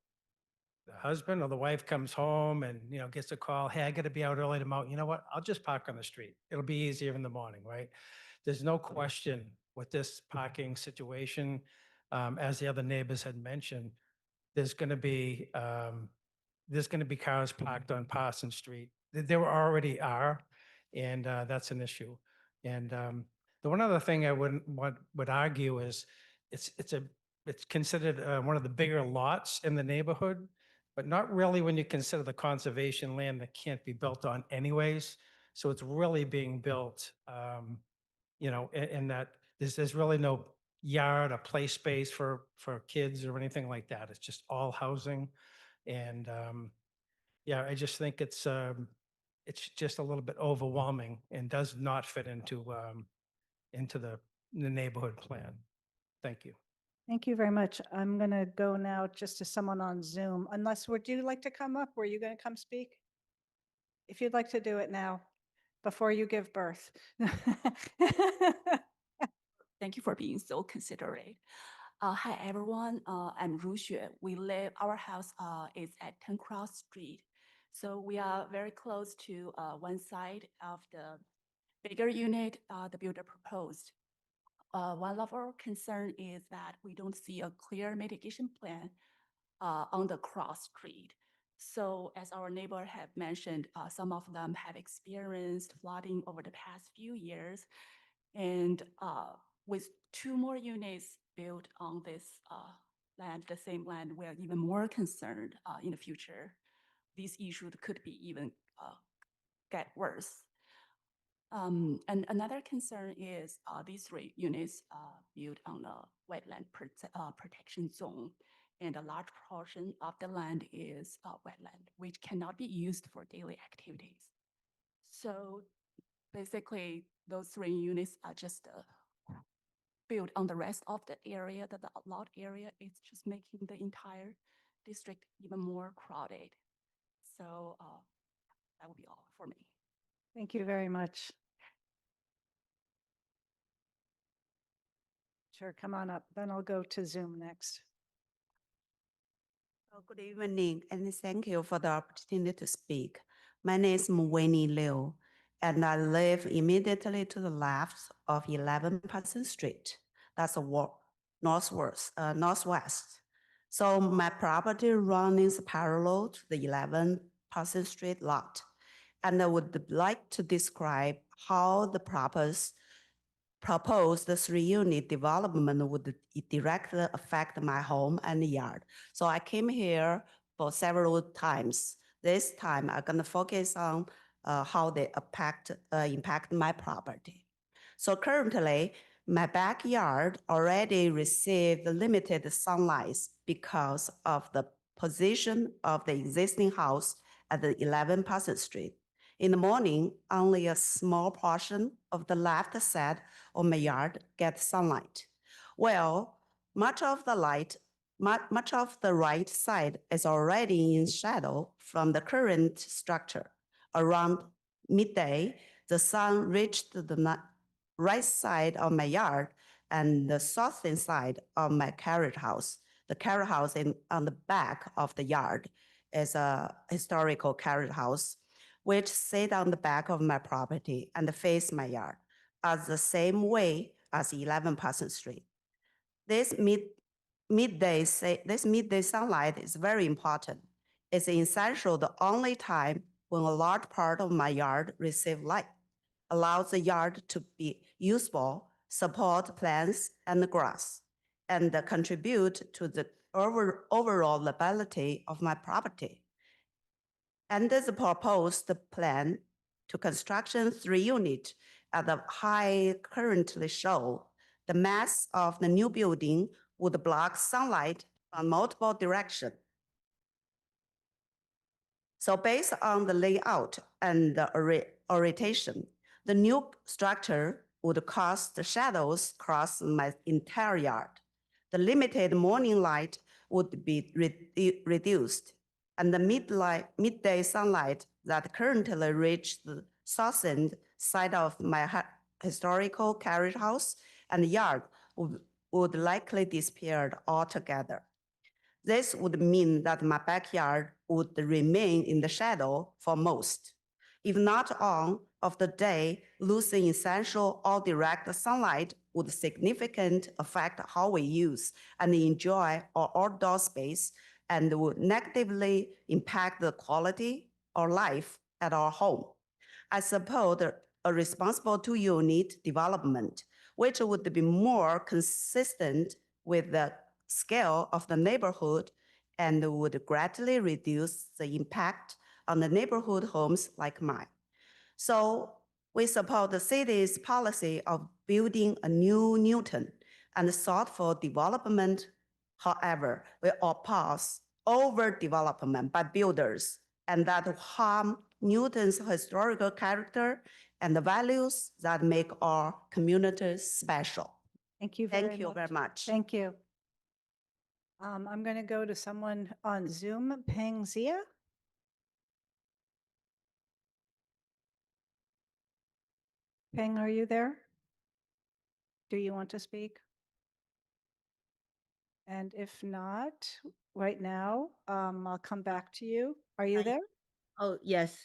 the husband or the wife comes home and gets a call, hey, I got to be out early tomorrow. You know what, I'll just park on the street, it'll be easier in the morning, right? There's no question with this parking situation, as the other neighbors had mentioned, there's going to be cars parked on Parsons Street. There already are, and that's an issue. And the one other thing I would argue is it's considered one of the bigger lots in the neighborhood, but not really when you consider the conservation land that can't be built on anyways. So it's really being built, in that there's really no yard or play space for kids or anything like that. It's just all housing. And yeah, I just think it's just a little bit overwhelming and does not fit into the neighborhood plan. Thank you. Thank you very much. I'm going to go now just to someone on Zoom. Unless, would you like to come up? Were you going to come speak? If you'd like to do it now, before you give birth. Thank you for being so considerate. Hi, everyone. I'm Ru Xue. Our house is at 10 Cross Street. So we are very close to one side of the bigger unit the builder proposed. One of our concern is that we don't see a clear mitigation plan on the Cross Street. So as our neighbor have mentioned, some of them have experienced flooding over the past few years. And with 2 more units built on this land, the same land, we're even more concerned in the future. These issues could be even get worse. And another concern is these 3 units built on a wetland protection zone, and a large portion of the land is wetland, which cannot be used for daily activities. So basically, those 3 units are just built on the rest of the area, the lot area. It's just making the entire district even more crowded. So that would be all for me. Thank you very much. Sure, come on up. Then I'll go to Zoom next. Good evening, and thank you for the opportunity to speak. My name is Muweni Liu, and I live immediately to the left of 11 Parsons Street. That's a northwest. So my property runs parallel to the 11 Parsons Street lot. And I would like to describe how the proposed 3-unit development would directly affect my home and yard. So I came here for several times. This time I'm gonna focus on how they impact my property. So currently, my backyard already received limited sunlight because of the position of the existing house at the 11 Parsons Street. In the morning, only a small portion of the left side of my yard gets sunlight. Well, much of the right side is already in shadow from the current structure. Around midday, the sun reached the right side of my yard and the southern side of my carriage house. The carriage house on the back of the yard is a historical carriage house, which sit on the back of my property and face my yard, as the same way as 11 Parsons Street. This midday sunlight is very important. It's essential the only time when a large part of my yard receive light, allows the yard to be usable, support plants and grass, and contribute to the overall livability of my property. Under the proposed plan to construction 3-unit at the height currently show, the mass of the new building would block sunlight from multiple directions. So based on the layout and the orientation, the new structure would cast the shadows across my entire yard. The limited morning light would be reduced, and the midday sunlight that currently reaches the southern side of my historical carriage house and yard would likely disappear altogether. This would mean that my backyard would remain in the shadow for most, if not all, of the day. Losing essential or direct sunlight would significantly affect how we use and enjoy our outdoor space and would negatively impact the quality of life at our home. I support a responsible 2-unit development, which would be more consistent with the scale of the neighborhood and would greatly reduce the impact on the neighborhood homes like mine. So we support the city's policy of building a new Newton and thoughtful development. However, we oppose overdevelopment by builders and that harm Newton's historical character and the values that make our communities special. Thank you Thank you very much. Thank you. I'm going to go to someone on Zoom, Peng Zia. Peng, are you there? Do you want to speak? And if not, right now, I'll come back to you. Are you there? Oh, yes.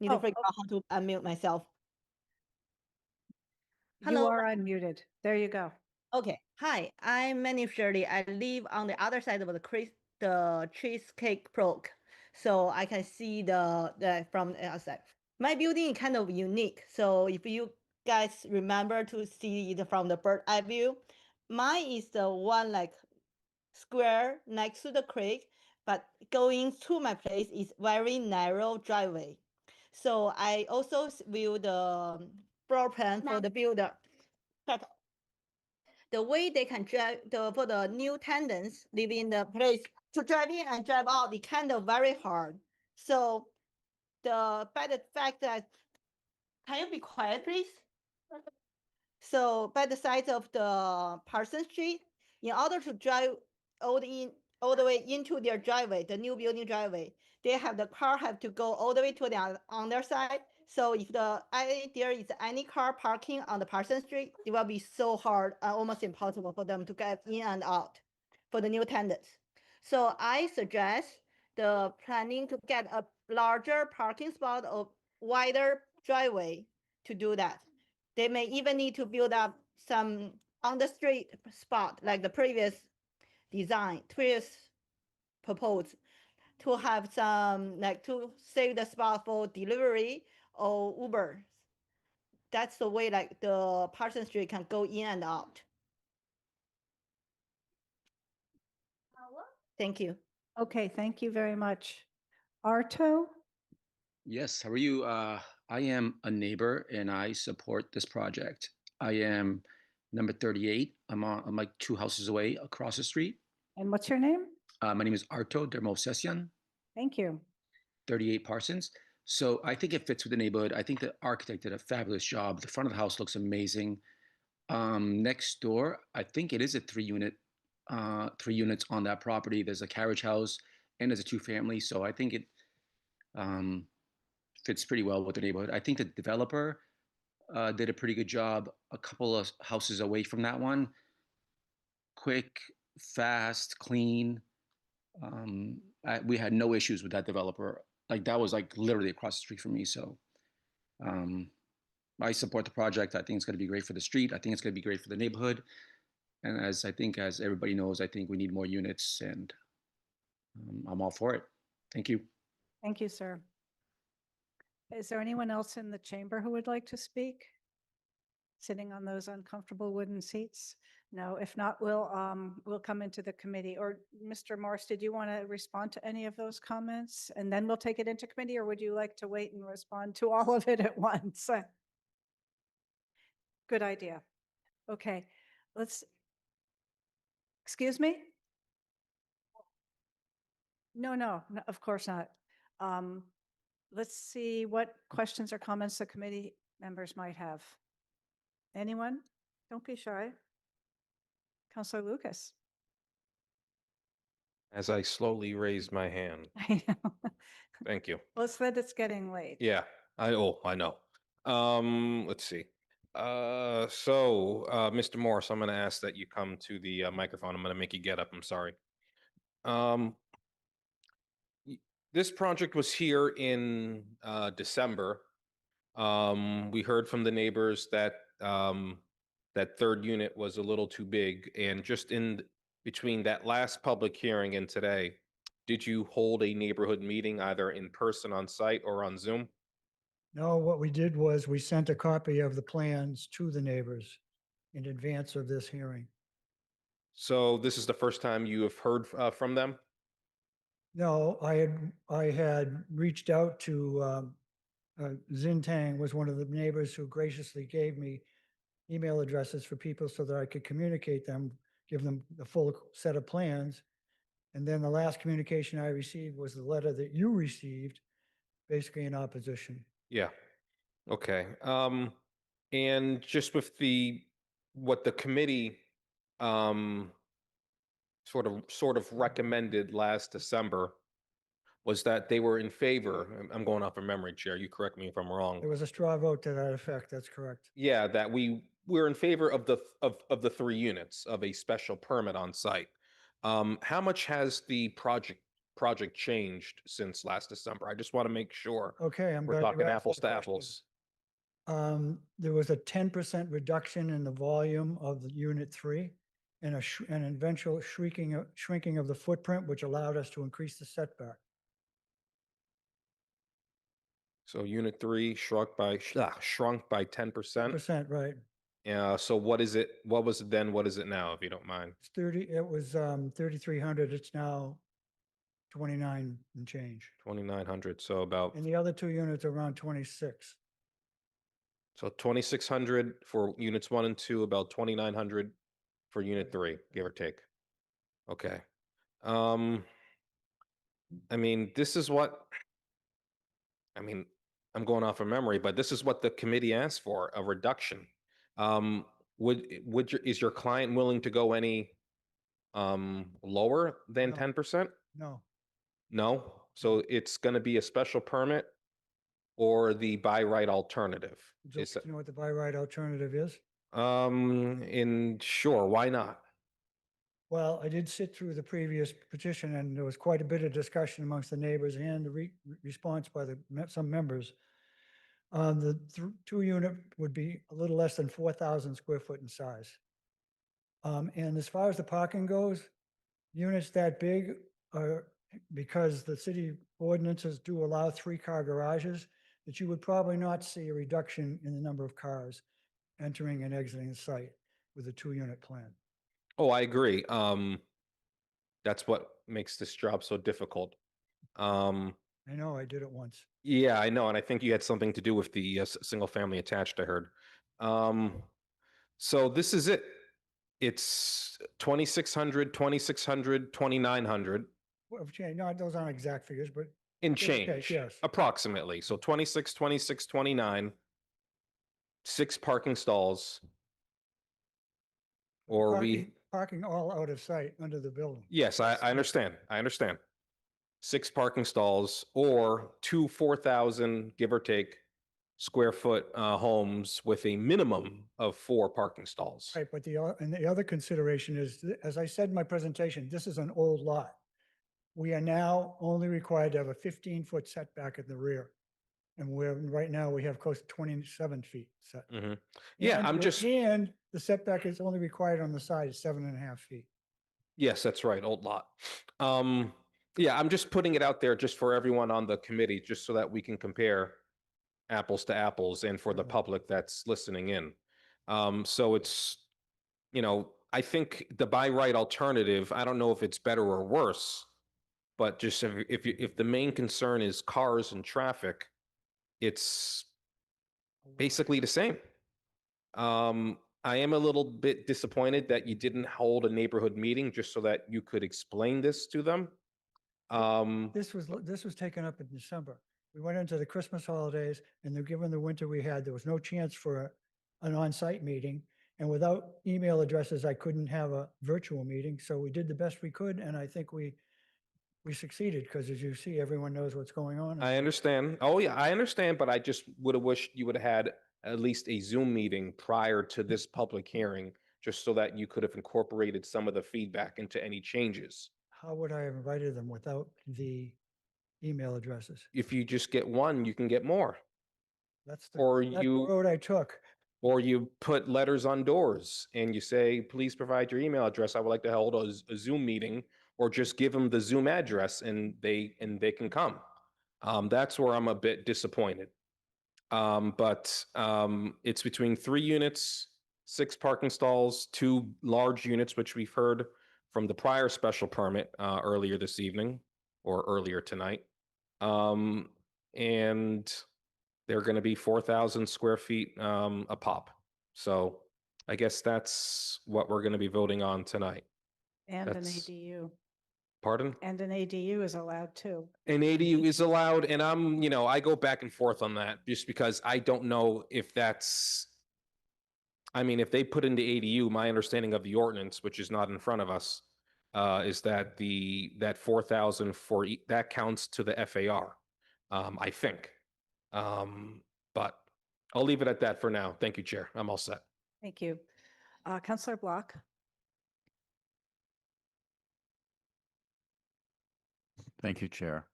Need Oh, to figure out how to unmute myself. You Hello. are unmuted. There you go. Okay. Hi, I'm Manny Shirley. I live on the other side of the Cheesecake Brook, so I can see the from the outside. My building is kind of unique. So if you guys remember to see it from the bird eye view, mine is the one like square next to the creek, but going to my place is very narrow driveway. So I also view the floor plan for the builder. But the way they can drive for the new tenants living in the place to drive in and drive out, it kind of very hard. So by the fact that, can you be quiet, please? So by the side of the Parsons Street, in order to drive all the way into their driveway, the new building driveway, they have the car have to go all the way to the on their side. So if there is any car parking on the Parsons Street, it will be so hard, almost impossible for them to get in and out for the new tenants. So I suggest the planning to get a larger parking spot of wider driveway to do that. They may even need to build up some on the street spot, like the previous proposed, to have some, like to save the spot for delivery or Uber. That's the way like the Parsons Street can go in and out. Thank you. Okay, thank you very much. Arto? Yes, how are you? I am a neighbor and I support this project. I am number 38. I'm like 2 houses away across the street. And what's your name? My name is Arto Dermovsesian, Thank you. 38 Parsons. So I think it fits with the neighborhood. I think the architect did a fabulous job. The front of the house looks amazing. Next door, I think it is a 3-unit, 3 units on that property. There's a carriage house and there's a 2-family. So I think it fits pretty well with the neighborhood. I think the developer did a pretty good job. A couple of houses away from that one, quick, fast, clean. We had no issues with that developer. Like that was like literally across the street from me. So I support the project. I think it's going to be great for the street. I think it's going to be great for the neighborhood. And as everybody knows, I think we need more units, and I'm all for it. Thank you. Thank you, sir. Is there anyone else in the chamber who would like to speak? Sitting on those uncomfortable wooden seats? No, if not, we'll come into the committee. Or Mr. Morse, did you want to respond to any of those comments? And then we'll take it into committee, or would you like to wait and respond to all of it at once? Good idea. Okay, excuse me? No, of course not. Let's see what questions or comments the committee members might have. Anyone? Don't be shy. Councilor Lucas. As I slowly raise my hand. I know. Thank you. Well, it's that it's getting late. Yeah, I know. Let's see. Mr. Morris, I'm going to ask that you come to the microphone. I'm going to make you get up. I'm sorry. This project was here in December. We heard from the neighbors that that 3rd unit was a little too big, and just in between that last public hearing and today, did you hold a neighborhood meeting either in person on site or on Zoom? No, what we did was we sent a copy of the plans to the neighbors in advance of this hearing. So this is the first time you have heard from them? No, I had reached out to Xin Tang, was one of the neighbors who graciously gave me email addresses for people so that I could communicate them, give them the full set of plans. And then the last communication I received was the letter that you received, basically in opposition. Yeah. Okay. And just with what the committee sort of recommended last December was that they were in favor. I'm going off of memory, Chair. You correct me if I'm wrong. There was a straw vote to that effect. That's correct. Yeah, that we're in favor of the 3 units of a special permit on site. How much has the project changed since last December? I just want to make sure. Okay, we're glad you talking asked apples that to question. apples. There was a 10% reduction in the volume of the unit 3 and an eventual shrinking of the footprint, which allowed us to increase the setback. So unit 3 shrunk by 10%. 10%, right. Yeah. So what is it? What was it then? What is it now, if you don't mind? It's 30, it was 3,300. It's now 29 and change. 2,900. So about, And the other 2 units are around 26. so 2,600 for units 1 and 2, about 2,900 for unit 3, give or take. Okay. I mean, this is what, I'm going off of memory, but this is what the committee asked for, a reduction. Is your client willing to go any lower than No. 10%? No, No? So it's going to be a special permit or the by right alternative? do you know what the by right alternative is? Sure, why not? Well, I did sit through the previous petition, and there was quite a bit of discussion amongst the neighbors and the response by some members. The two-unit would be a little less than 4,000 square foot in size. And as far as the parking goes, units that big are, because the city ordinances do allow 3-car garages, that you would probably not see a reduction in the number of cars entering and exiting the site with a 2-unit plan. Oh, I agree. That's what makes this job so difficult. I know, I did it once. Yeah, I know, and I think you had something to do with the single family attached, I heard. So this is it. It's 2,600, 2,600, 2,900 Well, no, those aren't exact figures, but in give or take, change, yes. approximately. So 26, 26, 29, 6 parking stalls. Or we, Parking all out of sight under the building. yes, I understand. I understand. 6 parking stalls or 2 4,000, give or take, square foot homes with a minimum of 4 parking stalls. Right, but the other consideration is, as I said in my presentation, this is an old lot. We are now only required to have a 15-foot setback in the rear. And right now, we have close to 27 feet set. Yeah, And I'm the- just, And the setback is only required on the side is 7.5 feet. yes, that's right, old lot. Yeah, I'm just putting it out there just for everyone on the committee, just so that we can compare apples to apples and for the public that's listening in. So it's, I think the by right alternative, I don't know if it's better or worse, but just if the main concern is cars and traffic, it's basically the same. I am a little bit disappointed that you didn't hold a neighborhood meeting just so that you could explain this to them. This was taken up in December. We went into the Christmas holidays, and given the winter we had, there was no chance for an on-site meeting. And without email addresses, I couldn't have a virtual meeting. So we did the best we could, and I think we succeeded, because as you see, everyone knows what's going on. I understand. Oh, yeah, I understand, but I just would have wished you would have had at least a Zoom meeting prior to this public hearing, just so that you could have incorporated some of the feedback into any changes. How would I have invited them without the email addresses? If you just get one, you can get more. That's Or that's the you, road I took. or you put letters on doors and you say, please provide your email address. I would like to hold a Zoom meeting, or just give them the Zoom address and they can come. That's where I'm a bit disappointed. But it's between 3 units, 6 parking stalls, 2 large units, which we've heard from the prior special permit earlier this evening or earlier tonight. And they're going to be 4,000 square feet a pop. So I guess that's what we're going to be voting on tonight. And an That's- ADU. Pardon? And an ADU is allowed too. An ADU is allowed, and I go back and forth on that just because I don't know if that's, if they put in the ADU, my understanding of the ordinance, which is not in front of us, is that that 4,000 that counts to the FAR, I think. But I'll leave it at that for now. Thank you, Chair. I'm all set. Thank you. Counselor Block? Thank you, Chair.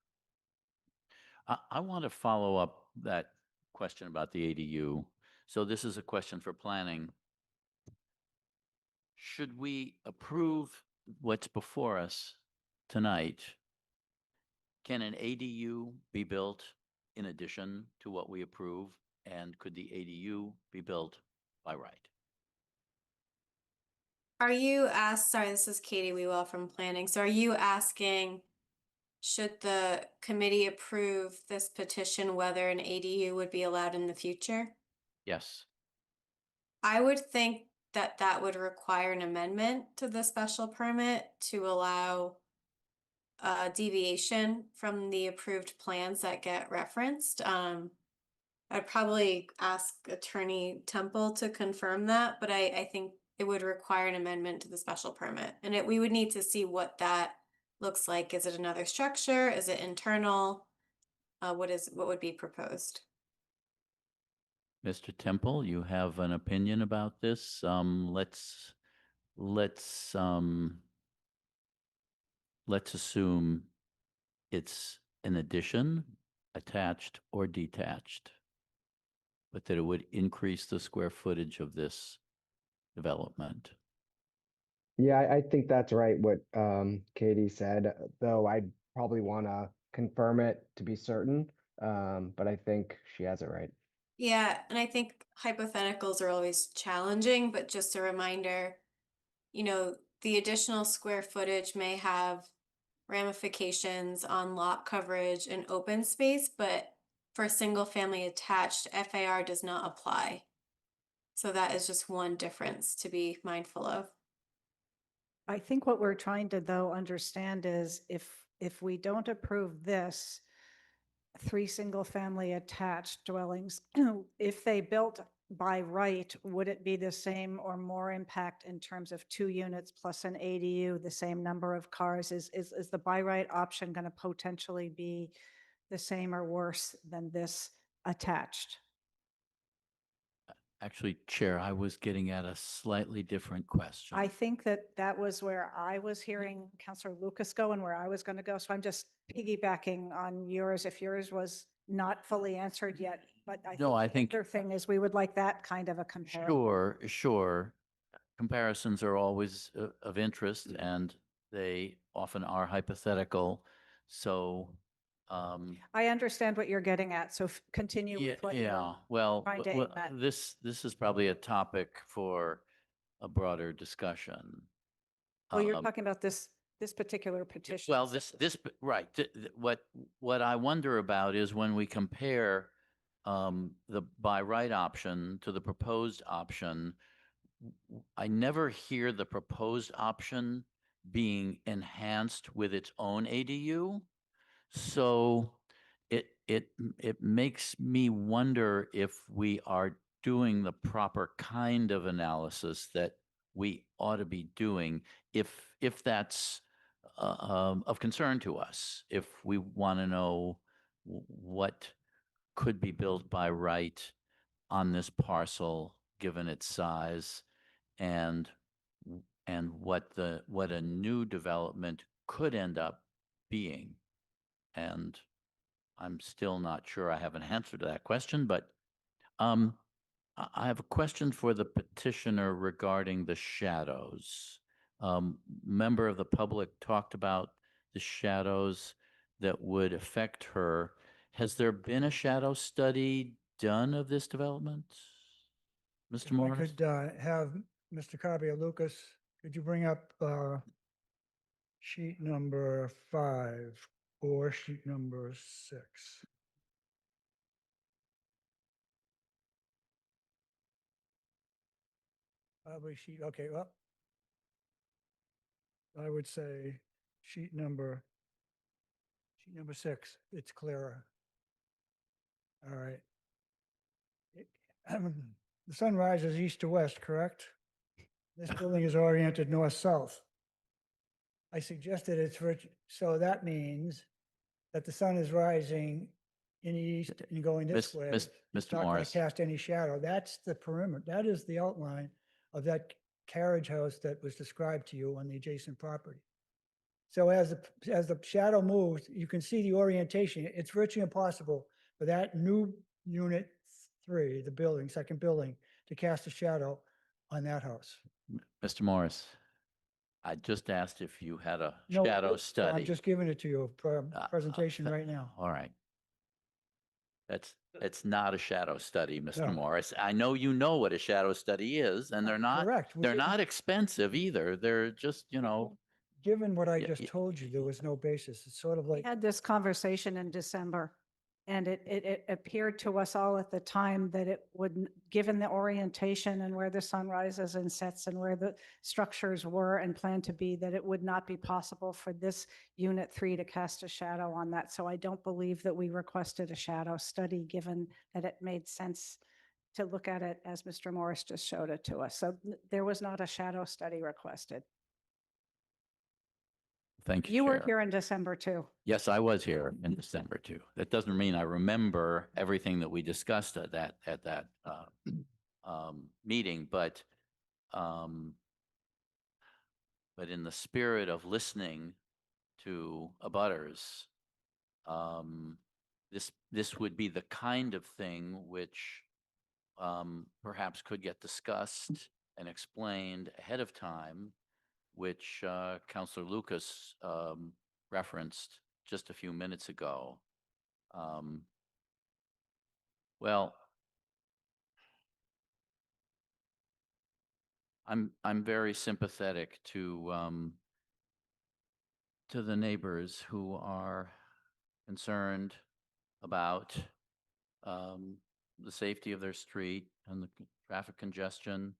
I want to follow up that question about the ADU. So this is a question for planning. Should we approve what's before us tonight? Can an ADU be built in addition to what we approve? And could the ADU be built by right? Are you sorry, this is Katie Wewell from planning. So are you asking, should the committee approve this petition, whether an ADU would be allowed in the future? Yes. I would think that that would require an amendment to the special permit to allow deviation from the approved plans that get referenced. I'd probably ask Attorney Temple to confirm that, but I think it would require an amendment to the special permit. And we would need to see what that looks like. Is it another structure? Is it internal? What would be proposed? Mr. Temple, you have an opinion about this? Let's assume it's an addition, attached or detached. but that it would increase the square footage of this development. Yeah, I think that's right, what Katie said, though I'd probably want to confirm it to be certain. But I think she has it right. Yeah, and I think hypotheticals are always challenging, but just a reminder, the additional square footage may have ramifications on lot coverage and open space, but for single family attached, FAR does not apply. So that is just one difference to be mindful of. I think what we're trying to though understand is if we don't approve this, 3 single-family attached dwellings, if they built by right, would it be the same or more impact in terms of 2 units plus an ADU, the same number of cars? Is the by right option going to potentially be the same or worse than this attached? Actually, Chair, I was getting at a slightly different question. I think that was where I was hearing Councillor Lucas go and where I was going to go. So I'm just piggybacking on yours if yours was not fully answered yet. But No, I think- the other thing is we would like that kind of a comparison. Sure, sure. Comparisons are always of interest and they often are hypothetical. So, I understand what you're getting at. So continue yeah, with what yeah. you're Well, trying to aim at. this is probably a topic for a broader discussion. Well, you're Um, talking about this particular petition. Well, right. What I wonder about is when we compare the by right option to the proposed option, I never hear the proposed option being enhanced with its own ADU. So it makes me wonder if we are doing the proper kind of analysis that we ought to be doing, if that's of concern to us, if we want to know what could be built by right on this parcel, given its size, and what a new development could end up being. And I'm still not sure I have an answer to that question, but I have a question for the petitioner regarding the shadows. Member of the public talked about the shadows that would affect her. Has there been a shadow study done of this development? Mr. If I Morris? could have Mr. Cabia Lucas, could you bring up sheet number 5 or sheet number 6? Probably sheet, okay, well, I would say sheet number 6, it's clearer. All right. The sun rises east to west, correct? This building is oriented north-south. I suggested it's so that means that the sun is rising in the east and going this way. It's Mr. not going Morris. to cast any shadow. That's the perimeter. That is the outline of that carriage house that was described to you on the adjacent property. So as the shadow moves, you can see the orientation. It's virtually impossible for that new unit 3, the building, second building, to cast a shadow on that house. Mr. Morris, I just asked if you had a No, shadow I'm study. just giving it to you for presentation right now. All right. It's not a shadow study, Mr. No. Morris. I know you know what a shadow study is, and they're not, Correct. they're not expensive either. They're just, Given what I Yeah, just yeah. told you, there was no basis. It's sort of We like, had this conversation in December, and it appeared to us all at the time that it would, given the orientation and where the sun rises and sets and where the structures were and planned to be, that it would not be possible for this unit 3 to cast a shadow on that. So I don't believe that we requested a shadow study, given that it made sense to look at it as Mr. Morris just showed it to us. So there was not a shadow study requested. thank you, You were Chair. here in December too. Yes, I was here in December too. That doesn't mean I remember everything that we discussed at that meeting, but in the spirit of listening to abutters, this would be the kind of thing which perhaps could get discussed and explained ahead of time, which Counselor Lucas referenced just a few minutes ago. Well, I'm very sympathetic to the neighbors who are concerned about the safety of their street and the traffic congestion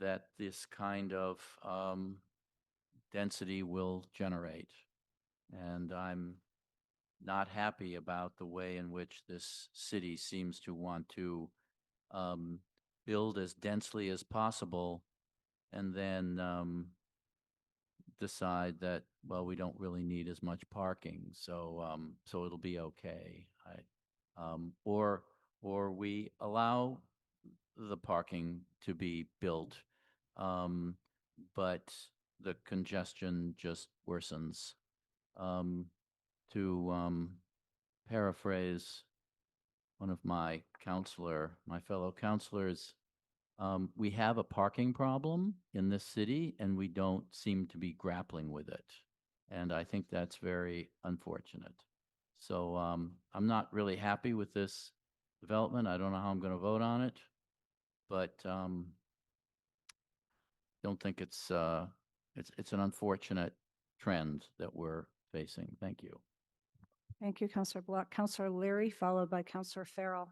that this kind of density will generate. And I'm not happy about the way in which this city seems to want to build as densely as possible and then decide that, well, we don't really need as much parking, so so it'll be okay. Or we allow the parking to be built, but the congestion just worsens. To paraphrase one of my fellow counselors, we have a parking problem in this city and we don't seem to be grappling with it. And I think that's very unfortunate. So I'm not really happy with this development. I don't know how I'm going to vote on it, but don't think it's an unfortunate trend that we're facing. Thank you. Thank you, Councillor Block. Councillor Leary, followed by Councillor Farrell.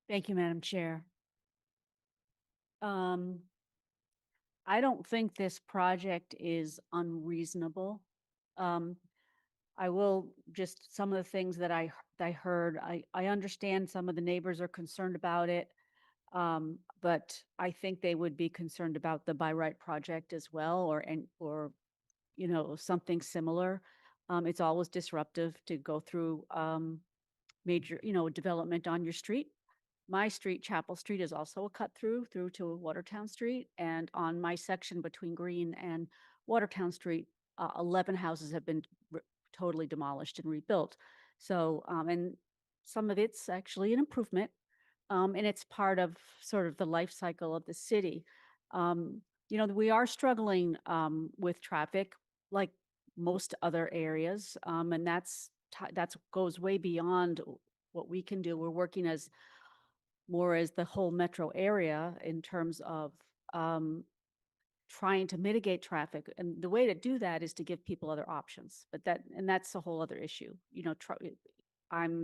Thank you, Madam Chair. I don't think this project is unreasonable. I will just, some of the things that I heard, I understand some of the neighbors are concerned about it. But I think they would be concerned about the by right project as well, or you know, something similar. It's always disruptive to go through major, you know, development on your street. My street, Chapel Street, is also a cut through to Watertown Street, and on my section between Green and Watertown Street, 11 houses have been totally demolished and rebuilt. So, and some of it's actually an improvement. And it's part of sort of the life cycle of the city. You know, we are struggling with traffic like most other areas, and that's goes way beyond what we can do. We're working as more as the whole metro area in terms of trying to mitigate traffic. And the way to do that is to give people other options. But that's a whole other issue. You know,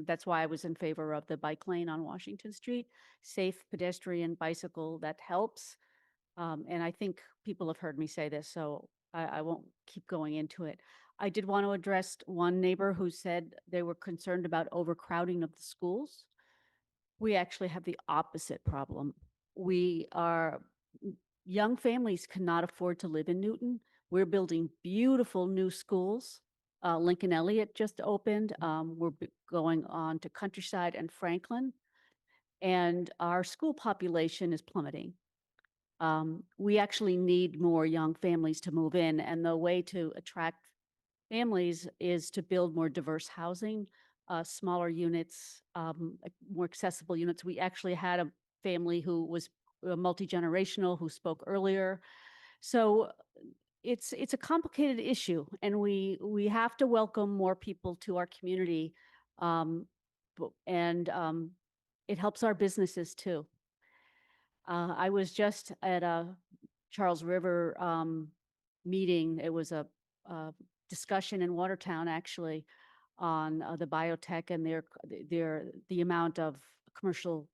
that's why I was in favor of the bike lane on Washington Street, safe pedestrian bicycle, that helps. And I think people have heard me say this, so I won't keep going into it. I did want to address one neighbor who said they were concerned about overcrowding of the schools. We actually have the opposite problem. Young families cannot afford to live in Newton. We're building beautiful new schools. Lincoln Elliott just opened. We're going on to Countryside and Franklin, and our school population is plummeting. We actually need more young families to move in, and the way to attract families is to build more diverse housing, smaller units, more accessible units. We actually had a family who was multi-generational who spoke earlier. So it's a complicated issue, and we have to welcome more people to our community, and it helps our businesses too. I was just at a Charles River meeting. It was a discussion in Watertown actually on the biotech and the amount of commercial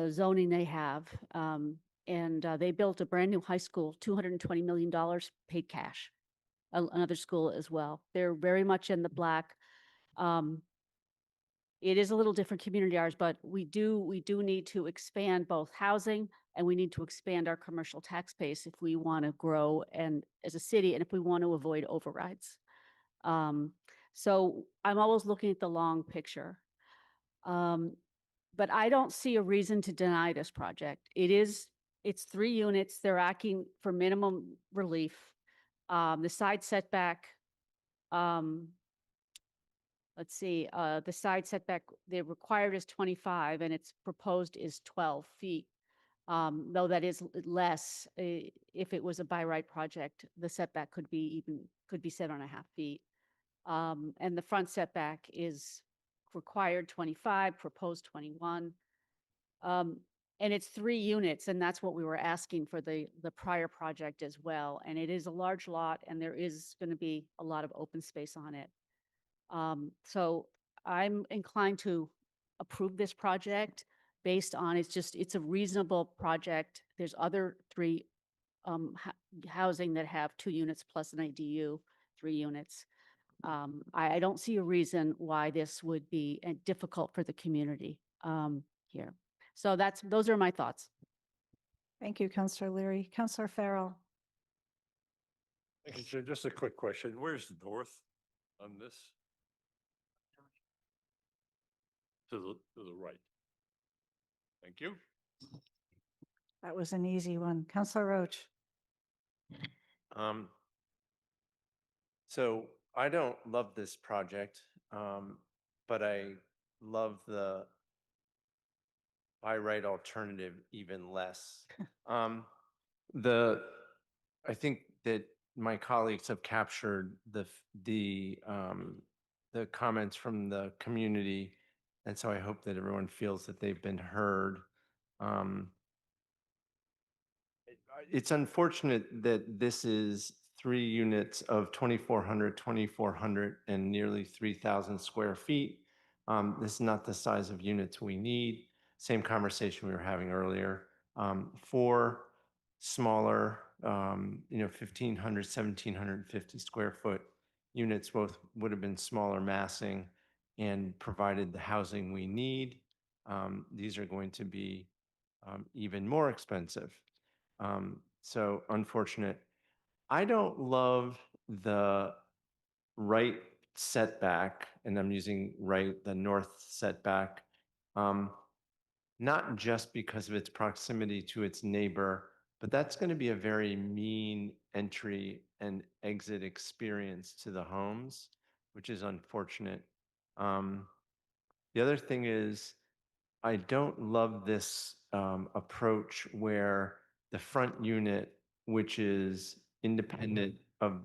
zoning they have. And they built a brand new high school, $220 million paid cash, another school as well. They're very much in the black. It is a little different community ours, but we do need to expand both housing, and we need to expand our commercial tax base if we want to grow and as a city, and if we want to avoid overrides. So I'm always looking at the long picture. But I don't see a reason to deny this project. It's 3 units. They're asking for minimum relief. The side setback, let's see, the side setback, the required is 25 and it's proposed is 12 feet. Though that is less, if it was a by right project, the setback could be 7.5 feet. And the front setback is required 25, proposed 21. And it's 3 units, and that's what we were asking for the prior project as well. And it is a large lot, and there is going to be a lot of open space on it. So I'm inclined to approve this project based on, it's a reasonable project. There's other 3 housing that have 2 units plus an ADU, 3 units. I don't see a reason why this would be difficult for the community here. So those are my thoughts. Thank you, Councillor Leary. Councillor Farrell. Thank you, Chair. Just a quick question. Where's the north on this? To the right. Thank you. That was an easy one. Councillor Roach. So I don't love this project, but I love the by right alternative even less. I think that my colleagues have captured the comments from the community, and so I hope that everyone feels that they've been heard. It's unfortunate that this is 3 units of 2,400, and nearly 3,000 square feet. This is not the size of units we need. Same conversation we were having earlier. 4 smaller, 1,500, 1,750 square foot units both would have been smaller massing and provided the housing we need. These are going to be even more expensive. So unfortunate. I don't love the right setback, and I'm using right, the north setback, not just because of its proximity to its neighbor, but that's going to be a very mean entry and exit experience to the homes, which is unfortunate. The other thing is, I don't love this approach where the front unit, which is independent of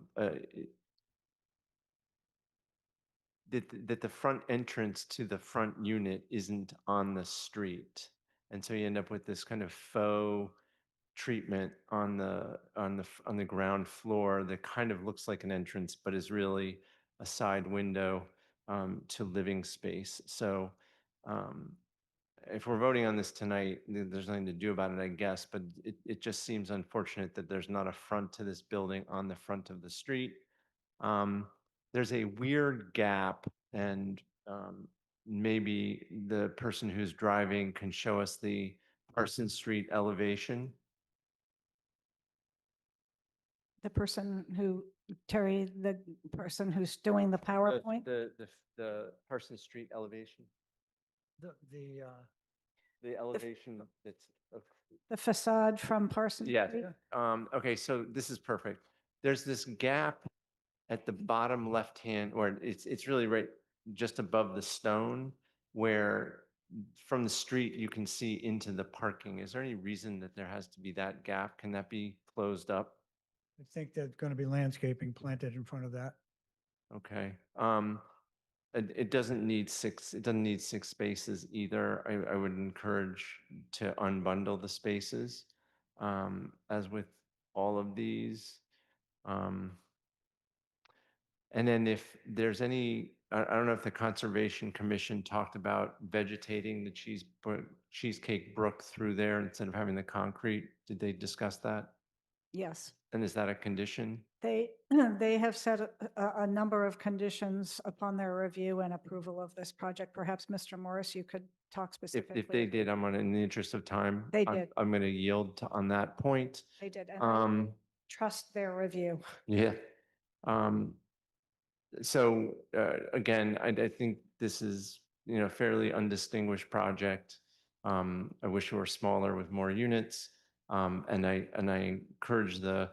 that the front entrance to the front unit isn't on the street, and so you end up with this kind of faux treatment on the ground floor that kind of looks like an entrance, but is really a side window to living space. So if we're voting on this tonight, there's nothing to do about it, I guess, but it just seems unfortunate that there's not a front to this building on the front of the street. There's a weird gap, and maybe the person who's driving can show us the Parsons Street elevation. The person Terry, the person who's doing the PowerPoint? The Parsons Street elevation. The elevation that's. The facade from Parsons Yes. Street? Okay, so this is perfect. There's this gap at the bottom left hand, or it's really right just above the stone, where from the street you can see into the parking. Is there any reason that there has to be that gap? Can that be closed up? I think there's going to be landscaping planted in front of that. Okay. It doesn't need 6 spaces either. I would encourage to unbundle the spaces, as with all of these. And then if there's any, I don't know if the Conservation Commission talked about vegetating the Cheesecake Brook through there instead of having the concrete. Did they discuss that? Yes. And is that a condition? They have set a number of conditions upon their review and approval of this project. Perhaps, Mr. Morris, you could talk specifically. If they did, in the interest of time, They did. I'm going to yield on that point. They did. And I trust their review. Yeah. So again, I think this is, fairly undistinguished project. I wish it were smaller with more units. And I encourage the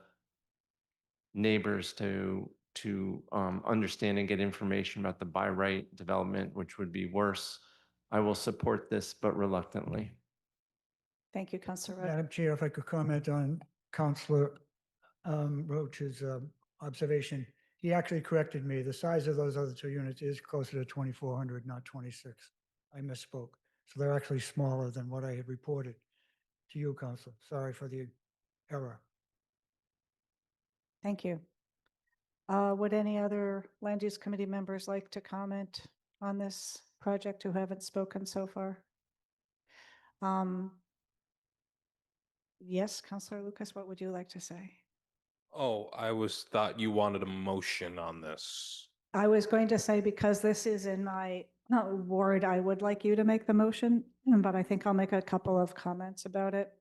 neighbors to to understand and get information about the by right development, which would be worse. I will support this, but reluctantly. Thank you, Councilor Roach. Madam Chair, if I could comment on Councilor Roach's observation. He actually corrected me. The size of those other two units is closer to 2,400, not 26. I misspoke. So they're actually smaller than what I had reported to you, Councilor. Sorry for the error. Thank you. Would any other Land Use Committee members like to comment on this project who haven't spoken so far? Yes, Councilor Lucas, what would you like to say? Oh, thought you wanted a motion on this. I was going to say, because this is in my ward, I would like you to make the motion, but I think I'll make a couple of comments about it.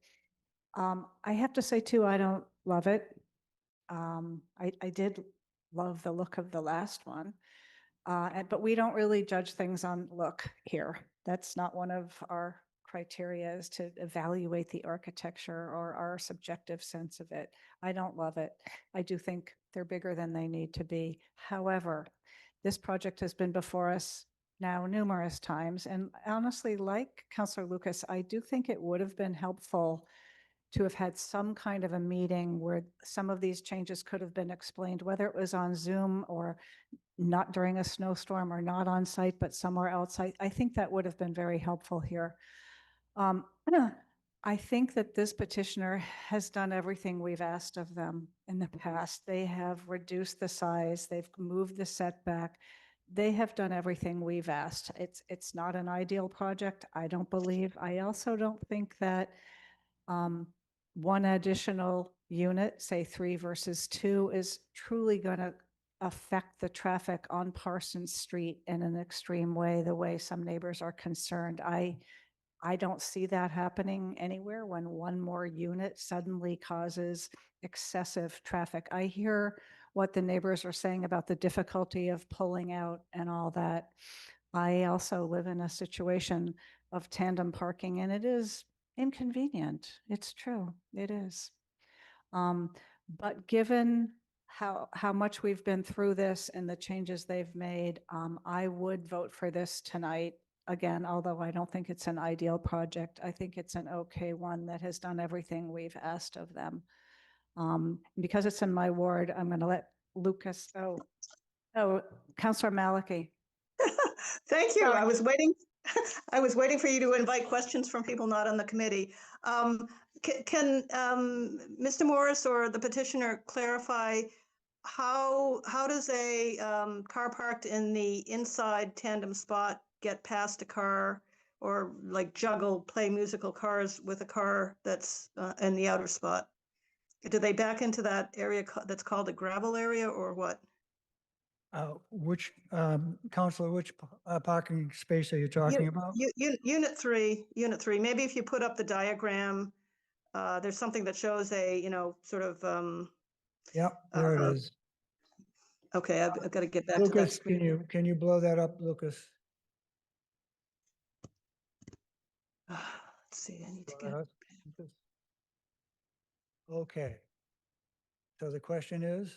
I have to say too, I don't love it. I did love the look of the last one, but we don't really judge things on look here. That's not one of our criteria, is to evaluate the architecture or our subjective sense of it. I don't love it. I do think they're bigger than they need to be. However, this project has been before us now numerous times. And honestly, like Councilor Lucas, I do think it would have been helpful to have had some kind of a meeting where some of these changes could have been explained, whether it was on Zoom or not during a snowstorm or not on site, but somewhere outside. I think that would have been very helpful here. I think that this petitioner has done everything we've asked of them in the past. They have reduced the size, they've moved the setback. They have done everything we've asked. It's not an ideal project, I don't believe. I also don't think that one additional unit, say 3 versus 2, is truly going to affect the traffic on Parsons Street in an extreme way, the way some neighbors are concerned. I don't see that happening anywhere when one more unit suddenly causes excessive traffic. I hear what the neighbors are saying about the difficulty of pulling out and all that. I also live in a situation of tandem parking, and it is inconvenient. It's true, it is. But given how much we've been through this and the changes they've made, I would vote for this tonight. Again, although I don't think it's an ideal project, I think it's an okay one that has done everything we've asked of them. Because it's in my ward, I'm going to let Lucas, Councilor Malachy. Thank you. I was waiting for you to invite questions from people not on the committee. Can Mr. Morris or the petitioner clarify how does a car parked in the inside tandem spot get past a car, or like play musical cars with a car that's in the outer spot? Do they back into that area that's called a gravel area, or what? Which, Counselor, which parking space are you talking about? Unit 3. Maybe if you put up the diagram, there's something that shows a, sort of. Yep, there it is. Okay, I've got to get back to that Lucas, screen. can you blow that up, Lucas? Let's see, I need to get. Okay. So the question is?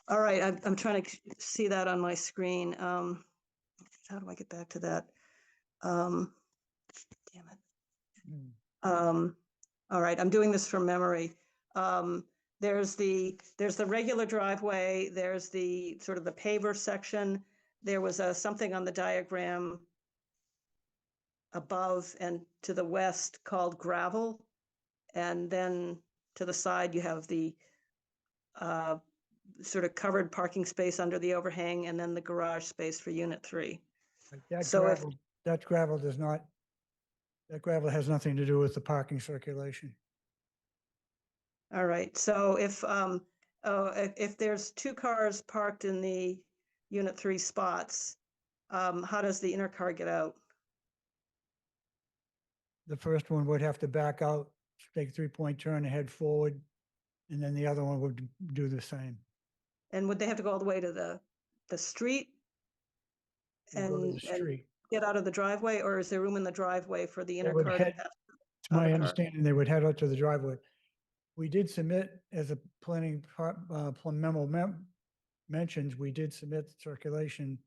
All right, I'm trying to see that on my screen. How do I get back to that? Damn it. All right, I'm doing this from memory. There's the regular driveway. There's the sort of the paver section. There was something on the diagram above and to the west called gravel. And then to the side, you have the sort of covered parking space under the overhang, and then the garage space for unit 3. That gravel has nothing to do with the parking circulation. All right, so if there's 2 cars parked in the unit 3 spots, how does the inner car get out? The first one would have to back out, take a 3-point turn and head forward, and then the other one would do the same. And would they have to go all the way to the street and get out of the driveway, or is there room in the driveway for the inner car to pass? It's my understanding they would head out to the driveway. We did submit as a planning memo mentions, we did submit circulation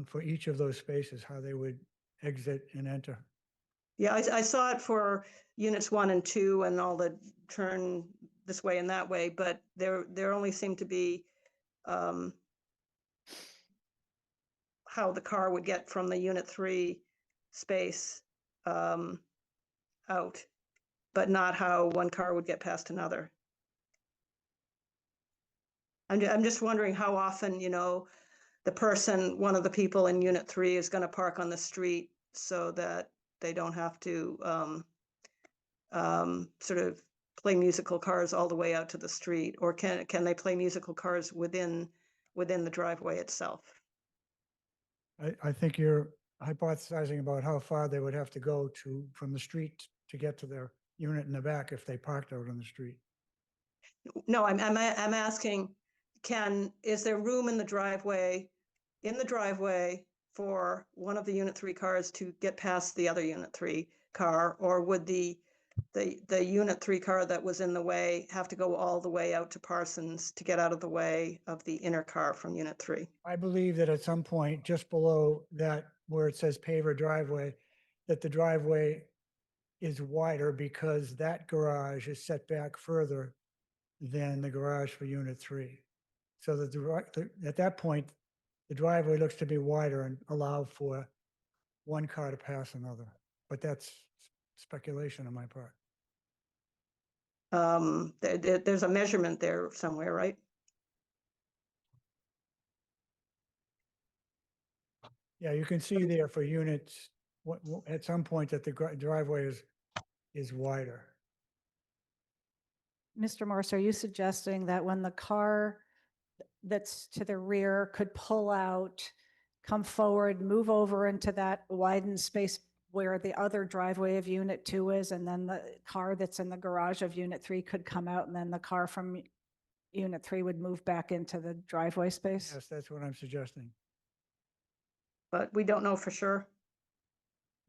for each of those spaces, how they would exit and enter. Yeah, I saw it for units 1 and 2 and all the turn this way and that way, but there only seemed to be how the car would get from the unit 3 space out, but not how one car would get past another. I'm just wondering how often, you know, one of the people in unit 3 is going to park on the street so that they don't have to sort of play musical cars all the way out to the street, or can they play musical cars within the driveway itself? I think you're hypothesizing about how far they would have to go from the street to get to their unit in the back if they parked out on the street. No, I'm asking, is there room in the driveway for one of the unit 3 cars to get past the other unit 3 car, or would the unit 3 car that was in the way have to go all the way out to Parsons to get out of the way of the inner car from unit 3? I believe that at some point, just below that, where it says paver driveway, that the driveway is wider because that garage is set back further than the garage for unit 3. So that at that point, the driveway looks to be wider and allow for one car to pass another. But that's speculation on my part. There's a measurement there somewhere, right? Yeah, you can see there for units, at some point that the driveway is wider. Mr. Morse, are you suggesting that when the car that's to the rear could pull out, come forward, move over into that widened space where the other driveway of unit 2 is, and then the car that's in the garage of unit 3 could come out, and then the car from unit 3 would move back into the driveway space? Yes, that's what I'm suggesting. But we don't know for sure.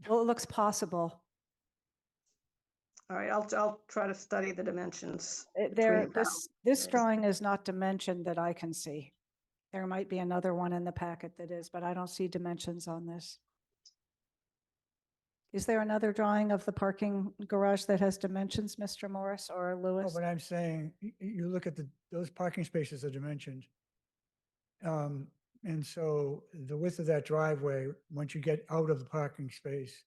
Well, it looks possible. All right, I'll try to study the dimensions. There, between this drawing is not dimensioned that I can see. There might be another one in the packet that is, but I don't see dimensions on this. Is there another drawing of the parking garage that has dimensions, Mr. Morris or No, Lewis? but I'm saying, you look at those parking spaces are dimensioned. And so the width of that driveway, once you get out of the parking space,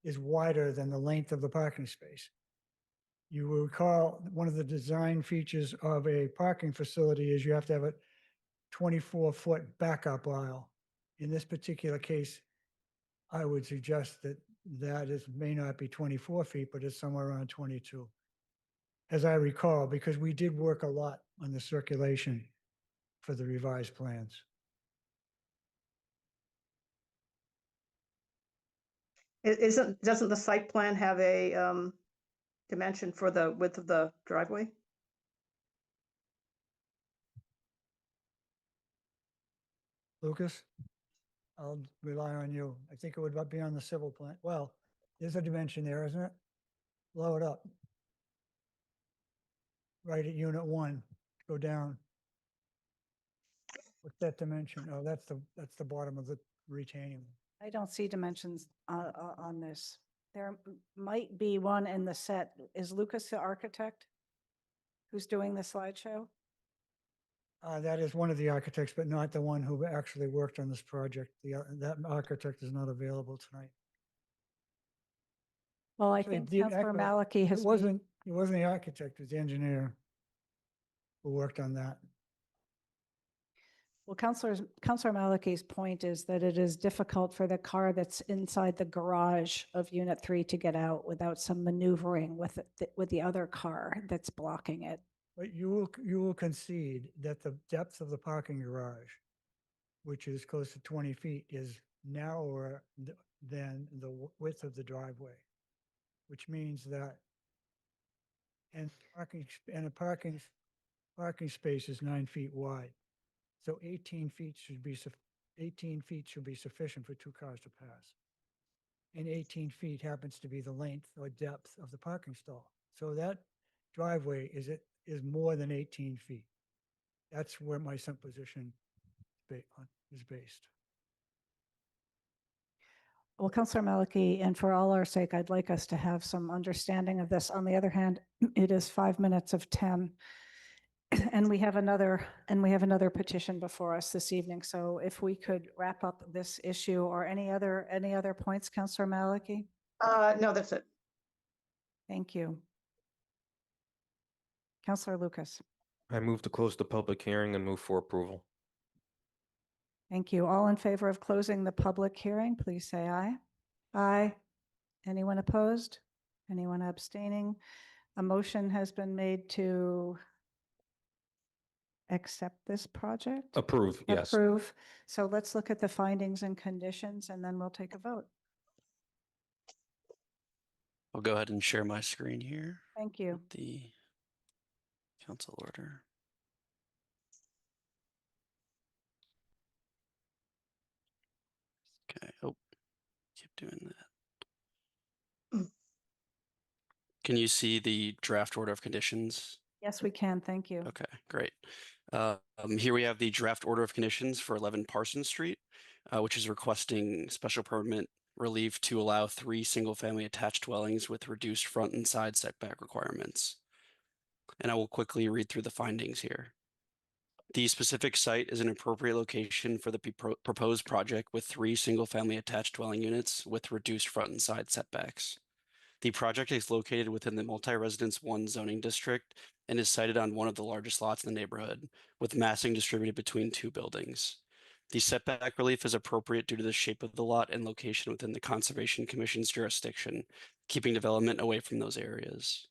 is wider than the length of the parking space. You will recall one of the design features of a parking facility is you have to have a 24-foot backup aisle. In this particular case, I would suggest that may not be 24 feet, but it's somewhere around 22. As I recall, because we did work a lot on the circulation for the revised plans. Doesn't the site plan have a dimension for the width of the driveway? Lucas, I'll rely on you. I think it would be on the civil plan. Well, there's a dimension there, isn't it? Blow it up. Right at unit 1, go down. What's that dimension? Oh, that's the bottom of the retaining wall. I don't see dimensions on this. There might be one in the set. Is Lucas the architect who's doing the slideshow? That is one of the architects, but not the one who actually worked on this project. That architect is not available tonight. Well, I Actually, think the- Councilor actually, Maliki has. It wasn't the architect, it was the engineer who worked on that. Well, Councilor Maliki's point is that it is difficult for the car that's inside the garage of Unit 3 to get out without some maneuvering with the other car that's blocking it. But you will concede that the depth of the parking garage, which is close to 20 feet, is narrower than the width of the driveway, which means that, and a parking space is 9 feet wide. So 18 feet should be sufficient for 2 cars to pass. And 18 feet happens to be the length or depth of the parking stall. So that driveway is more than 18 feet. That's where my position is based. Well, Counselor Maliki, and for all our sake, I'd like us to have some understanding of this. On the other hand, it is 5 minutes of 10. And we have another petition before us this evening. So if we could wrap up this issue or any other points, Counselor Maliki? No, that's it. Thank you. Counselor Lucas? I move to close the public hearing and move for approval. Thank you. All in favor of closing the public hearing, please say aye. Aye. Anyone opposed? Anyone abstaining? A motion has been made to accept this project? Approve, yes. Approve. So let's look at the findings and conditions and then we'll take a vote. I'll go ahead and share my screen here. Thank you. with The council order. Okay. Oh, keep doing that. Can you see the draft order of conditions? Yes, we can. Thank you. Okay, great. Here we have the draft order of conditions for 11 Parsons Street, which is requesting special permit relief to allow 3 single-family attached dwellings with reduced front and side setback requirements. And I will quickly read through the findings here. The specific site is an appropriate location for the proposed project with 3 single-family attached dwelling units with reduced front and side setbacks. The project is located within the multi-residence 1 zoning district and is sited on one of the largest lots in the neighborhood, with massing distributed between 2 buildings. The setback relief is appropriate due to the shape of the lot and location within the Conservation Commission's jurisdiction, keeping development away from those areas.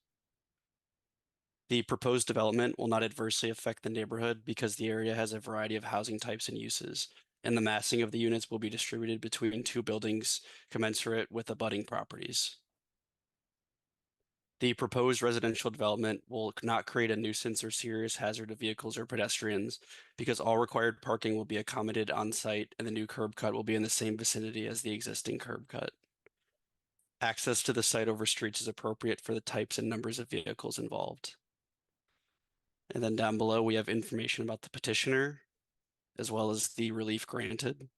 The proposed development will not adversely affect the neighborhood because the area has a variety of housing types and uses, and the massing of the units will be distributed between 2 buildings commensurate with abutting properties. The proposed residential development will not create a nuisance or serious hazard to vehicles or pedestrians because all required parking will be accommodated on site and the new curb cut will be in the same vicinity as the existing curb cut. Access to the site over streets is appropriate for the types and numbers of vehicles involved. And then down below, we have information about the petitioner as well as the relief granted.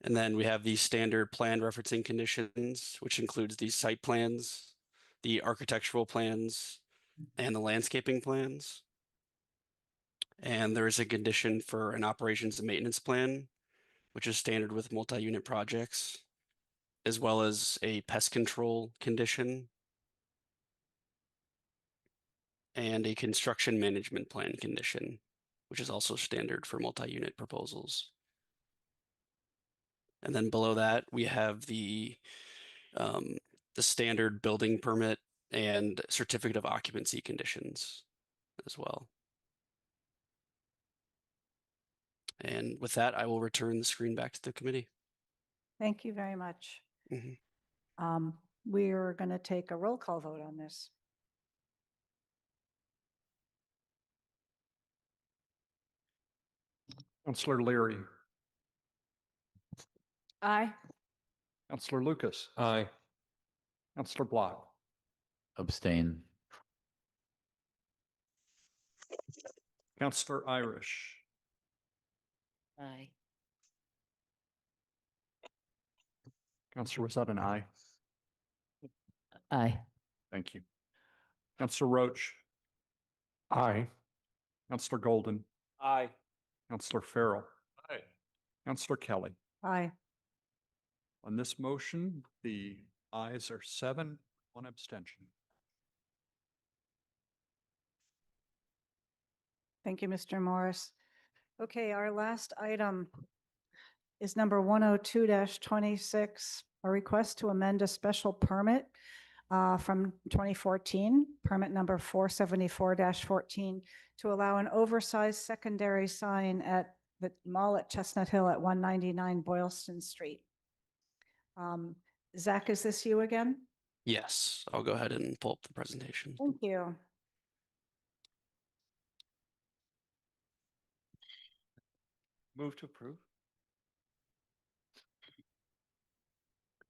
And then we have the standard plan referencing conditions, which includes the site plans, the architectural plans, and the landscaping plans. And there is a condition for an operations and maintenance plan, which is standard with multi-unit projects, as well as a pest control condition and a construction management plan condition, which is also standard for multi-unit proposals. And then below that, we have the standard building permit and certificate of occupancy conditions as well. And with that, I will return the screen back to the committee. Thank you very much. We're going to take a roll call vote on this. Councillor Leary. Aye. Councillor Lucas. Aye. Councillor Block. Abstain. Councillor Irish. Aye. Councillor, was that an aye? Aye. Thank you. Councillor Roach. Aye. Councillor Golden. Aye. Councillor Farrell. Aye. Councillor Kelly. Aye. On this motion, the ayes are 7, 1 abstention. Thank you, Mr. Morris. Okay, our last item is number 102-26, a request to amend a special permit from 2014, permit number 474-14, to allow an oversized secondary sign at the mall at Chestnut Hill at 199 Boylston Street. Zach, is this you again? Yes, I'll go ahead and pull up the presentation. Thank you. Move to approve.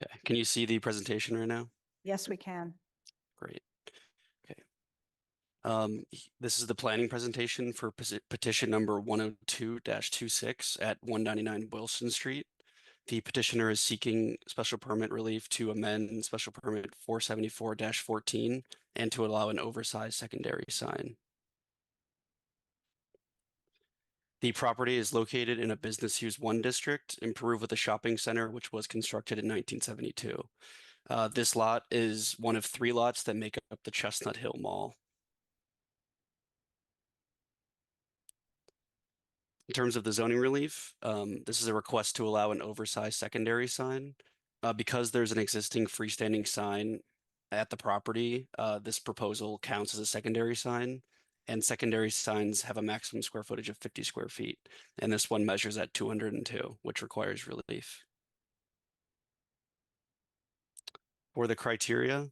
Okay, can you see the presentation right now? Yes, we can. Great. Okay. This is the planning presentation for petition number 102-26 at 199 Boylston Street. The petitioner is seeking special permit relief to amend special permit 474-14 and to allow an oversized secondary sign. The property is located in a business use 1 district in Peru with a shopping center, which was constructed in 1972. This lot is one of 3 lots that make up the Chestnut Hill Mall. In terms of the zoning relief, this is a request to allow an oversized secondary sign. Because there's an existing freestanding sign at the property, this proposal counts as a secondary sign, and secondary signs have a maximum square footage of 50 square feet, and this one measures at 202, which requires relief. For the criteria,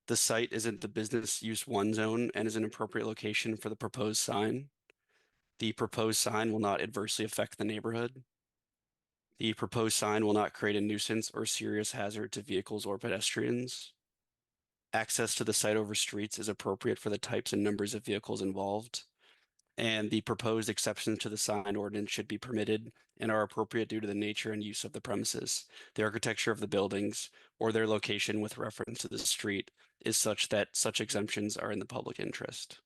the site is in the business use 1 zone and is an appropriate location for the proposed sign. The proposed sign will not adversely affect the neighborhood. The proposed sign will not create a nuisance or serious hazard to vehicles or pedestrians. Access to the site over streets is appropriate for the types and numbers of vehicles involved. And the proposed exceptions to the sign ordinance should be permitted and are appropriate due to the nature and use of the premises, the architecture of the buildings, or their location with reference to the street is such that such exemptions are in the public interest.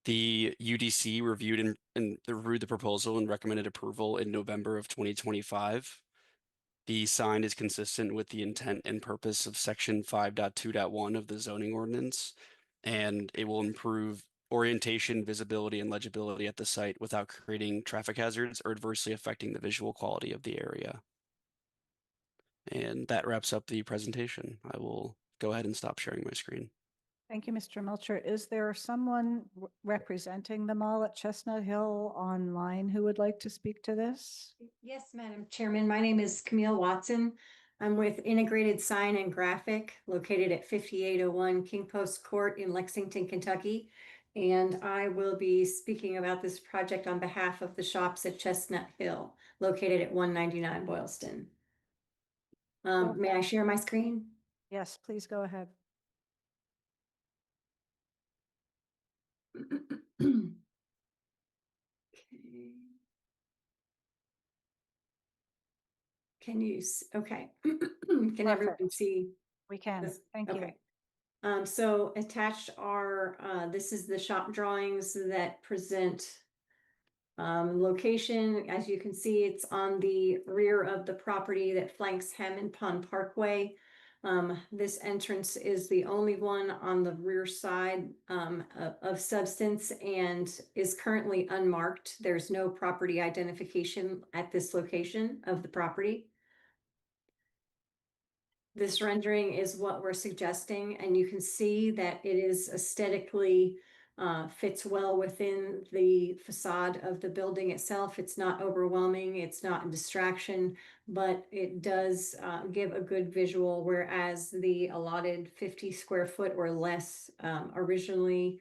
The UDC reviewed the proposal and recommended approval in November of 2025. The sign is consistent with the intent and purpose of section 5.2.1 of the zoning ordinance, and it will improve orientation, visibility, and legibility at the site without creating traffic hazards or adversely affecting the visual quality of the area. And that wraps up the presentation. I will go ahead and stop sharing my screen. Thank you, Mr. Melcher. Is there someone representing the mall at Chestnut Hill online who would like to speak to this? Yes, Madam Chairman. My name is Camille Watson. I'm with Integrated Sign and Graphic located at 5801 King Post Court in Lexington, Kentucky. And I will be speaking about this project on behalf of the shops at Chestnut Hill located at 199 Boylston. May I share my screen? Yes, please go ahead. Can you, okay. Can everyone see? We can, thank you. Okay. So attached are, this is the shop drawings that present location. As you can see, it's on the rear of the property that flanks Hammond Pond Parkway. This entrance is the only one on the rear side of Substance and is currently unmarked. There's no property identification at this location of the property. This rendering is what we're suggesting, and you can see that it is aesthetically fits well within the facade of the building itself. It's not overwhelming, it's not a distraction, but it does give a good visual, whereas the allotted 50 square foot or less originally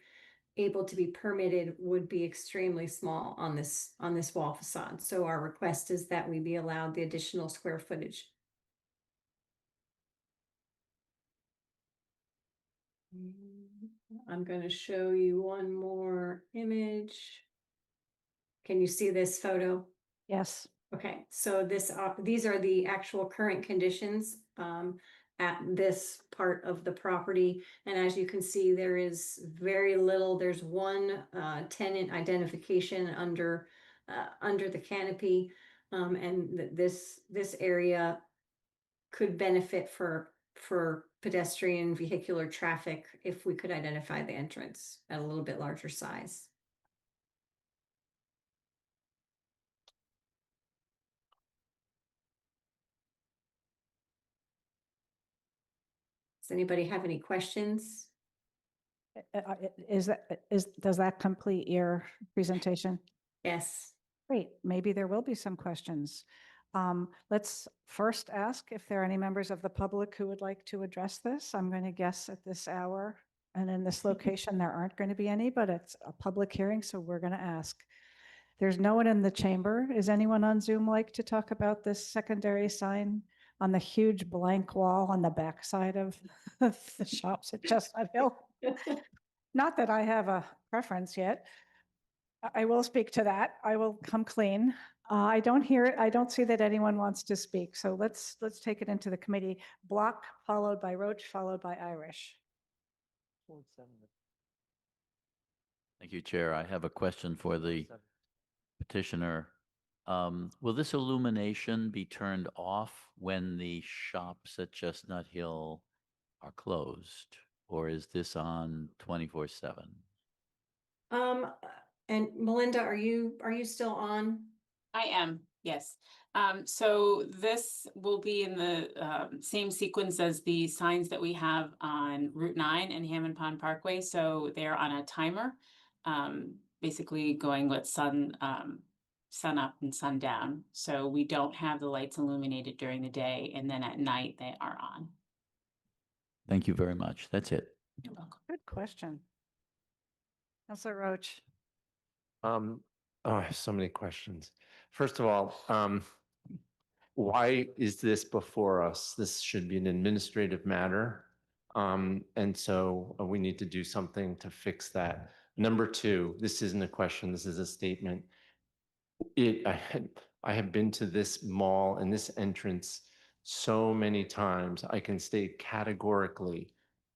able to be permitted would be extremely small on this wall facade. So our request is that we be allowed the additional square footage. I'm going to show you one more image. Can you see this photo? Yes. Okay, so these are the actual current conditions at this part of the property. And as you can see, there is very little. There's one tenant identification under the canopy, and this area could benefit for pedestrian vehicular traffic if we could identify the entrance at a little bit larger size. Does anybody have any questions? Does that complete your presentation? Yes. Great. Maybe there will be some questions. Let's first ask if there are any members of the public who would like to address this. I'm going to guess at this hour and in this location there aren't going to be any, but it's a public hearing, so we're going to ask. There's no one in the chamber. Is anyone on Zoom like to talk about this secondary sign on the huge blank wall on the backside of the shops at Chestnut Hill. Not that I have a preference yet. I will speak to that. I will come clean. I don't hear it. I don't see that anyone wants to speak. So let's take it into the committee. Block, followed by Roach, followed by Irish. Thank you, Chair. I have a question for the petitioner. Will this illumination be turned off when the shops at Chestnut Hill are closed? Or is this on 24/7? And Melinda, are you still on? I am, yes. So this will be in the same sequence as the signs that we have on Route 9 and Hammond Pond Parkway. So they're on a timer, basically going with sun up and sun down. So we don't have the lights illuminated during the day, and then at night they are on. Thank you very much. That's it. You're welcome. Good question. Councilor Roach. Oh, I have so many questions. First of all, why is this before us? This should be an administrative matter. And so we need to do something to fix that. Number two, this isn't a question, this is a statement. I have been to this mall and this entrance so many times. I can state categorically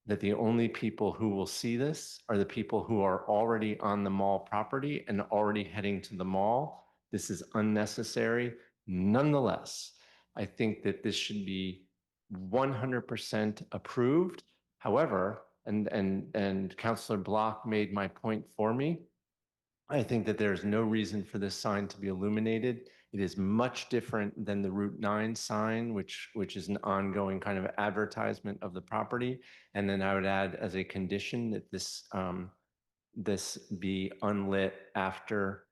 that the only people who will see this are the people who are already on the mall property and already heading to the mall. This is unnecessary. Nonetheless, I think that this should be 100% approved. However, and Councillor Block made my point for me, I think that there's no reason for this sign to be illuminated. It is much different than the Route 9 sign, which is an ongoing kind of advertisement of the property. And then I would add as a condition that this be unlit after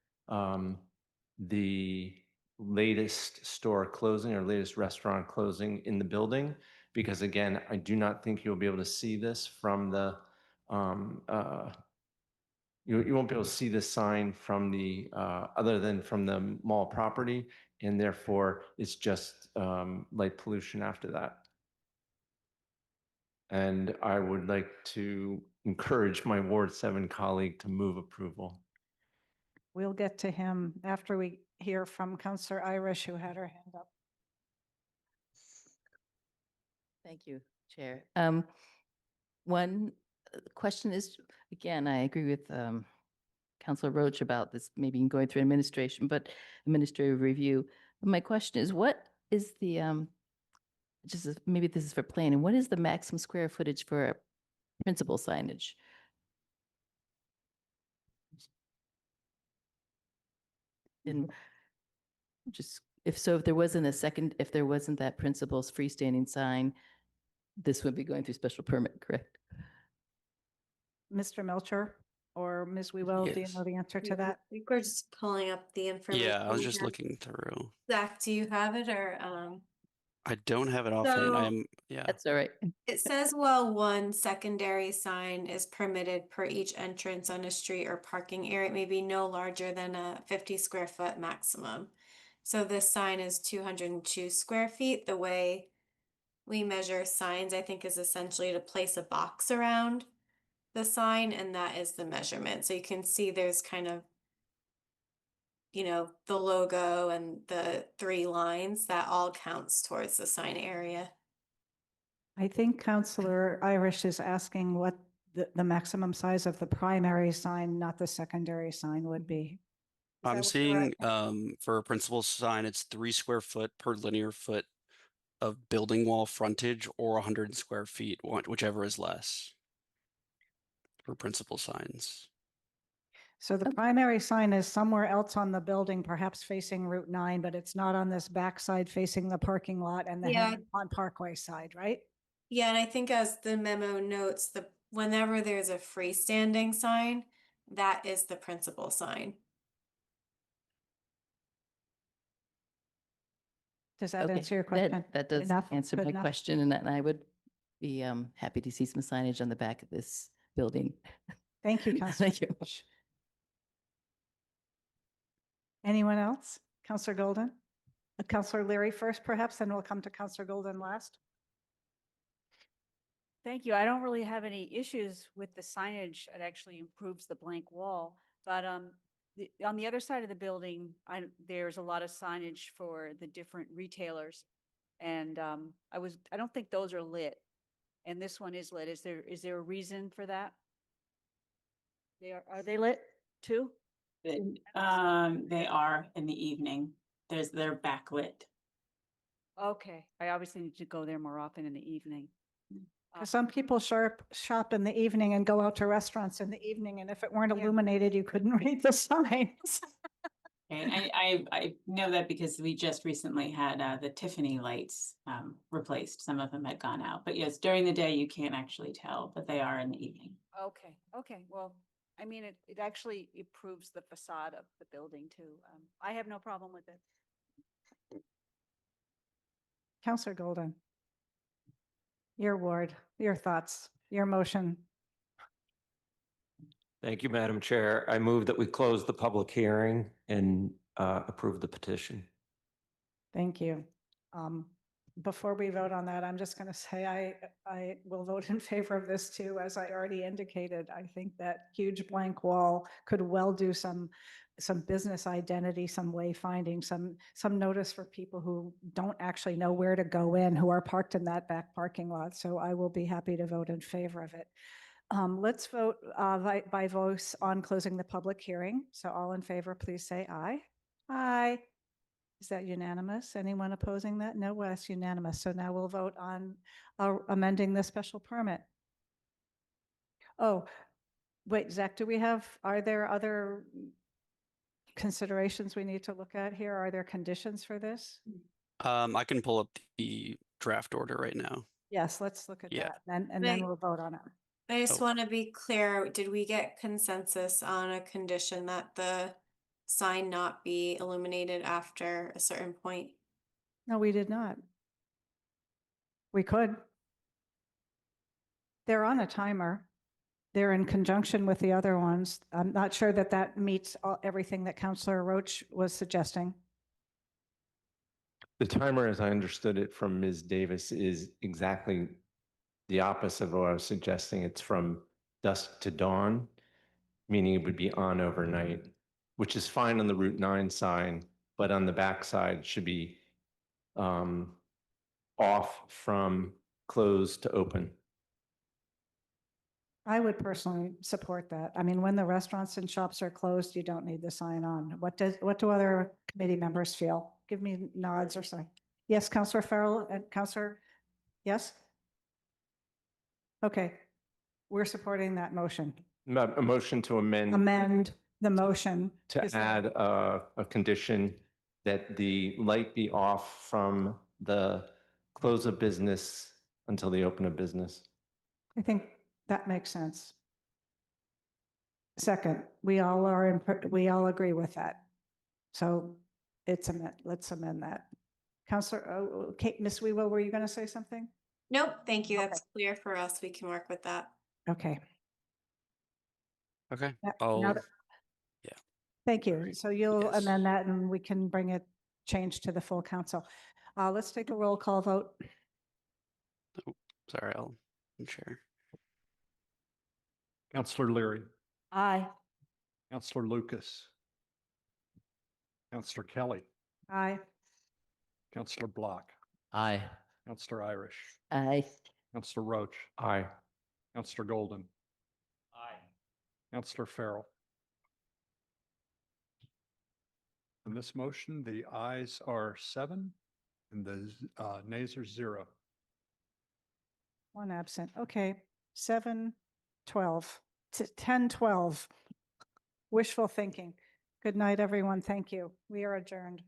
the latest store closing or latest restaurant closing in the building. Because again, I do not think you'll be able to see this from the you won't be able to see the sign from the other than from the mall property, and therefore it's just light pollution after that. And I would like to encourage my Ward 7 colleague to move approval. We'll get to him after we hear from Councillor Irish, who had her hand up. Thank you, Chair. One question is, again, I agree with Councilor Roach about this maybe going through administration, but administrative review. My question is, what is the, maybe this is for planning, what is the maximum square footage for principal signage? And just, if there wasn't if there wasn't that principal's freestanding sign, this would be going through special permit, correct? Mr. Melcher or Ms. Wewell, do you Yes. know the answer to Yeah, that? I think we're just pulling up the information. Yeah, I was we just have. looking through. Zach, do you have it or? I don't have it offhand. So- I'm, yeah. That's all right. It says, well, one secondary sign is permitted per each entrance on a street or parking area. It may be no larger than a 50 square foot maximum. So this sign is 202 square feet. The way we measure signs, I think, is essentially to place a box around the sign, and that is the measurement. So you can see there's kind of, you know, the logo and the 3 lines that all counts towards the sign area. I think Councillor Irish is asking what the maximum size of the primary sign, not the secondary sign, would be. Is that I'm what you're seeing asking? for a principal sign, it's 3 square foot per linear foot of building wall frontage or 100 square feet, whichever is less for principal signs. So the primary sign is somewhere else on the building, perhaps facing Route 9, but it's not on this backside facing the parking lot and the Yeah. Hammond Pond Parkway side, right? Yeah, and I think as the memo notes, whenever there's a freestanding sign, that is the principal sign. Does that Okay, answer your question? That does Enough? answer Good my enough? question, and I would be happy to see some signage on the back of this building. Thank you, Councillor. Thank you. Anyone else? Councillor Golden? Counselor Leary first, perhaps, then we'll come to Counselor Golden last. Thank you. I don't really have any issues with the signage. It actually improves the blank wall. But on the other side of the building, there's a lot of signage for the different retailers. And I don't think those are lit. And this one is lit. Is there a reason for that? Are they lit too? They are in the evening. They're backlit. Okay, I obviously need to go there more often in the evening. 'Cause some people shop in the evening and go out to restaurants in the evening, and if it weren't illuminated, you couldn't read the signs. And I know that because we just recently had the Tiffany lights replaced. Some of them had gone out, but yes, during the day you can't actually tell, but they are in the evening. Okay, well, I mean, it actually improves the facade of the building too. I have no problem with it. Counselor Golden. Your ward, your thoughts, your motion. Thank you, Madam Chair. I move that we close the public hearing and approve the petition. Thank you. Before we vote on that, I'm just going to say I will vote in favor of this too. As I already indicated, I think that huge blank wall could well do some business identity, some wayfinding, some notice for people who don't actually know where to go in, who are parked in that back parking lot. So I will be happy to vote in favor of it. Let's vote by voice on closing the public hearing. So all in favor, please say aye. Aye. Is that unanimous? Anyone opposing that? No, well, it's unanimous. So now we'll vote on amending the special permit. Oh, wait, Zach, are there other considerations we need to look at here? Are there conditions for this? I can pull up the draft order right now. Yes, let's look at Yeah. that and then we'll vote on it. I just want to be clear, did we get consensus on a condition that the sign not be illuminated after a certain point? No, we did not. We could. They're on a timer. They're in conjunction with the other ones. I'm not sure that that meets everything that Counselor Roach was suggesting. The timer, as I understood it from Ms. Davis, is exactly the opposite of what I was suggesting. It's from dusk to dawn, meaning it would be on overnight, which is fine on the Route 9 sign, but on the back side should be off from closed to open. I would personally support that. I mean, when the restaurants and shops are closed, you don't need the sign on. What do other committee members feel? Give me nods or something. Yes, Counselor Farrell and Counselor, yes? Okay, we're supporting that motion. A motion to Amend the motion. to add a condition that the light be off from the close of business until the open of business. I think that makes sense. Second, we all agree with that. So let's amend that. Counselor, Kate, Ms. Wewell, were you going to say something? Nope, thank you. That's clear for us. We can work with that. Okay. Okay. Now that- Yeah. Thank you. So you'll Yes. amend that and we can bring it, change to the full council. Let's take a roll call vote. Sorry, I'll share. Counselor Leary, Aye. Counselor Lucas, Counselor Kelly, Aye. Counselor Block, Aye. Counselor Irish, Aye. Counselor Roach, Aye. Counselor Golden. Aye. Counselor Farrell. On this motion, the ayes are 7 and the nays are 0. One absent. Okay. 7-12 to 10-12. Wishful thinking. Good night, everyone. Thank you. We are adjourned.